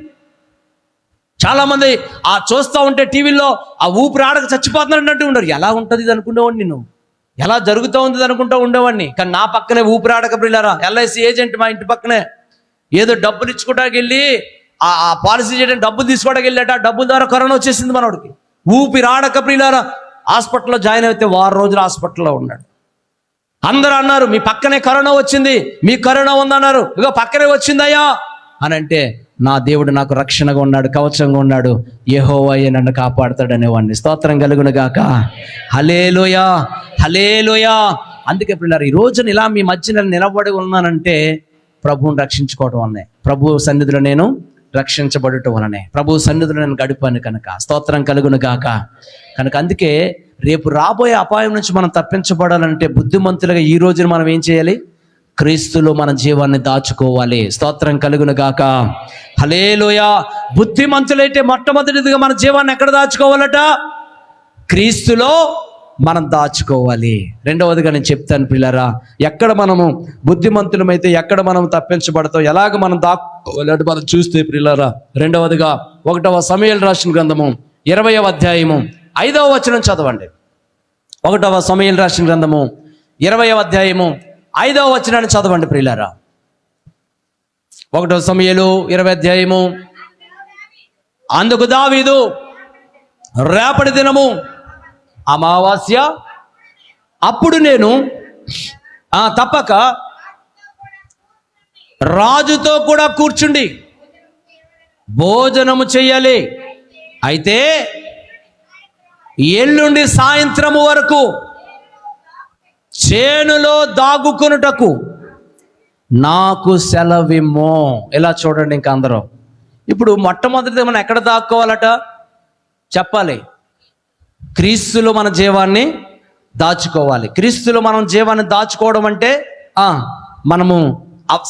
చాలామంది ఆ చూస్తూ ఉంటే టీవీలో ఆ ఊపిరి ఆడక చచ్చిపోతున్నట్టు ఉండరు. ఎలా ఉంటుంది ఇది అనుకునేవాడిని, నేను ఎలా జరుగుతూ ఉంది అనుకుంటూ ఉండేవాడిని. కానీ నా పక్కనే ఊపిరి ఆడక ప్రియులారా LIC ఏజెంట్ మా ఇంటి పక్కనే ఏదో డబ్బులు ఇచ్చుకోవడానికి వెళ్ళి ఆ పాలసీ చేయడానికి డబ్బులు తీసుకోవడానికి వెళ్ళాట, డబ్బుల ద్వారా కరోనా వచ్చేసింది మనోడికి. ఊపిరాడక ప్రియులారా హాస్పిటల్లో జాయిన్ అయితే 6 రోజులు హాస్పిటల్లో ఉన్నాడు. అందరూ అన్నారు మీ పక్కనే కరోనా వచ్చింది, మీకు కరోనా ఉందన్నారు. ఇగో పక్కనే వచ్చిందయ్యా అని అంటే, నా దేవుడు నాకు రక్షణగా ఉన్నాడు, కవచంగా ఉన్నాడు, యెహోవాయే నన్ను కాపాడుతాడు అనేవాడిని. స్తోత్రం కలుగును గాక. హల్లెలూయా, హల్లెలూయా. అందుకే పిల్లలు ఈ రోజున ఇలా మీ మధ్యన నిలబడి ఉన్నానంటే ప్రభువుని రక్షించుకోవడం వల్లనే, ప్రభు సన్నిధిలో నేను రక్షించబడటం వలనే, ప్రభు సన్నిధిలో నేను గడిపాను కనుక. స్తోత్రం కలుగును గాక. కనుక అందుకే రేపు రాబోయే అపాయం నుంచి మనం తప్పించబడాలంటే బుద్ధిమంతులుగా ఈ రోజున మనం ఏం చేయాలి? క్రీస్తులో మన జీవాన్ని దాచుకోవాలి. స్తోత్రం కలుగును గాక. హల్లెలూయా. బుద్ధిమంతులైతే మొట్టమొదటిదిగా మన జీవాన్ని ఎక్కడ దాచుకోవాలట? క్రీస్తులో మనం దాచుకోవాలి. రెండవదిగా నేను చెప్తాను పిల్లరా, ఎక్కడ మనము బుద్ధిమంతులమైతే ఎక్కడ మనం తప్పించబడతాం, ఎలాగ మనం దాక్కోవాలంటే మనం చూస్తే పిల్లరా, రెండవదిగా 1వ సమూయేలు రాసిన గ్రంథము 20వ అధ్యాయము 5వ వచనం చదవండి. 1వ సమూయేలు రాసిన గ్రంథము 20వ అధ్యాయము 5వ వచనాన్ని చదవండి ప్రియులారా. 1వ సమూయేలు 20వ అధ్యాయము. అందుకు దావీదు, రేపటి దినము అమావాస్య, అప్పుడు నేను తప్పక రాజుతో కూడా కూర్చుండి భోజనము చెయ్యాలి. అయితే ఎల్లుండి సాయంత్రము వరకు చేనులో దాగుకొనుటకు నాకు సెలవిమ్మో. ఇలా చూడండి ఇంకా అందరూ. ఇప్పుడు మొట్టమొదటి మనం ఎక్కడ దాక్కోవాలట చెప్పాలి? క్రీస్తులో మన జీవాన్ని దాచుకోవాలి. క్రీస్తులో మనం జీవాన్ని దాచుకోవడం అంటే మనము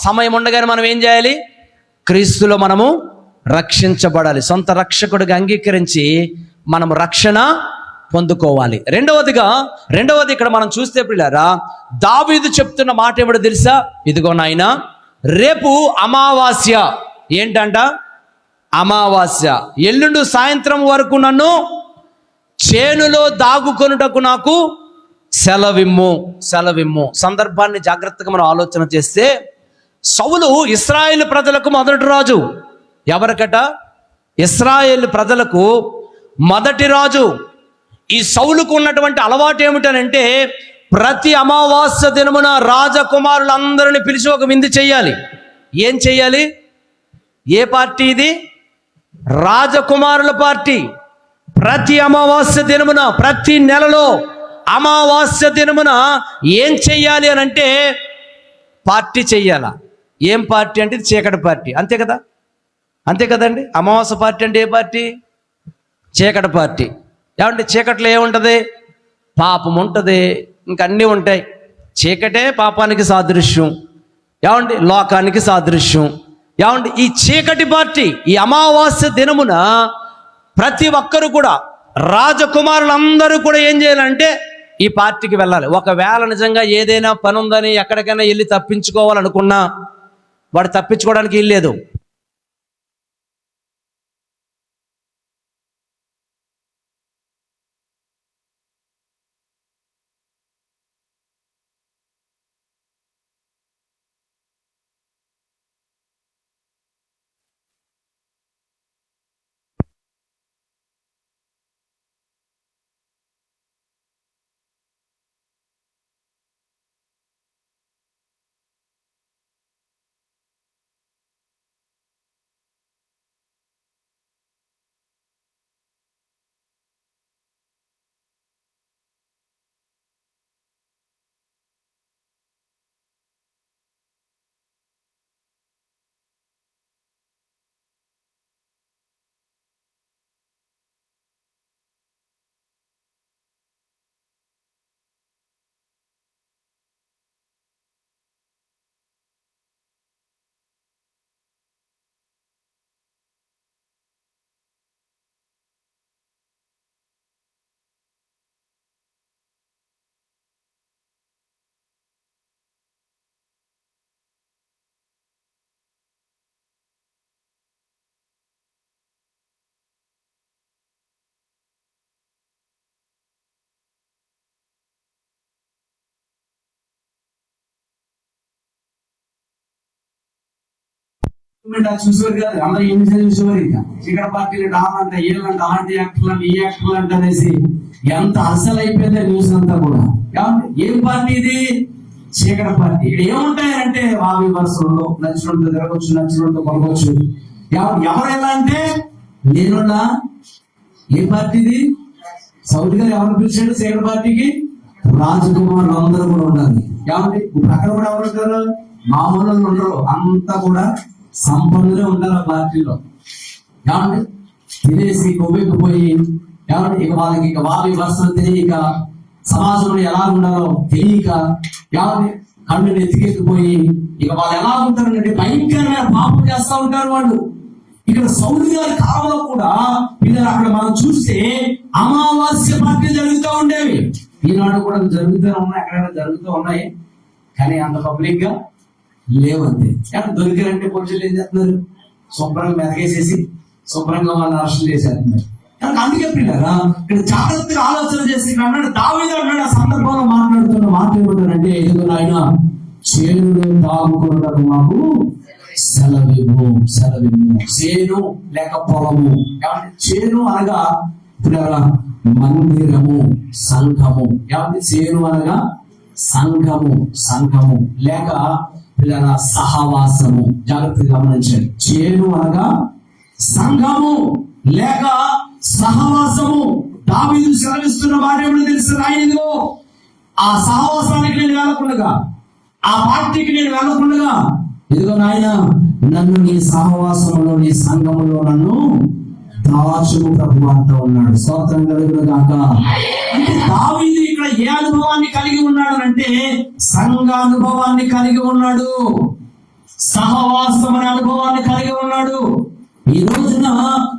సమయం ఉండగానే మనం ఏం చేయాలి? క్రీస్తులో మనము రక్షించబడాలి. సొంత రక్షకుడిగా అంగీకరించి మనము రక్షణ పొందుకోవాలి. రెండవది ఇక్కడ మనం చూస్తే పిల్లారా, దావీదు చెప్తున్న మాట ఏమిటో తెలుసా? ఇదిగో నాయనా, రేపు అమావాస్య. ఏంటంట? అమావాస్య. ఎల్లుండి సాయంత్రం వరకు నన్ను చేనులో దాగుకొనుటకు నాకు సెలవిమ్ము. సందర్భాన్ని జాగ్రత్తగా మనం ఆలోచన చేస్తే, సౌలు ఇశ్రాయేలు ప్రజలకు మొదటి రాజు. ఎవరికట? ఇశ్రాయేలు ప్రజలకు మొదటి రాజు. ఈ సౌలుకు ఉన్నటువంటి అలవాటు ఏమిటనంటే, ప్రతి అమావాస్య దినమున రాజకుమారులందరినీ పిలిచి ఒక విందు చెయ్యాలి. ఏం చెయ్యాలి? ఏ పార్టీ ఇది? రాజకుమారుల పార్టీ. ప్రతి అమావాస్య దినమున, ప్రతి నెలలో అమావాస్య దినమున ఏం చెయ్యాలి అని అంటే పార్టీ చెయ్యాలా? ఏం పార్టీ అంటే చీకటి పార్టీ. అంతే కదా? అంతే కదండి. అమావాస్య పార్టీ అంటే ఏ పార్టీ? చీకటి పార్టీ. ఏమంటే చీకట్లో ఏముంటుంది? పాపం ఉంటుంది, ఇంకా అన్నీ ఉంటాయి. చీకటే పాపానికి సాదృశ్యం. ఏమండి? లోకానికి సాదృశ్యం. ఏమండి? ఈ చీకటి పార్టీ ఈ అమావాస్య దినమున ప్రతి ఒక్కరు కూడా, రాజకుమారులందరూ కూడా ఏం చేయాలంటే ఈ పార్టీకి వెళ్ళాలి. ఒకవేళ నిజంగా ఏదైనా పని ఉందని ఎక్కడికైనా వెళ్ళి తప్పించుకోవాలనుకున్నా వాడు తప్పించుకోవడానికి వీల్లేదు. చూసేవారు కాదు, అందరూ ఏమి చూసేవారు. ఇంకా ఇక్కడ పార్టీలు డాలంట, ఏళ్ళంట, అలాంటి యాక్టర్లు అంట, ఈ యాక్టర్లు అంట అనేసి ఎంత అసలు అయిపోయింది న్యూస్ అంతా కూడా. ఏం పార్టీ ఇది? చీకటి పార్టీ. ఇక్కడ ఏముంటాయంటే వావి వరుసలు నచ్చినట్టు తిరగచ్చు, నచ్చినట్టు కొనవచ్చు. ఎవరెలా అంటే నేనున్నా. ఏ పార్టీ ఇది? సౌదీ గారు ఎవరు పిలిచాడు చీకటి పార్టీకి? రాజకుమారులు అందరూ కూడా ఉండాలి. ఇప్పుడు అక్కడ కూడా ఎవరు ఉంటారు? మామూలు ఉండరు, అంతా కూడా సంపన్నులే ఉంటారు ఆ పార్టీలో. తినేసి కొవ్వెక్కిపోయి ఇక వాళ్ళకి ఇక వావి వరుసలు తెలియక, సమాజంలో ఎలా ఉండాలో తెలియక, కళ్ళు ఎత్తికెత్తిపోయి ఇక వాళ్ళు ఎలా ఉంటారంటే భయంకరమైన పాపం చేస్తూ ఉంటారు వాళ్ళు. ఇక్కడ సౌదీ గారి కాలంలో కూడా పిల్లలు అక్కడ మనం చూస్తే అమావాస్య పార్టీలు జరుగుతూ ఉండేవి. ఈనాడు కూడా జరుగుతూ ఉన్నాయి, అక్కడ జరుగుతూ ఉన్నాయి, కానీ అంత పబ్లిక్ గా లేవంతే. దొరికారంటే పోలీసులు ఏం చేస్తున్నారు? శుభ్రంగా మెరగేసేసి శుభ్రంగా వాళ్ళని అరెస్ట్ చేసేస్తున్నారు. అందుకే పిల్లరా ఇక్కడ జాగ్రత్తగా ఆలోచన చేసి అన్నాడు, దావీదు అన్నాడు, ఆ సందర్భంలో మాట్లాడుతున్న మాట ఏమంటారంటే, ఎదుగు నాయన చేనులో తాగుకున్నట్టు మాకు సెలవివ్వు, సెలవివ్వు. చేను లేక పొలము. చేను అనగా పిల్లరా మందిరము, సంఘము. చేను అనగా సంఘము, సంఘము లేక పిల్లరా సహవాసము. జాగ్రత్తగా గమనించండి. చేను అనగా సంఘము లేక సహవాసము. దావీదు సెలవిస్తున్న వాడేమో తెలుసు, రాయనిదిగో ఆ సహవాసానికి నేను వెళ్ళకుండగా, ఆ పార్టీకి నేను వెళ్ళకుండగా, ఇదిగో నాయన నన్ను నీ సహవాసములో, నీ సంఘములో నన్ను దాచుము ప్రభు అంటూ ఉన్నాడు. స్తోత్రం కలుగును గాక. అంటే దావీదు ఇక్కడ ఏ అనుభవాన్ని కలిగి ఉన్నాడు అంటే సంఘ అనుభవాన్ని కలిగి ఉన్నాడు, సహవాసం అనే అనుభవాన్ని కలిగి ఉన్నాడు. ఈ రోజున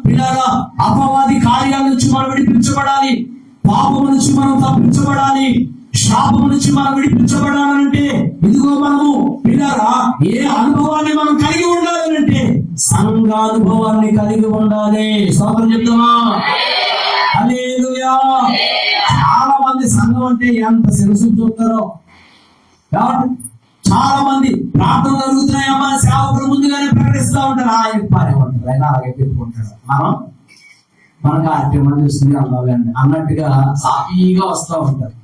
పిల్లల అపవాది కార్యాల నుంచి మనం విడిపించబడాలి, పాపం నుంచి మనం తప్పించబడాలి, శాపం నుంచి మనం విడిపించబడాలంటే ఇదిగో మనము పిల్లల ఏ అనుభవాన్ని మనం కలిగి ఉండాలంటే సంఘ అనుభవాన్ని కలిగి ఉండాలి. స్తోత్రం చెప్తామా? హల్లెలూయా. చాలా మంది సంఘం అంటే ఎంత శిరసు చూస్తారో. చాలా మంది ప్రార్థన జరుగుతున్నాయమ్మా, సేవకులు ముందుగానే ప్రకటిస్తూ ఉంటారు, ఆయన పారేమంటారు, ఆయన అలాగే పెట్టుకుంటాడు. మనకు కార్యక్రమం చూస్తుంది అన్నట్టుగా సాఫీగా వస్తూ ఉంటారు.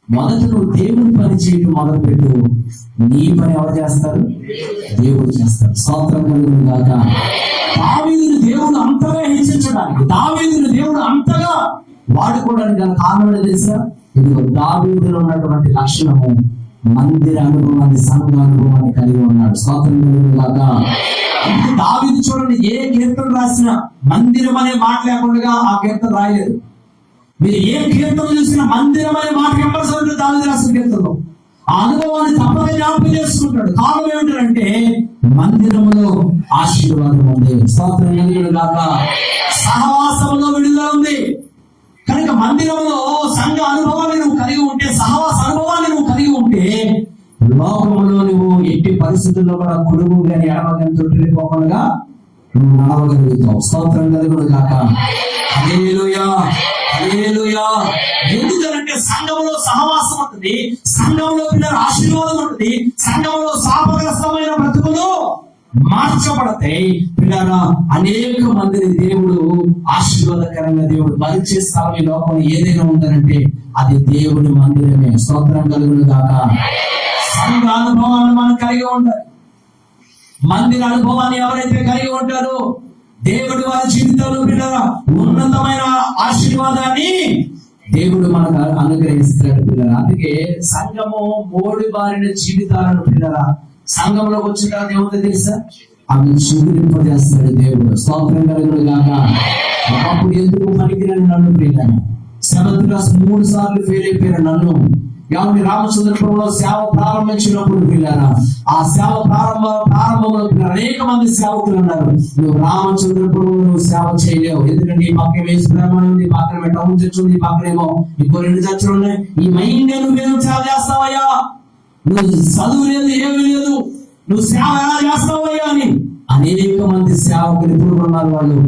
మొదట నువ్వు దేవుడి పని చేయడం మొదలు పెట్టు, నీ పని ఎవరు చేస్తారు? దేవుడు చేస్తారు. స్తోత్రం కలుగును గాక. దావీదుని దేవుడు అంతగా హెచ్చించడానికి, దావీదుని దేవుడు అంతగా వాడుకోవడానికి గల కారణం తెలుసా? ఇదిగో దావీదులో ఉన్నటువంటి లక్షణము మందిర అనుభవాన్ని, సంఘ అనుభవాన్ని కలిగి ఉన్నాడు. స్తోత్రం కలుగును గాక. దావీదు చూడండి, ఏ కీర్తన రాసినా మందిరం అనే మాట లేకుండా ఆ కీర్తన రాయలేదు. మీరు ఏ కీర్తన చూసినా మందిరం అనే మాట కంపల్సరీ దావీదు రాసిన కీర్తనలో ఆ అనుభవాన్ని తప్పక జ్ఞాపకం చేసుకుంటాడు. కారణం ఏమిటంటే మందిరములో ఆశీర్వాదం ఉంది. స్తోత్రం కలుగును గాక. సహవాసంలో విడుదల ఉంది. కనుక మందిరంలో సంఘ అనుభవాన్ని నువ్వు కలిగి ఉంటే, సహవాస అనుభవాన్ని నువ్వు కలిగి ఉంటే, లోకంలో నువ్వు ఎట్టి పరిస్థితుల్లో కూడా కుడుగు కానీ ఎడమగాని తొట్టిపోకుండా నువ్వు నడవగలుగుతావు. స్తోత్రం కలుగును గాక. హల్లెలూయా, హల్లెలూయా. ఎందుకంటే సంఘంలో సహవాసం ఉంటుంది, సంఘంలో పిల్లల ఆశీర్వాదం ఉంటుంది, సంఘంలో శాపగ్రస్తమైన బ్రతుకులు మార్చబడతాయి. పిల్లల అనేక మందిని దేవుడు ఆశీర్వాదకరంగా దేవుడు పరిచే స్థలం ఈ లోకంలో ఏదైనా ఉందనంటే అది దేవుని మందిరమే. స్తోత్రం కలుగును గాక. సంఘ అనుభవాన్ని మనం కలిగి ఉండాలి. మందిర అనుభవాన్ని ఎవరైతే కలిగి ఉంటారో దేవుడు వారి జీవితంలో పిల్లల ఉన్నతమైన ఆశీర్వాదాన్ని దేవుడు మనకు అనుగ్రహిస్తాడు పిల్లల. అందుకే సంఘము మోడి బారిన జీవితాలను పిల్లల సంఘంలోకి వచ్చిన తర్వాత ఏముందో తెలుసా? అవి చిగురింపజేస్తాడు దేవుడు. స్తోత్రం కలుగును గాక. అప్పుడు ఎందుకు పనికిరని నన్ను పిల్లల 7th క్లాస్ 3 సార్లు ఫెయిల్ అయిపోయిన నన్ను రామచంద్రపురంలో సేవ ప్రారంభించినప్పుడు పిల్లరా, ఆ సేవ ప్రారంభంలో అనేక మంది సేవకులు ఉన్నారు. నువ్వు రామచంద్రపురంలో సేవ చేయలేవు, ఎందుకంటే ఈ పక్కన వేసుకురామ ఉంది, పక్కన టౌన్ చర్చ్ ఉంది, పక్కనేమో ఇంకో 2 చర్చలు ఉన్నాయి. ఈ మైండ్ నువ్వేం సేవ చేస్తావయ్యా? నువ్వు చదువు లేదు, ఏమీ లేదు, నువ్వు సేవ ఎలా చేస్తావయ్యా అని అనేక మంది సేవకులు ఇప్పుడు ఉన్నారు, వాళ్ళు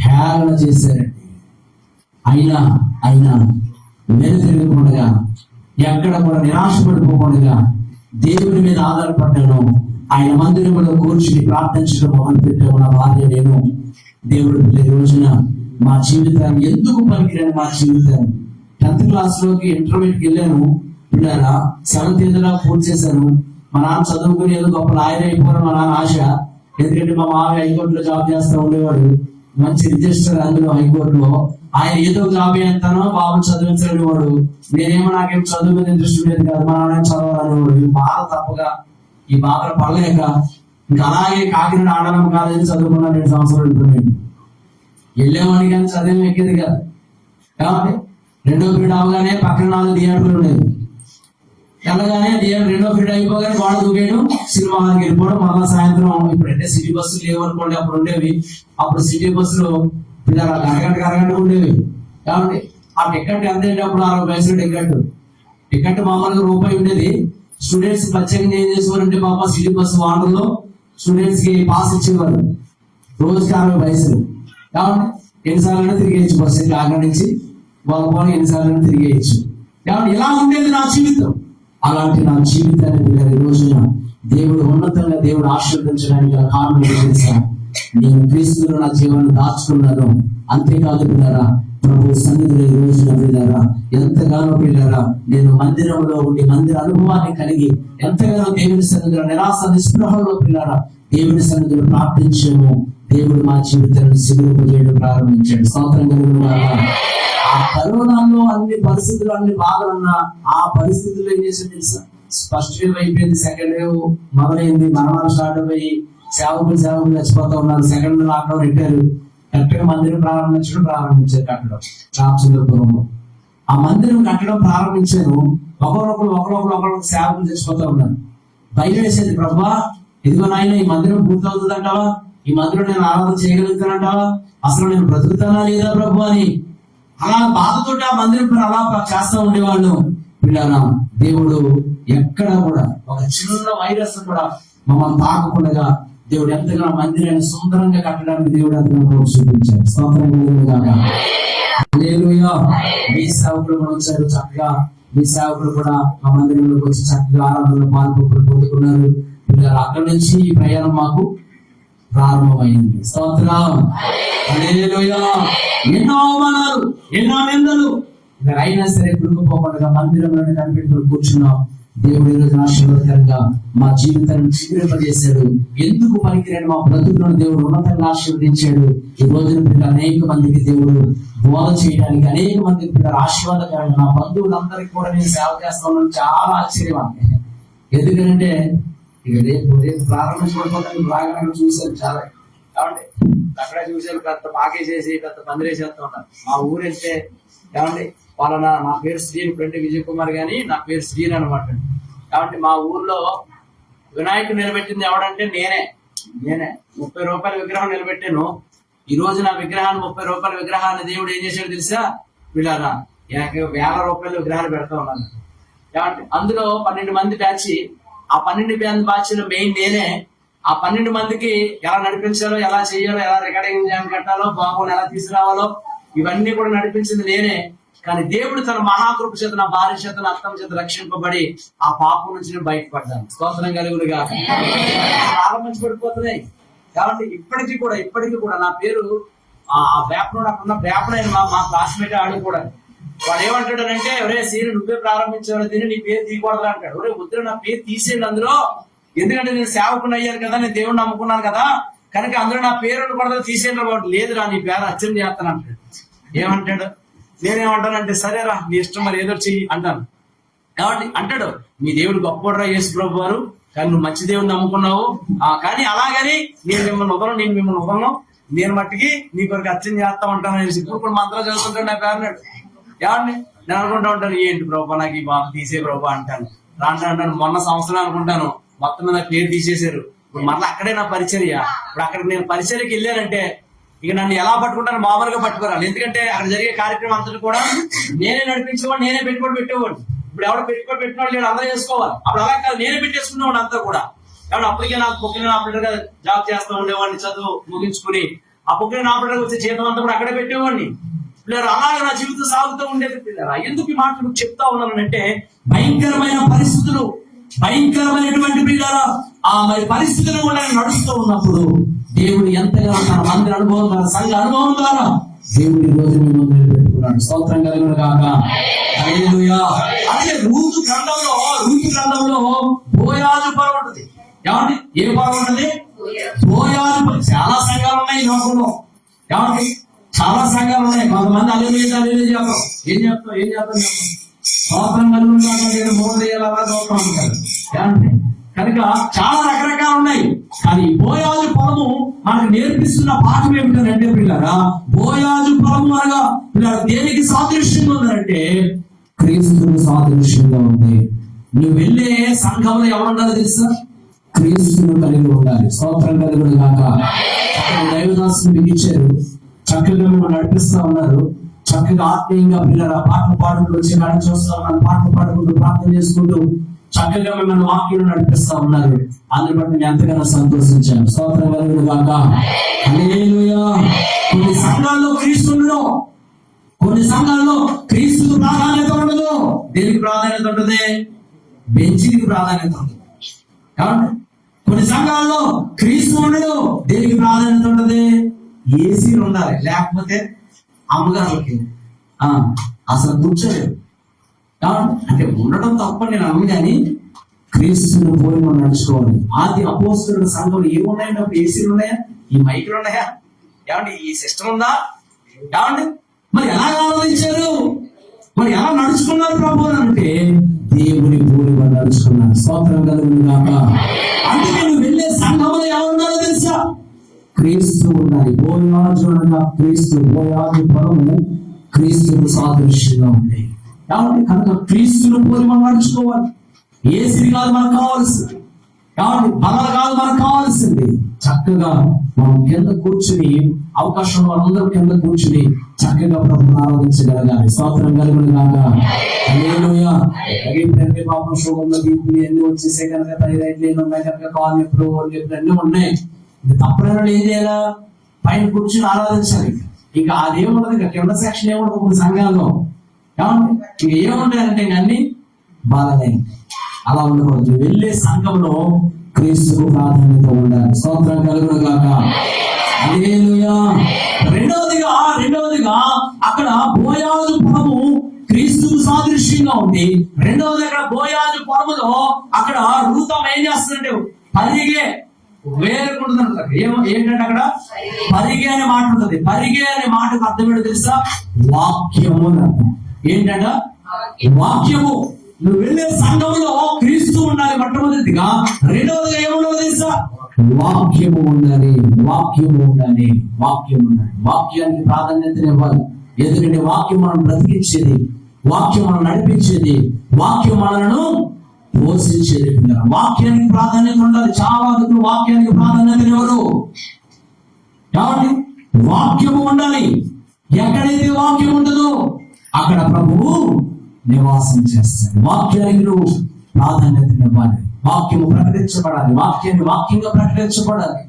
హేళన చేశారండి. అయినా వెనుతిరగకుండా, ఎక్కడ కూడా నిరాశపడిపోకుండా దేవుని మీద ఆధారపడ్డాను. ఆయన మందిరంలో కూర్చుని ప్రార్థించడం మొదలు పెట్టాము. నా భార్య నేను. దేవుడు ఈ రోజున మా జీవితాన్ని ఎందుకు పనికిరాని మా జీవితాన్ని 10th క్లాస్లోకి ఇంటర్మీడియట్కి వెళ్ళాను పిల్లరా. 7th ఏదో పూర్తి చేశాను. మా నాన్న చదువుకుని ఏదో గొప్ప లాయర్ అయిపోవడం మా నాన్న ఆశ. ఎందుకంటే మా మామయ్య హైకోర్టులో జాబ్ చేస్తూ ఉండేవాడు, మంచి రిజిస్టర్ అందులో హైకోర్టులో. ఆయన ఏదో జాబ్ చేస్తానో బాబు చదివించలేవాడు. నేనేమో నాకేం చదువు మీద ఇంట్రెస్ట్ ఉండేది కాదు, మా నాన్న చదవాలనేవాడు. ఈ బాధ తప్పగా ఈ బాధలు పడలేక ఇంకా అలాగే కాకినాడ ఆడలం కాలేజీ చదువుకున్నా 2 సంవత్సరాలు ఇంటర్మీడియట్. వెళ్ళేవాడిని కానీ చదివేం ఎక్కేది కాదు. కాబట్టి 2వ పీరియడ్ అవగానే పక్కన 4 థియేటర్లు ఉండేది. వెళ్ళగానే థియేటర్ 2వ పీరియడ్ అయిపోగానే గోడ దూకేయడం, సినిమా హాల్కి వెళ్ళిపోవడం. మళ్ళా సాయంత్రం ఇప్పుడంటే సిటీ బస్సులు లేవనుకోండి, అప్పుడు ఉండేవి. అప్పుడు సిటీ బస్సులు పిల్లలు అరగంట ఉండేవి. కాబట్టి ఆ టికెట్ ఎంత అంటే అప్పుడు 60 పైసలు టికెట్ మామూలుగా రూపాయి ఉండేది. స్టూడెంట్స్ ప్రత్యేకంగా ఏం చేసేవారంటే పాప సిటీ బస్సు వాటర్లో స్టూడెంట్స్ కి పాస్ ఇచ్చేవారు, రోజుకి 60 పైసలు. కాబట్టి ఎన్నిసార్లు తిరిగేయచ్చు బస్సు అక్కడి నుంచి వాళ్ళ పోనీ ఎన్నిసార్లు తిరిగేయచ్చు. కాబట్టి ఇలా ఉండేది నా జీవితం. అలాంటి నా జీవితాన్ని పిల్లలు ఈ రోజున దేవుడు ఉన్నతంగా దేవుడు ఆశీర్వదించడానికి గల కారణం తెలుసా? నేను క్రీస్తులో నా జీవనాన్ని దాచుకున్నాను. అంతేకాదు పిల్లరా, ప్రభు సన్నిధిలో ఈ రోజున పిల్లరా ఎంతగానో పిల్లరా నేను మందిరంలో ఉండి మందిర అనుభవాన్ని కలిగి ఎంతగానో దేవుని సన్నిధిలో నిరాశ నిస్పృహలో పిల్లరా దేవుని సన్నిధిలో ప్రార్థించాము. దేవుడు మా జీవితాన్ని సిగురింపజేయడం ప్రారంభించాడు. స్తోత్రం కలుగునుగాక. ఆ కరోనాలో అన్ని పరిస్థితులు అన్ని బాధలున్నా ఆ పరిస్థితుల్లో ఏం చేశారు తెలుసా? ఫస్ట్ వేవ్ అయిపోయింది, సెకండ్ వేవ్ మొదలైంది, మరణాలు స్టార్ట్ అయ్యి సేవకులు చచ్చిపోతా ఉన్నారు. సెకండ్ లాక్డౌన్ పెట్టారు. కరెక్ట్గా మందిరం ప్రారంభించారు కట్టడం రామచంద్రపురంలో. ఆ మందిరం కట్టడం ప్రారంభించారు. ఒకరొకరు సేవకులు చచ్చిపోతా ఉన్నారు. భయం వేసేది, ప్రభా ఇదిగో నాయన ఈ మందిరం పూర్తవుతుందంటావా? ఈ మందిరం నేను ఆరాధన చేయగలుగుతానంటావా? అసలు నేను బ్రతుకుతానా లేదా ప్రభు అని అలా బాధతో ఆ మందిరం అలా చేస్తూ ఉండేవాళ్ళు. పిల్లనా దేవుడు ఎక్కడ కూడా ఒక చిన్న వైరస్ కూడా మమ్మల్ని తాకకుండా దేవుడు ఎంతగా మందిరాన్ని సుందరంగా కట్టడానికి దేవుడు ఎంతగా చూపించాడు. స్తోత్రం కలుగునుగాక. హల్లెలూయా. మీ సేవకులు కూడా వచ్చారు చక్కగా. మీ సేవకులు కూడా మా మందిరంలోకి వచ్చి చక్కగా ఆరాధనలో పొందుకున్నారు. పిల్లలు అక్కడి నుంచి ఈ ప్రయాణం మాకు ప్రారంభమైంది. స్తోత్రం. హల్లెలూయా. ఎన్నో అవమానాలు, ఎన్నో నిందలు అయినా సరే కృంగిపోకుండా మందిరంలోనే కనిపెట్టుకుని కూర్చున్నాం. దేవుడు ఈ రోజు ఆశీర్వాదకరంగా మా జీవితాన్ని చిగురింపజేశాడు. ఎందుకు పనికిరాని మా బ్రతుకులను దేవుడు ఉన్నతంగా ఆశీర్వదించాడు. ఈ రోజున పిల్లలు అనేక మందికి దేవుడు బోధ చేయడానికి, అనేక మందికి పిల్లలు ఆశీర్వాదకరంగా నా బంధువులందరికీ కూడా నేను సేవ చేస్తాను. చాలా ఆశ్చర్యం. ఎందుకంటే ఇక రేపు ప్రారంభించుకోవడానికి బాగా చూశాను చాలా. కాబట్టి అక్కడ చూశాను పెద్ద పాకేసేసి పెద్ద పందిరేసేస్తూ ఉంటాను. మా ఊరెళ్తే ఏమండి వాళ్ళ నా పేరు శ్రీని, ఫ్రెండ్ విజయ్ కుమార్ గాని నా పేరు శ్రీని అనమాట. కాబట్టి మా ఊర్లో వినాయకుడు నిలబెట్టింది ఎవడంటే నేనే 30 రూపాయల విగ్రహం నిలబెట్టాను. ఈ రోజు నా విగ్రహాన్ని 30 రూపాయల విగ్రహాన్ని దేవుడు ఏం చేశాడు తెలుసా? వీళ్ళ 1000 రూపాయల విగ్రహాలు పెడతా ఉన్నాను. కాబట్టి అందులో 12 మంది బ్యాచ్. ఆ 12 మంది బ్యాచ్ లో మెయిన్ నేనే. ఆ 12 మందికి ఎలా నడిపించాలో, ఎలా చేయాలో, ఎలా రికార్డింగ్ కట్టాలో, బాబుని ఎలా తీసుకురావాలో ఇవన్నీ కూడా నడిపించింది నేనే. కానీ దేవుడు తన మహాకృప చేత నా భార్య చేత నా అత్తమ్మ చేత రక్షింపబడి ఆ పాపం నుంచి నేను బయటపడ్డాను. స్తోత్రం కలుగునుగా. ప్రారంభించబడిపోతున్నాయి. కాబట్టి ఇప్పటికీ కూడా నా పేరు ఆ వేపనోడు అక్కడ ఉన్న వేపనైన మా క్లాస్మేట్ ఆడు కూడా వాడు ఏమంటాడంటే, ఒరే సీని నువ్వే ప్రారంభించావు దీన్ని, నీ పేరు తీయకూడదు అంటాడు. ఒరే వద్దు నా పేరు తీసేయండి అందులో, ఎందుకంటే నేను సేవకుని అయ్యాను కదా, నేను దేవుడిని నమ్ముకున్నాను కదా, కనుక అందులో నా పేరు ఉండకూడదు, తీసేయండి. వాడు లేదురా నీ పేరు అర్చన చేస్తాను అంటాడు. ఏమంటాడు? నేనేమంటానంటే సరేరా నీ ఇష్టం, మరి ఏదో చెయ్యి అంటాను. కాబట్టి అంటాడు, మీ దేవుడు గొప్పరా యేసు ప్రభు వారు, కానీ నువ్వు మంచి దేవుడిని నమ్ముకున్నావు. కానీ అలాగని నేను మిమ్మల్ని వదలను, నేను మట్టికి నీ కొరకు అర్చన చేస్తా ఉంటాను. ఇప్పుడు మంత్రాలు చదువుతుంటాడు నా పేరునాడు. ఏమండి నేను అనుకుంటా ఉంటాను, ఏంటి ప్రభు నాకు ఈ బాబు తీసే ప్రభు అంటాను. అంటాను మొన్న సంవత్సరం అనుకుంటాను మొత్తం మీద పేరు తీసేశారు. ఇప్పుడు మళ్ళీ అక్కడే నా పరిచర్య. ఇప్పుడు అక్కడికి నేను పరిచర్యకి వెళ్ళానంటే ఇక నన్ను ఎలా పట్టుకుంటాను? మామూలుగా పట్టుకోరాలి. ఎందుకంటే అక్కడ జరిగే కార్యక్రమం అంతటి కూడా నేనే నడిపించేవాడు, నేనే పెట్టుబడి పెట్టేవాడు. ఇప్పుడు ఎవరు పెట్టుబడి పెట్టినవాడు లేడు, అందరూ చేసుకోవాలి. అప్పుడు అలా కాదు, నేనే పెట్టేసుకునేవాడు అంతా కూడా. కాబట్టి అప్పటికే నాకు పొక్కిన ఆపరేటర్ గా జాబ్ చేస్తూ ఉండేవాడిని, చదువు ముగించుకుని. ఆ పొక్కిన ఆపరేటర్ వచ్చే జీతం అంతా కూడా అక్కడే పెట్టేవాడిని. పిల్లలు అలాగే నా జీవితం సాగుతూ ఉండేది. పిల్లలు ఎందుకు ఈ మాటలు చెప్తా ఉన్నానంటే, భయంకరమైన పరిస్థితులు, భయంకరమైనటువంటి పిల్లల మరి పరిస్థితులు కూడా నడుస్తూ ఉన్నప్పుడు దేవుడు ఎంతగానో తన మందిర అనుభవం ద్వారా, సంఘ అనుభవం ద్వారా దేవుడు ఈ రోజు మీ ముందు నిలబెట్టుకున్నాడు. స్తోత్రం కలుగును గాక. హల్లెలూయా. అదే రూతు గ్రంథంలో బోయాజు పర్వం ఉంటుంది. ఏమండి? ఏ పర్వం ఉంటుంది? బోయాజు పర్వం. చాలా సంఘాలు ఉన్నాయి ఈ లోకంలో. ఏమండి? చాలా సంఘాలు ఉన్నాయి. కొంతమంది హల్లెలూయా చెప్పరు. ఏం చెప్తాం స్తోత్రం కలుగును గాక, నేను మోదేయాలా స్తోత్రం అంటారు. ఏమండి? కనుక చాలా రకరకాలు ఉన్నాయి. కానీ బోయాజు పొలము మనకు నేర్పిస్తున్న పాఠం ఏమిటంటే పిల్లరా, బోయాజు పొలము అనగా పిల్లలు దేనికి సాదృశ్యంగా ఉందంటే క్రీస్తుకు సాదృశ్యంగా ఉంది. నువ్వు వెళ్ళే సంఘంలో ఎవరు ఉండాలో తెలుసా? క్రీస్తును కలిగి ఉండాలి. స్తోత్రం కలుగును గాక. దైవదాసుని మీకు ఇచ్చారు, చక్కగా మిమ్మల్ని నడిపిస్తా ఉన్నారు. చక్కగా ఆత్మీయంగా పిల్లల పాటలు పాడుకుంటూ వచ్చి మేడం చూస్తా ఉన్నారు, పాటలు పాడుకుంటూ ప్రార్థన చేసుకుంటూ చక్కగా మిమ్మల్ని వాక్యం నడిపిస్తా ఉన్నారు. అందుని బట్టి నేను ఎంతగానో సంతోషించాను. స్తోత్రం కలుగును గాక. హల్లెలూయా. కొన్ని సంఘాల్లో క్రీస్తు ఉండదు, కొన్ని సంఘాల్లో క్రీస్తుకు ప్రాధాన్యత ఉండదు. దేనికి ప్రాధాన్యత ఉంటుంది? బెంచికి ప్రాధాన్యత ఉంటుంది. కాబట్టి కొన్ని సంఘాల్లో క్రీస్తు ఉండదు. దేనికి ప్రాధాన్యత ఉంటుంది? ఏసీలు ఉండాలి, లేకపోతే అమ్మగారికి అసలు కూర్చోలేదు. అంటే ఉండడం తప్ప నేను అమ్మ, కానీ క్రీస్తుని పోలి మనం నడుచుకోవాలి. ఆది అపోస్తలుల సంఘంలో ఏమున్నాయండి? అప్పుడు ఏసీలు ఉన్నాయా? ఈ మైకులు ఉన్నాయా? ఏమండి? ఈ సిస్టమ్ ఉందా? ఏమండి? మరి ఎలా ఆలోచించారు? మరి ఎలా నడుచుకున్నారు ప్రభు అంటే దేవుని పోలి వాళ్ళు నడుచుకున్నారు. స్తోత్రం కలుగును గాక. అందుకే నువ్వు వెళ్ళే సంఘంలో ఎవరున్నారో తెలుసా? క్రీస్తు ఉండాలి. బోయాజు అనగా క్రీస్తు, బోయాజు పొలము క్రీస్తుకు సాదృశ్యంగా ఉంది. కాబట్టి కనుక క్రీస్తును పోలి మనం నడుచుకోవాలి. ఏసీ కాదు మనకు కావాల్సింది, కాబట్టి బలాలు కాదు మనకు కావాల్సింది. చక్కగా మనం కింద కూర్చుని, అవకాశం అందరూ కింద కూర్చుని చక్కగా ప్రభువును ఆరాధించగలగాలి. స్తోత్రం కలుగును గాక. హల్లెలూయా. అలాగే పాపం షోగంలో దీపులు ఎన్ని వచ్చేసే కనుక థైరాయిడ్లు ఎన్ని ఉన్నాయి కనుక కాళ్ళు ఎప్పుడు అన్ని ఉన్నాయి. తప్పుడైనా ఏం చేయాలా? పైన కూర్చుని ఆరాధించాలి. ఇంకా అదేముండదు, ఇంకా కింద సెక్షన్ ఏముండదు కొన్ని సంఘాల్లో. ఇక ఏముంటాయంటే అన్ని బాధలే. అలా ఉండకూడదు. వెళ్ళే సంఘంలో క్రీస్తుకు ప్రాధాన్యత ఉండాలి. స్తోత్రం కలుగును గాక. హల్లెలూయా. రెండవదిగా అక్కడ బోయాజు పొలము క్రీస్తుకు సాదృశ్యంగా ఉంది. రెండవది అక్కడ బోయాజు పొలములో అక్కడ రూతం ఏం చేస్తుందంటే పరిగే వేరుకుంటుందంటారు. ఏంటంటే అక్కడ పరిగే అనే మాట ఉంటుంది. పరిగే అనే మాటకు అర్థం ఏంటో తెలుసా? వాక్యము అని అర్థం. ఏంటంట? వాక్యము. నువ్వు వెళ్ళే సంఘంలో క్రీస్తు ఉండాలి మొట్టమొదటిగా. రెండవదిగా ఏముండాలో తెలుసా? వాక్యము ఉండాలి. వాక్యము ఉండాలి. వాక్యం ఉండాలి. వాక్యానికి ప్రాధాన్యత ఇవ్వాలి. ఎందుకంటే వాక్యం మనం బ్రతికించేది, వాక్యం మనం నడిపించేది, వాక్యం మనలను పోషించేది. వాక్యానికి ప్రాధాన్యత ఉండాలి. చాలా వాక్యానికి ప్రాధాన్యత ఎవరు? కాబట్టి వాక్యము ఉండాలి. ఎక్కడైతే వాక్యం ఉండదో అక్కడ ప్రభువు నివాసం చేస్తాడు. వాక్యానికి నువ్వు ప్రాధాన్యత ఇవ్వాలి. వాక్యము ప్రకటించబడాలి. వాక్యాన్ని వాక్యంగా ప్రకటించబడాలి.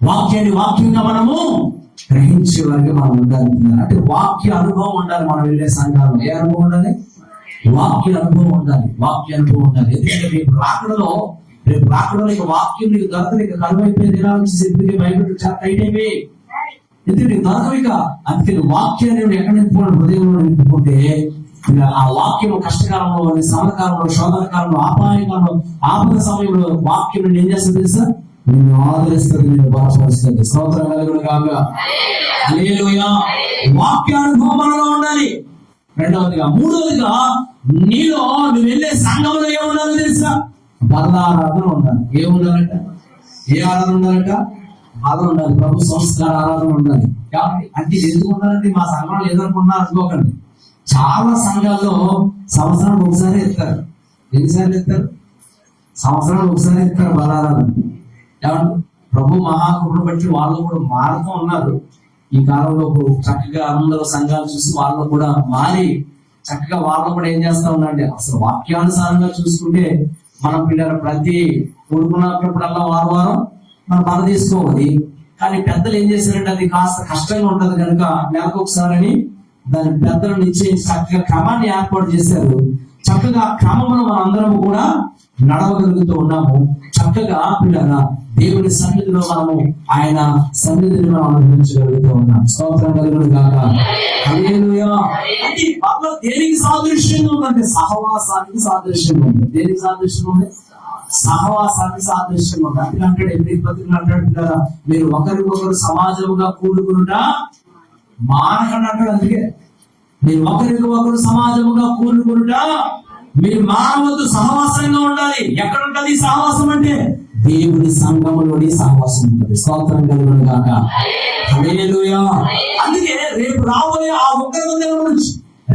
వాక్యాన్ని వాక్యంగా మనము గ్రహించే వారికి మనం ఉండాలి. అంటే వాక్య అనుభవం ఉండాలి. మనం వెళ్ళే సంఘాలు ఏ అనుభవం ఉండాలి? వాక్య అనుభవం ఉండాలి. వాక్య అనుభవం ఉండాలి. ఎందుకంటే రేపు రాకడలో ఇక వాక్యం నీకు దొరకదు. ఇక కలువైపోయి దినాల నుంచి బయట చాలా టైట్ అయిపోయి, ఎందుకంటే నీకు దొరకవు ఇక. అందుకని వాక్యాన్ని ఎక్కడ నింపుకోండి? హృదయంలో నింపుకుంటే ఆ వాక్యం కష్టకాలంలో, సమకాలంలో, శోధన కాలంలో, అపాయకాలంలో, ఆపద సమయంలో వాక్యం ఏం చేస్తుంది తెలుసా? నిన్ను ఆదరిస్తుంది, నిన్ను బలపరుస్తుంది. స్తోత్రం కలుగును గాక. హల్లెలూయా. వాక్యానుభవం మనలో ఉండాలి. రెండవదిగా. మూడవదిగా నీలో నువ్వు వెళ్ళే సంఘంలో ఏముండాలో తెలుసా? బలారాధన ఉండాలి. ఏముండాలంట? ఏ ఆరాధన ఉండాలంట? బాధ ఉండాలి. ప్రభు సంస్కార ఆరాధన ఉండాలి. కాబట్టి అంటే ఎందుకు ఉండాలంటే మా సంఘంలో ఏదనుకున్నారు అనుకోకండి. చాలా సంఘాల్లో సంవత్సరానికి ఒకసారి ఎత్తారు. ఎన్నిసార్లు ఎత్తారు? సంవత్సరానికి ఒకసారి ఎత్తారు బలారాధన. ఏమంటే ప్రభు మహాకృపను బట్టి వాళ్ళు కూడా మారుతూ ఉన్నారు. ఈ కాలంలో చక్కగా అందరూ సంఘాలు చూసి వాళ్ళు కూడా మారి చక్కగా వాళ్ళు కూడా ఏం చేస్తా ఉన్నారంటే అసలు వాక్యానుసారంగా చూసుకుంటే మనం పిల్లలు ప్రతి కొడుకున్నప్పుడల్లా వారం మనం బల తీసుకోవాలి. కానీ పెద్దలు ఏం చేశారంటే అది కాస్త కష్టంగా ఉంటది కనుక నెలకు ఒకసారి అని దాని పెద్దలు నిశ్చయించి చక్కగా క్రమాన్ని ఏర్పాటు చేశారు. చక్కగా క్రమంలో మనందరం కూడా నడవగలుగుతూ ఉన్నాము. చక్కగా పిల్లరా దేవుని సన్నిధిలో మనము ఆయన సన్నిధిని మనం అనుభవించగలుగుతూ ఉన్నాం. స్తోత్రం కలుగును గాక. హల్లెలూయా. అంటే మనలో దేనికి సాదృశ్యంగా ఉందంటే సహవాసానికి సాదృశ్యంగా ఉంది. దేనికి సాదృశ్యంగా ఉంది? సహవాసానికి సాదృశ్యంగా ఉంది. అందుకే అంటాడు ఎబ్రీ పత్రికలు అంటాడు కదా, మీరు ఒకరికొకరు సమాజముగా కూడుకునుట మానకండి అంటాడు. అందుకే మీరు ఒకరికొకరు సమాజముగా కూడుకునుట మీరు మానవద్దు, సహవాసంగా ఉండాలి. ఎక్కడ ఉంటది సహవాసం అంటే దేవుని సంఘములోని సహవాసం ఉంటుంది. స్తోత్రం కలుగును గాక. హల్లెలూయా. అందుకే రేపు రాబోయే ఆ ఉగ్రత నుంచి,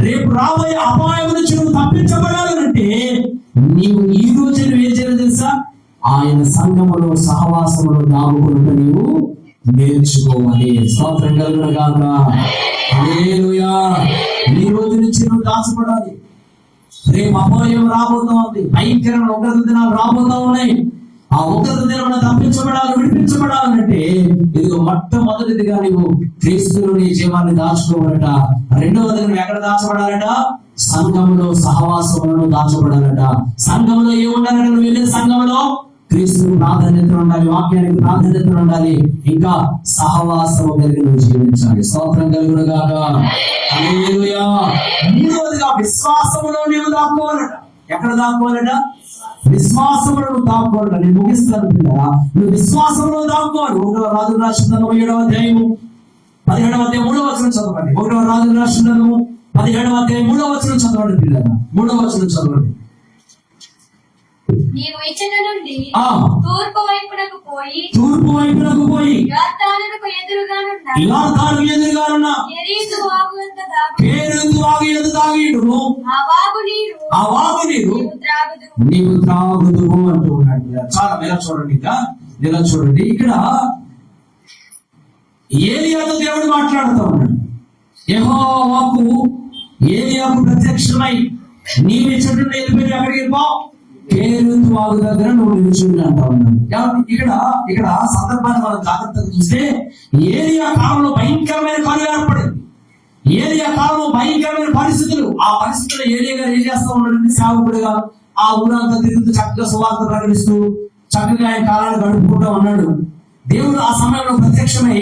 రేపు రాబోయే అపాయం నుంచి నువ్వు తప్పించబడాలంటే నీవు ఈ రోజు ఏం చేయాలి తెలుసా? ఆయన సంఘములో సహవాసములో దాగుకుంటూ నీవు నేర్చుకోవాలి. స్తోత్రం కలుగును గాక. హల్లెలూయా. ఈ రోజు నుంచి నువ్వు దాచబడాలి. రేపు అపాయం రాబోతా ఉంది. భయంకరమైన ఉగ్రత దినాలు రాబోతా ఉన్నాయి. ఆ ఉగ్రత దినం తప్పించబడాలి, విడిపించబడాలంటే ఇదిగో మొట్టమొదటిదిగా నీవు క్రీస్తులో నీ జీవాన్ని దాచుకోవాలట. రెండవది నువ్వు ఎక్కడ దాచబడాలట? సంఘంలో సహవాసములను దాచబడాలట. సంఘంలో ఏముండాలంటే నువ్వు వెళ్ళే సంఘంలో క్రీస్తుకు ప్రాధాన్యత ఉండాలి, వాక్యానికి ప్రాధాన్యత ఉండాలి, ఇంకా సహవాసము కలిగి నువ్వు జీవించాలి. స్తోత్రం కలుగును గాక. హల్లెలూయా. మూడవదిగా విశ్వాసములో నీవు దాక్కోవాలట. ఎక్కడ దాక్కోవాలట? విశ్వాసములో నువ్వు దాక్కోవాలట. నేను ముగిస్తాను పిల్లరా, నువ్వు విశ్వాసంలో దాక్కోవాలి. 1వ రాజుల రాసిన 7వ అధ్యాయము 17వ అధ్యాయం 3వ వచనం చదవండి. 1వ రాజుల రాసిన 17వ అధ్యాయం 3వ వచనం చదవండి పిల్లరా. 3వ వచనం చదవండి. నీవు ఇచ్చట నుండి ఆ తూర్పు వైపునకు పోయి యోర్దానుకు ఎదురుగానున్న కెరీతు వాగు యొద్ద కేరీతు వాగు యొద్ద దాగియుండును. ఆ వాగు నీరు నీవు త్రాగుదువు అంటూ ఉన్నాడు. చాలా ఇలా చూడండి, ఇంకా ఇలా చూడండి. ఇక్కడ ఏలియాతో దేవుడు మాట్లాడుతూ ఉన్నాడు. యెహోవాకు ఏలియాకు ప్రత్యక్షమై నీవు ఇచ్చట నుండి వెళ్ళిపోయి అక్కడికి వెళ్ళిపో, కేరీతు వాగు దగ్గర నువ్వు నిలిచింది అంటా ఉన్నాడు. ఇక్కడ సందర్భాన్ని మనం జాగ్రత్తగా చూస్తే ఏలియా కాలంలో భయంకరమైన కరువు ఏర్పడింది. ఏలియా కాలంలో భయంకరమైన పరిస్థితులు. ఆ పరిస్థితుల్లో ఏలియా గారు ఏం చేస్తా ఉన్నాడంటే సేవకుడిగా ఆ ఊరంతా తిరుగుతూ చక్కగా సువార్త ప్రకటిస్తూ చక్కగా ఆయన కాలాన్ని గడుపుకుంటూ ఉన్నాడు. దేవుడు ఆ సమయంలో ప్రత్యక్షమై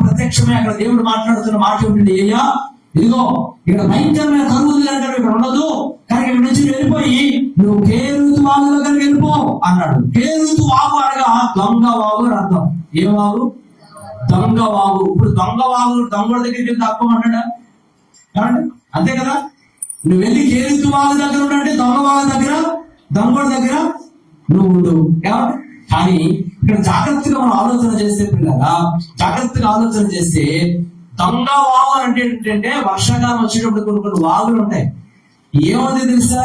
ప్రత్యక్షమై అక్కడ దేవుడు మాట్లాడుతున్న మాట ఉంటుంది, ఏలియా ఇదిగో ఇక్కడ భయంకరమైన కరువు ఉంది కనుక ఇక్కడ ఉండదు, కానీ ఇక్కడ నుంచి వెళ్ళిపోయి నువ్వు కేరీతు వాగు దగ్గరికి వెళ్ళిపో అన్నాడు. కేరీతు వాగు అనగా దొంగ వాగు అని అర్థం. ఏ వాగు? దొంగ వాగు. ఇప్పుడు దొంగ వాగు దొంగల దగ్గరికి తక్కువ అన్నాడా? అంతే కదా. నువ్వు వెళ్ళి కేరీతు వాగు దగ్గర ఉండంటే దొంగ వాగు దగ్గర, దొంగల దగ్గర నువ్వు ఉండు. కానీ ఇక్కడ జాగ్రత్తగా మనం ఆలోచన చేస్తే పిల్లగా, జాగ్రత్తగా ఆలోచన చేస్తే దొంగ వాగు అంటే ఏంటంటే వర్షాకాలం వచ్చేటప్పుడు కొన్ని వాగులు ఉంటాయి. ఏమవుతాయి తెలుసా?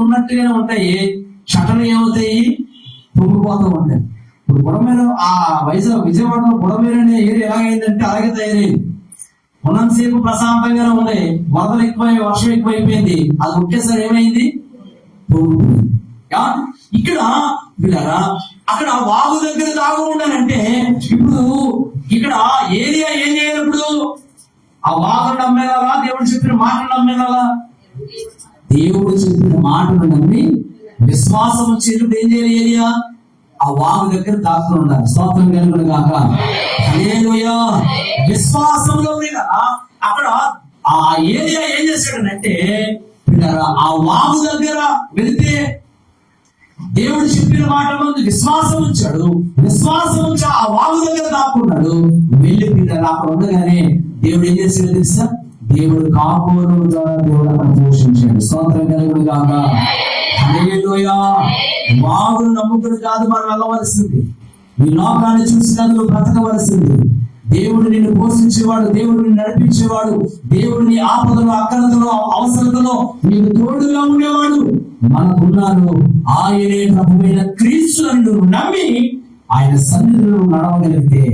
ఉన్నట్టుగానే ఉంటాయి, చట్టం ఏమవుతాయి? పొంగిపోతూ ఉంటాయి. ఇప్పుడు బుడమేరు, ఆ విజయవాడలో బుడమేరు అనే ఏరియా ఎలాగైందంటే అలాగే తయారైంది. ఉన్నంతసేపు ప్రశాంతంగానే ఉన్నాయి, వరదలు ఎక్కువై వర్షం ఎక్కువైపోయింది, అది ఒకేసారి ఏమైంది? పొంగిపోయింది. ఇక్కడ వీళ్ళరా అక్కడ వాగు దగ్గర దాగు ఉండాలంటే ఇప్పుడు ఇక్కడ ఏరియా ఏం చేయాలి? ఇప్పుడు ఆ వాగును నమ్మేలా, దేవుడు చెప్పిన మాటలు నమ్మేలా? దేవుడు చెప్పిన మాటలు నమ్మి విశ్వాసం వచ్చేటప్పుడు ఏం చేయాలి? ఏరియా ఆ వాగు దగ్గర దాక్కుని ఉండాలి. స్తోత్రం కలుగును గాక. హల్లెలూయా. విశ్వాసంలో అక్కడ ఆ ఏరియా ఏం చేశాడనంటే ఆ వాగు దగ్గర వెళితే దేవుడు చెప్పిన మాట ముందు విశ్వాసం ఉంచాడు. విశ్వాసం ఉంచి ఆ వాగు దగ్గర దాక్కున్నాడు. వెళ్ళి పిల్లలు అక్కడ ఉండగానే దేవుడు ఏం చేశాడు తెలుసా? దేవుడు కాపురం ద్వారా దేవుడు అక్కడ పోషించాడు. స్తోత్రం కలుగును గాక. హల్లెలూయా. వాగును నమ్ముకుని కాదు మనం వెళ్ళవలసింది, ఈ లోకాన్ని చూసి కాదు నువ్వు బ్రతకవలసింది. దేవుడు నిన్ను పోషించేవాడు, దేవుడు నిన్ను నడిపించేవాడు, దేవుడు నీ ఆపదలో, అక్కరతలో, అవసరతలో నీకు తోడుగా ఉండేవాడు మనకున్నాడు. ఆయనే ప్రభువైన క్రీస్తుని నువ్వు నమ్మి ఆయన సన్నిధిలో నడవగలిగితే,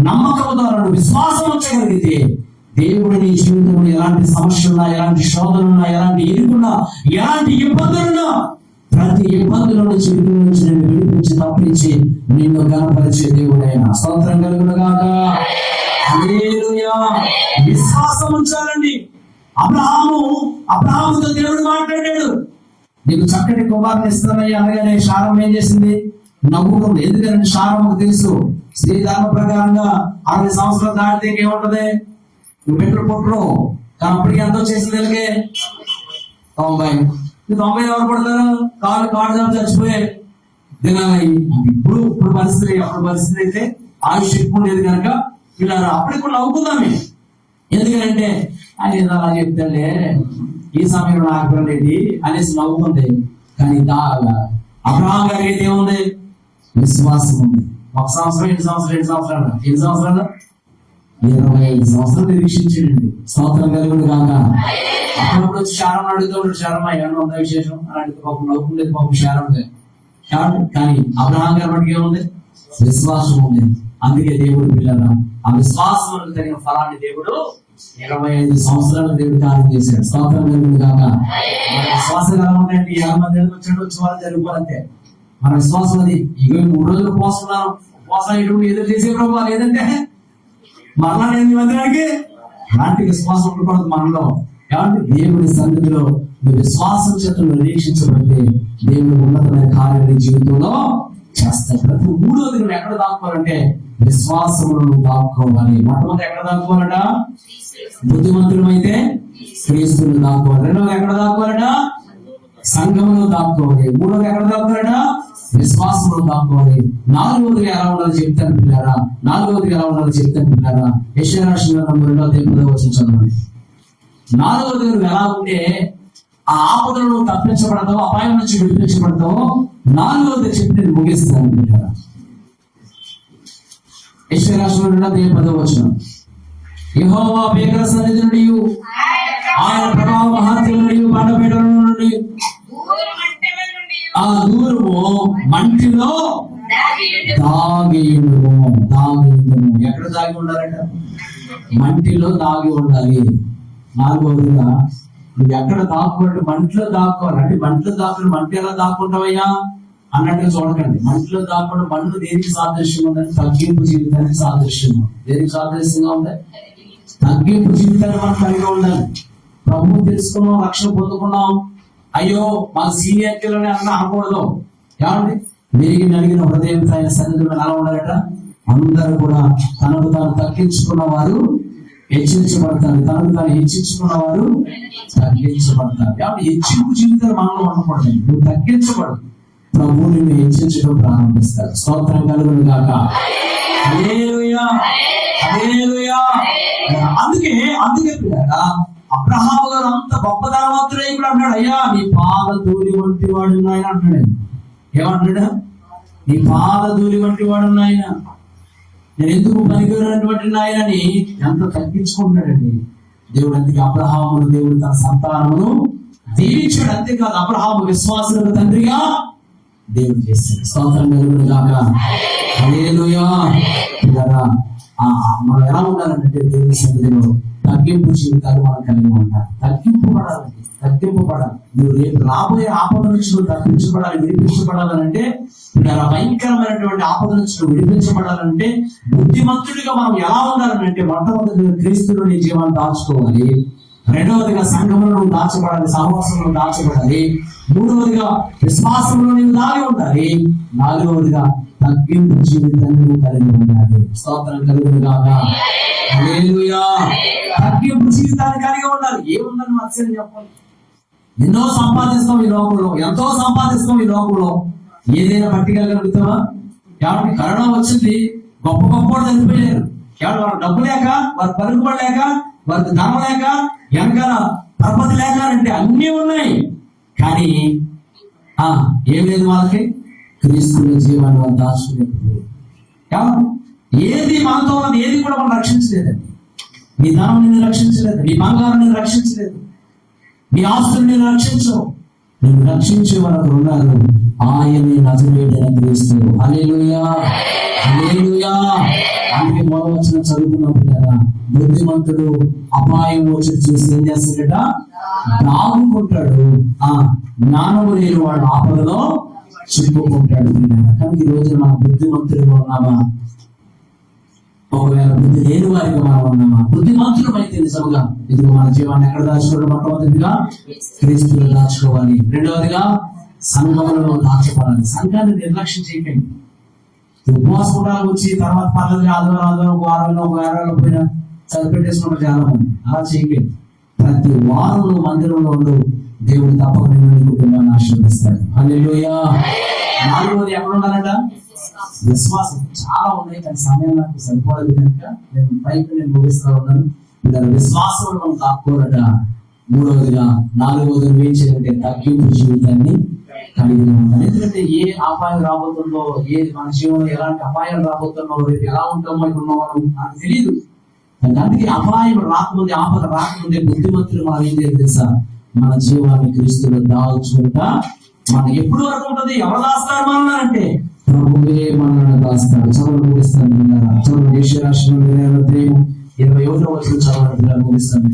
నమ్మకం ద్వారా విశ్వాసం ఉంచగలిగితే దేవుడు నీ జీవితంలో ఎలాంటి సమస్యలున్నా, ఎలాంటి శోధనలున్నా, ఎలాంటి ఇరుకున్నా, ఎలాంటి ఇబ్బందులున్నా ప్రతి ఇబ్బందుల నుంచి నేను విడిపించి తప్పించి నిన్ను గణపరిచే దేవుడైనా. స్తోత్రం కలుగును గాక. హల్లెలూయా. విశ్వాసం ఉంచాలండి. అబ్రహాముతో దేవుడు మాట్లాడాడు. నీకు చక్కటి కుమారుని ఇస్తానయ్యా అనగానే శారమ్మ ఏం చేసింది? నవ్వుకుంది. ఎందుకంటే శారమ్మకు తెలుసు స్త్రీ ధర్మ ప్రకారంగా 60 సంవత్సరాలు దాటితే ఇంకేముంటది, నువ్వు బిడ్డలు పుట్టరు. కానీ అప్పటికి ఎంతో చేసింది వీళ్ళకి 90 ఎవరు పడతారు? కాళ్ళు జాబ్ చచ్చిపోయే దినాలు. ఇప్పుడు పరిస్థితి, అప్పుడు పరిస్థితి అయితే ఆయుష్ ఎక్కువ ఉండేది కనుక వీళ్ళు అప్పటికి కూడా నవ్వుకుందామే. ఎందుకంటే ఆయన ఏదో అలా చెప్తాడే, ఈ సమయంలో ఆగ్రహం అనేసి నవ్వుకుంది. కానీ అబ్రహాం గారికి అయితే ఏముంది? విశ్వాసం ఉంది. 1 సంవత్సరం, 2 సంవత్సరాలు, 2 సంవత్సరాలు 25 సంవత్సరాలు నిరీక్షించాడండి. స్తోత్రం కలుగును గాక. అప్పుడప్పుడు వచ్చి శారం అడుగుతాడు, శారమ్మ ఏమన్నా ఉందా విశేషం అని అడిగితే పాపం నవ్వుకుండేది పాపం శారం గారు. కానీ అబ్రహాం గారి బట్టి ఏముంది? విశ్వాసం ఉంది. అందుకే దేవుడు పిల్లల ఆ విశ్వాసం తగిన ఫలాన్ని దేవుడు 25 సంవత్సరాలు దేవుడు కార్యం చేశాడు. స్తోత్రం కలుగును గాక. మన విశ్వాసం ఎలా ఉంటాయంటే 50 మంది వచ్చి వాళ్ళు జరిగిపోవాలంటే మన విశ్వాసం అది. ఇక 3 రోజులు ఉపవాసం ఇటువంటి ఎదురు చేసే ప్రభావం లేదంటే మరలా 8 మందికి అలాంటి విశ్వాసం ఉండకూడదు మనలో. కాబట్టి దేవుడి సన్నిధిలో నువ్వు విశ్వాసం చేత నిరీక్షించబడితే దేవుడు ఉన్నతమైన కార్యాలు జీవితంలో చేస్తాడు. ప్రతి 3వది నువ్వు ఎక్కడ దాక్కోవాలంటే విశ్వాసంలో నువ్వు దాక్కోవాలి. మొట్టమొదటి ఎక్కడ దాక్కోవాలట? బుద్ధిమంతులు అయితే క్రీస్తులు దాక్కోవాలి. 2వది ఎక్కడ దాక్కోవాలట? సంఘంలో దాక్కోవాలి. 3వది ఎక్కడ దాక్కోవాలట? విశ్వాసంలో దాక్కోవాలి. 4వది ఎలా ఉండాలో చెప్తాను పిల్లారా. 4వది ఎలా ఉండాలో చెప్తాను పిల్లారా. యెషయా రాసిన గ్రంథం 2వ వచనం చదవండి. 4వది నువ్వు ఎలా ఉంటే ఆ ఆపదలను తప్పించబడతావు, అపాయం నుంచి విడిపించబడతావు. 4వది చెప్పి నేను ముగిస్తాను పిల్లారా. యెషయా రాసిన 2వ వచనం. యెహోవా భీకర సన్నిధి నుండి, ఆయన ప్రభావ మహత్యం నుండి, బండపేటల నుండి, ఆ దూరము మంటిలో దాగియుండుము. ఎక్కడ దాగి ఉండాలంట? మంటిలో దాగి ఉండాలి. 4వదిగా నువ్వు ఎక్కడ దాక్కోవాలి? మంటిలో దాక్కోవాలి. అంటే మంటిలో దాక్కుని మంటి ఎలా దాక్కుంటావయ్యా అన్నట్టుగా చూడకండి. మంటిలో దాక్కోవడం మంటు దేనికి సాదృశ్యం ఉందంటే తగ్గింపు జీవితానికి సాదృశ్యం. దేనికి సాదృశ్యంగా ఉంది? తగ్గింపు జీవితాన్ని మనం కలిగి ఉండాలి. ప్రభు తెలుసుకున్నాం, రక్షణ పొందుకున్నాం, అయ్యో మా సీనియర్లోనే అన్న అనకూడదు. ఏమండి? విరిగి నలిగిన హృదయం ఆయన సన్నిధిలో ఎలా ఉండాలట? అందరూ కూడా తనకు తాను తగ్గించుకున్న వారు హెచ్చించబడతారు, తనకు తాను హెచ్చించుకున్న వారు తగ్గించబడతారు. కాబట్టి హెచ్చింపు జీవితాలు మనలో ఉండకూడదు. నువ్వు తగ్గించబడు, ప్రభు నిన్ను హెచ్చించడం ప్రారంభిస్తారు. స్తోత్రం కలుగును గాక. హల్లెలూయా, హల్లెలూయా. అందుకే పిల్లరా అబ్రహాము గారు అంత గొప్ప ధనవంతుడే కూడా అన్నాడు, అయ్యా నీ పాద ధూళి వంటి వాడు ఆయన అంటున్నాడు. ఏమంటాడు? నీ పాద ధూళి వంటి వాడు ఆయన, నేను ఎందుకు పనికిరానటువంటి నాయనని ఎంత తగ్గించుకుంటాడండి దేవుడు. అందుకే అబ్రహామును దేవుడు తన సంతానమును దీవించాడు. అంతేకాదు అబ్రహాము విశ్వాసులకు తండ్రిగా దేవుడు చేశాడు. స్తోత్రం కలుగును గాక. హల్లెలూయా. మనం ఎలా ఉండాలంటే దేవుని సన్నిధిలో తగ్గింపు జీవితాలు మనం కలిగి ఉంటాం. తగ్గింపబడాలి. నువ్వు రేపు రాబోయే ఆపద నుంచి నువ్వు తప్పించబడాలి, విడిపించబడాలంటే, భయంకరమైనటువంటి ఆపద నుంచి నువ్వు విడిపించబడాలంటే బుద్ధిమంతుడిగా మనం ఎలా ఉండాలంటే మొట్టమొదటి క్రీస్తులో నీ జీవాన్ని దాచుకోవాలి. 2వదిగా సంఘంలో నువ్వు దాచబడాలి, సహవాసంలో దాచబడాలి. 3వదిగా విశ్వాసంలో నువ్వు దాగి ఉండాలి. 4వదిగా తగ్గింపు జీవితాన్ని నువ్వు కలిగి ఉండాలి. స్తోత్రం కలుగును గాక. హల్లెలూయా. తగ్గింపు జీవితాన్ని కలిగి ఉండాలి. ఏముందని మత్స్యం చెప్పాలి? ఎన్నో సంపాదిస్తాం ఈ లోకంలో, ఎంతో సంపాదిస్తాం ఈ లోకంలో. ఏదైనా పట్టుకెళ్ళగలుగుతావా? కాబట్టి కరోనా వచ్చింది, గొప్ప వాడు చనిపోయారు. వారు డబ్బు లేక, వారు పరుగుబడలేక, వారికి ధనం లేక, వెనకాల పరపతి లేక అంటే అన్నీ ఉన్నాయి. కానీ ఏం లేదు వాళ్ళకి, క్రీస్తుల జీవాన్ని వాళ్ళు దాచుకునేప్పుడు. ఏది మనతో ఉన్నది ఏది కూడా మనం రక్షించలేదండి. నీ ధనం నిన్ను రక్షించలేదు, నీ బంగారం నిన్ను రక్షించలేదు, నీ ఆస్తులు నిన్ను రక్షించవు. నిన్ను రక్షించే వాళ్ళకు ఉన్నారు. ఆయనే నజరేయుడైన క్రీస్తు. హల్లెలూయా, హల్లెలూయా. అందుకే మొదటి చదువుకున్నప్పుడు కదా, బుద్ధిమంతుడు అపాయం వచ్చి చూసి ఏం చేస్తాడట? దాగుకుంటాడు. జ్ఞానము లేని వాడు ఆపదలో చిక్కుకుంటాడు. కానీ ఈ రోజు మన బుద్ధిమంతుడిగా ఉన్నామా? ఒకవేళ బుద్ధి లేని వారికి మనం ఉన్నామా? బుద్ధిమంతులమైతే నిజంగా ఇదిగో మన జీవాన్ని ఎక్కడ దాచుకోవడం? మొట్టమొదటిగా క్రీస్తులో దాచుకోవాలి. రెండవదిగా సంఘములలో దాచుకోవాలి. సంఘాన్ని నిర్లక్ష్యం చేయకండి. ఉపవాసం కూడా వచ్చి తర్వాత పర్లేదు ఆదివారం ఒక వారంలో పోయినా చదివిపెట్టేసుకుంటారు చాలా మంది. అలా చేయకండి. ప్రతి వారంలో మందిరంలో దేవుడు తప్పక నిన్ను కుటుంబాన్ని ఆశీర్వదిస్తాడు. హల్లెలూయా. నాలుగవది ఎక్కడ ఉండాలంట? విశ్వాసం. చాలా ఉన్నాయి కానీ సమయం నాకు సరిపోలేదు కనుక నేను ముగిస్తా ఉన్నాను. ఇలా విశ్వాసం మనం కాకపోరట. మూడవదిగా నాలుగవది ఏం చేయాలంటే తగ్గింపు జీవితాన్ని కలిగి ఉండాలి. ఎందుకంటే ఏ అపాయం రాబోతుందో, మన జీవనంలో ఎలాంటి అపాయాలు రాబోతుందో, రేపు ఎలా ఉంటామో ఇప్పుడు నాకు తెలియదు. అందుకే అపాయం రాకముందే, ఆపద రాకముందే బుద్ధిమంతులు మనం ఏం చేయాలి తెలుసా? మన జీవాన్ని క్రీస్తులో దాల్చుకుంటా మనం ఎప్పుడు వరకు ఉంటుంది? ఎవరు దాస్తాడు మనల్ని? ప్రభువే మనల్ని దాస్తాడు. చదువు ముగిస్తాను. చదువు యెషయా 21వ వచనం చదవండి. ముగిస్తాను.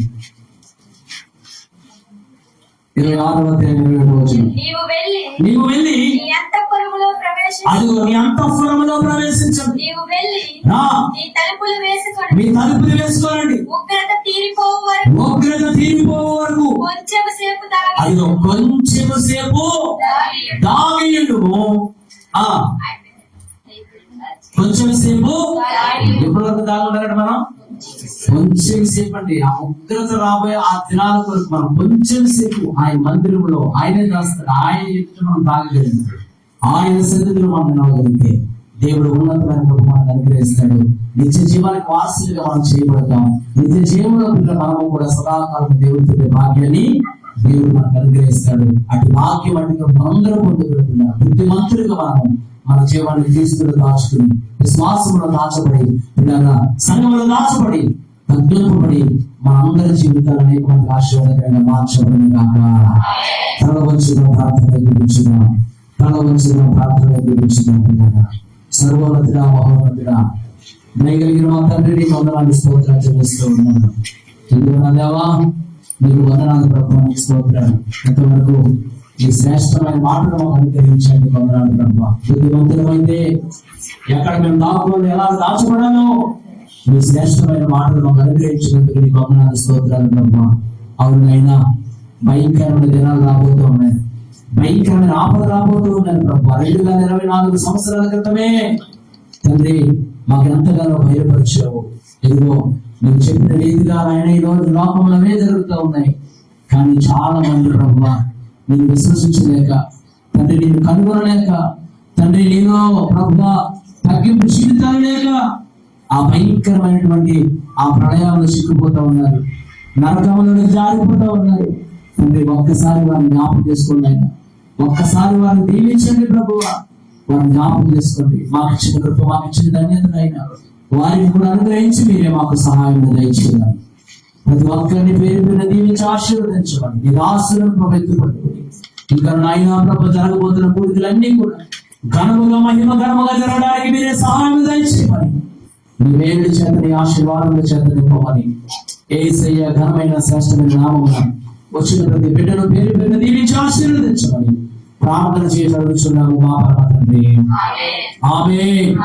26వ అధ్యాయం 27వ వచనం. నీవు వెళ్ళి నీ అంతఃపురములో ప్రవేశించు. అదిగో నీ అంతఃపురములో ప్రవేశించండి. నీవు వెళ్ళి నీ తలుపులు వేసుకోండి. మీ తలుపులు వేసుకోండి. ఉగ్రత తీరిపోవు వరకు కొంచెం సేపు అదిగో కొంచెం సేపు దాగియుండు. కొంచెం సేపు ఎప్పటి వరకు దాగుంటారంటే మనం కొంచెం సేపు అండి. ఆ ఉగ్రత రాబోయే ఆ దినాల కొరకు మనం కొంచెం సేపు ఆయన మందిరంలో ఆయనే దాస్తాడు. ఆయన ఎదుట మనం దాగగలిగితే, ఆయన సన్నిధిలో మనం నవ్వగలిగితే దేవుడు ఉన్నతమైన కృప మనకు అనుగ్రహిస్తాడు. నిత్య జీవానికి వారసులుగా మనం చేయబడతాం. నిత్య జీవంలో మనము కూడా సదాకాలం దేవుడితో భాగ్యాన్ని దేవుడు మనకు అనుగ్రహిస్తాడు. అటు భాగ్యం అంటే మనందరం పొందుకుంటున్నాం. బుద్ధిమంతులుగా మనం మన జీవాన్ని క్రీస్తులో దాచుకుని, విశ్వాసంలో దాచబడి, ఇలాగా సంఘంలో దాచబడి, తగ్గింపబడి మనందరి జీవితాలు అనేక మంది ఆశీర్వాదకరంగా మార్చబడిన కాక. తల వంచిన ప్రార్థన గురించిన సర్వోన్నతుడా, మహోన్నతుడా, దయగలిగిన మా తండ్రి, వందనాలు స్తోత్రాలు చెల్లిస్తూ ఉన్నాను. ఎందుకు దేవా మీకు వందనాలు ప్రభు, స్తోత్రాలు. ఎంతవరకు ఈ శ్రేష్టమైన మాటలు మాకు అనుగ్రహించండి. వందనాలు ప్రభు. బుద్ధిమంతులమైతే ఎక్కడ మేము దాచుకోవాలి, ఎలా దాచబడాలో మీ శ్రేష్టమైన మాటలు మాకు అనుగ్రహించినందుకు నీకు వందనాలు స్తోత్రాలు ప్రభు. అవునైనా భయంకరమైన దినాలు రాబోతూ ఉన్నాయి. భయంకరమైన ఆపద రాబోతూ ఉన్నాయి ప్రభు. 2024 సంవత్సరాల క్రితమే తండ్రి మాకు ఎంతగానో భయపరిచావు. ఇదిగో నువ్వు చెప్పిన రీతిగా ఆయన ఈ రోజు లోకంలో అవే జరుగుతూ ఉన్నాయి. కానీ చాలా మంది ప్రభు నేను విశ్వసించలేక, తండ్రి నేను కనుగొనలేక, తండ్రి నేను ప్రభు తగ్గింపు జీవితాలు లేక ఆ భయంకరమైనటువంటి ఆ ప్రళయాలను చిక్కుపోతూ ఉన్నారు. నరకంలో జారిపోతూ ఉన్నారు. తండ్రి ఒక్కసారి వారిని జ్ఞాపకం చేసుకోండి. ఆయన ఒక్కసారి వారిని దీవించండి ప్రభు. వారిని జ్ఞాపకం చేసుకోండి. మాకు ఇచ్చిన కృప, మాకు ఇచ్చిన ధన్యతనైనా వారిని కూడా అనుగ్రహించి మీరే మాకు సహాయం దయచేయాలి. ప్రతి ఒక్కరిని పేరు పేరు దీవించి ఆశీర్వదించమని నీ దాసులను పవిత్రపట్టుకుని ఇంకా నాయన ప్రభు జరగబోతున్న పూర్తిలన్నీ కూడా ఘనముగా మహిమకరముగా జరగడానికి మీరే సహాయం దయచేయమని, నీ వేడి చేత, నీ ఆశీర్వాదముల చేత నింపమని యేసయ్య ఘనమైన శ్రేష్టమైన నామమున వచ్చిన ప్రతి బిడ్డను పేరు పేరు దీవించి ఆశీర్వదించమని ప్రార్థన చేయగలుగుతున్నాము మా పరమ తండ్రి. ఆమేన్,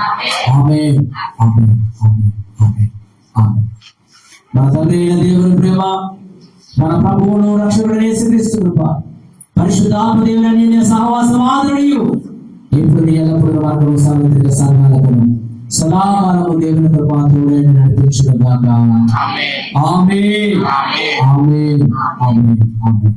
ఆమేన్, ఆమేన్, ఆమేన్, ఆమేన్. మన తండ్రి అయిన దేవుని ప్రేమ, మన ప్రభువును రక్షకుడైన యేసుక్రీస్తు కృప, పరిశుద్ధాత్మ దేవుని సహవాసం ఆదరణీయు ఇప్పుడు ఎల్లప్పుడూ వారు సార్వత్రిక సంఘాలకు సదాకాలము దేవుని కృప తోడైన నడిపించుగాక. ఆమేన్, ఆమేన్, ఆమేన్, ఆమేన్, ఆమేన్.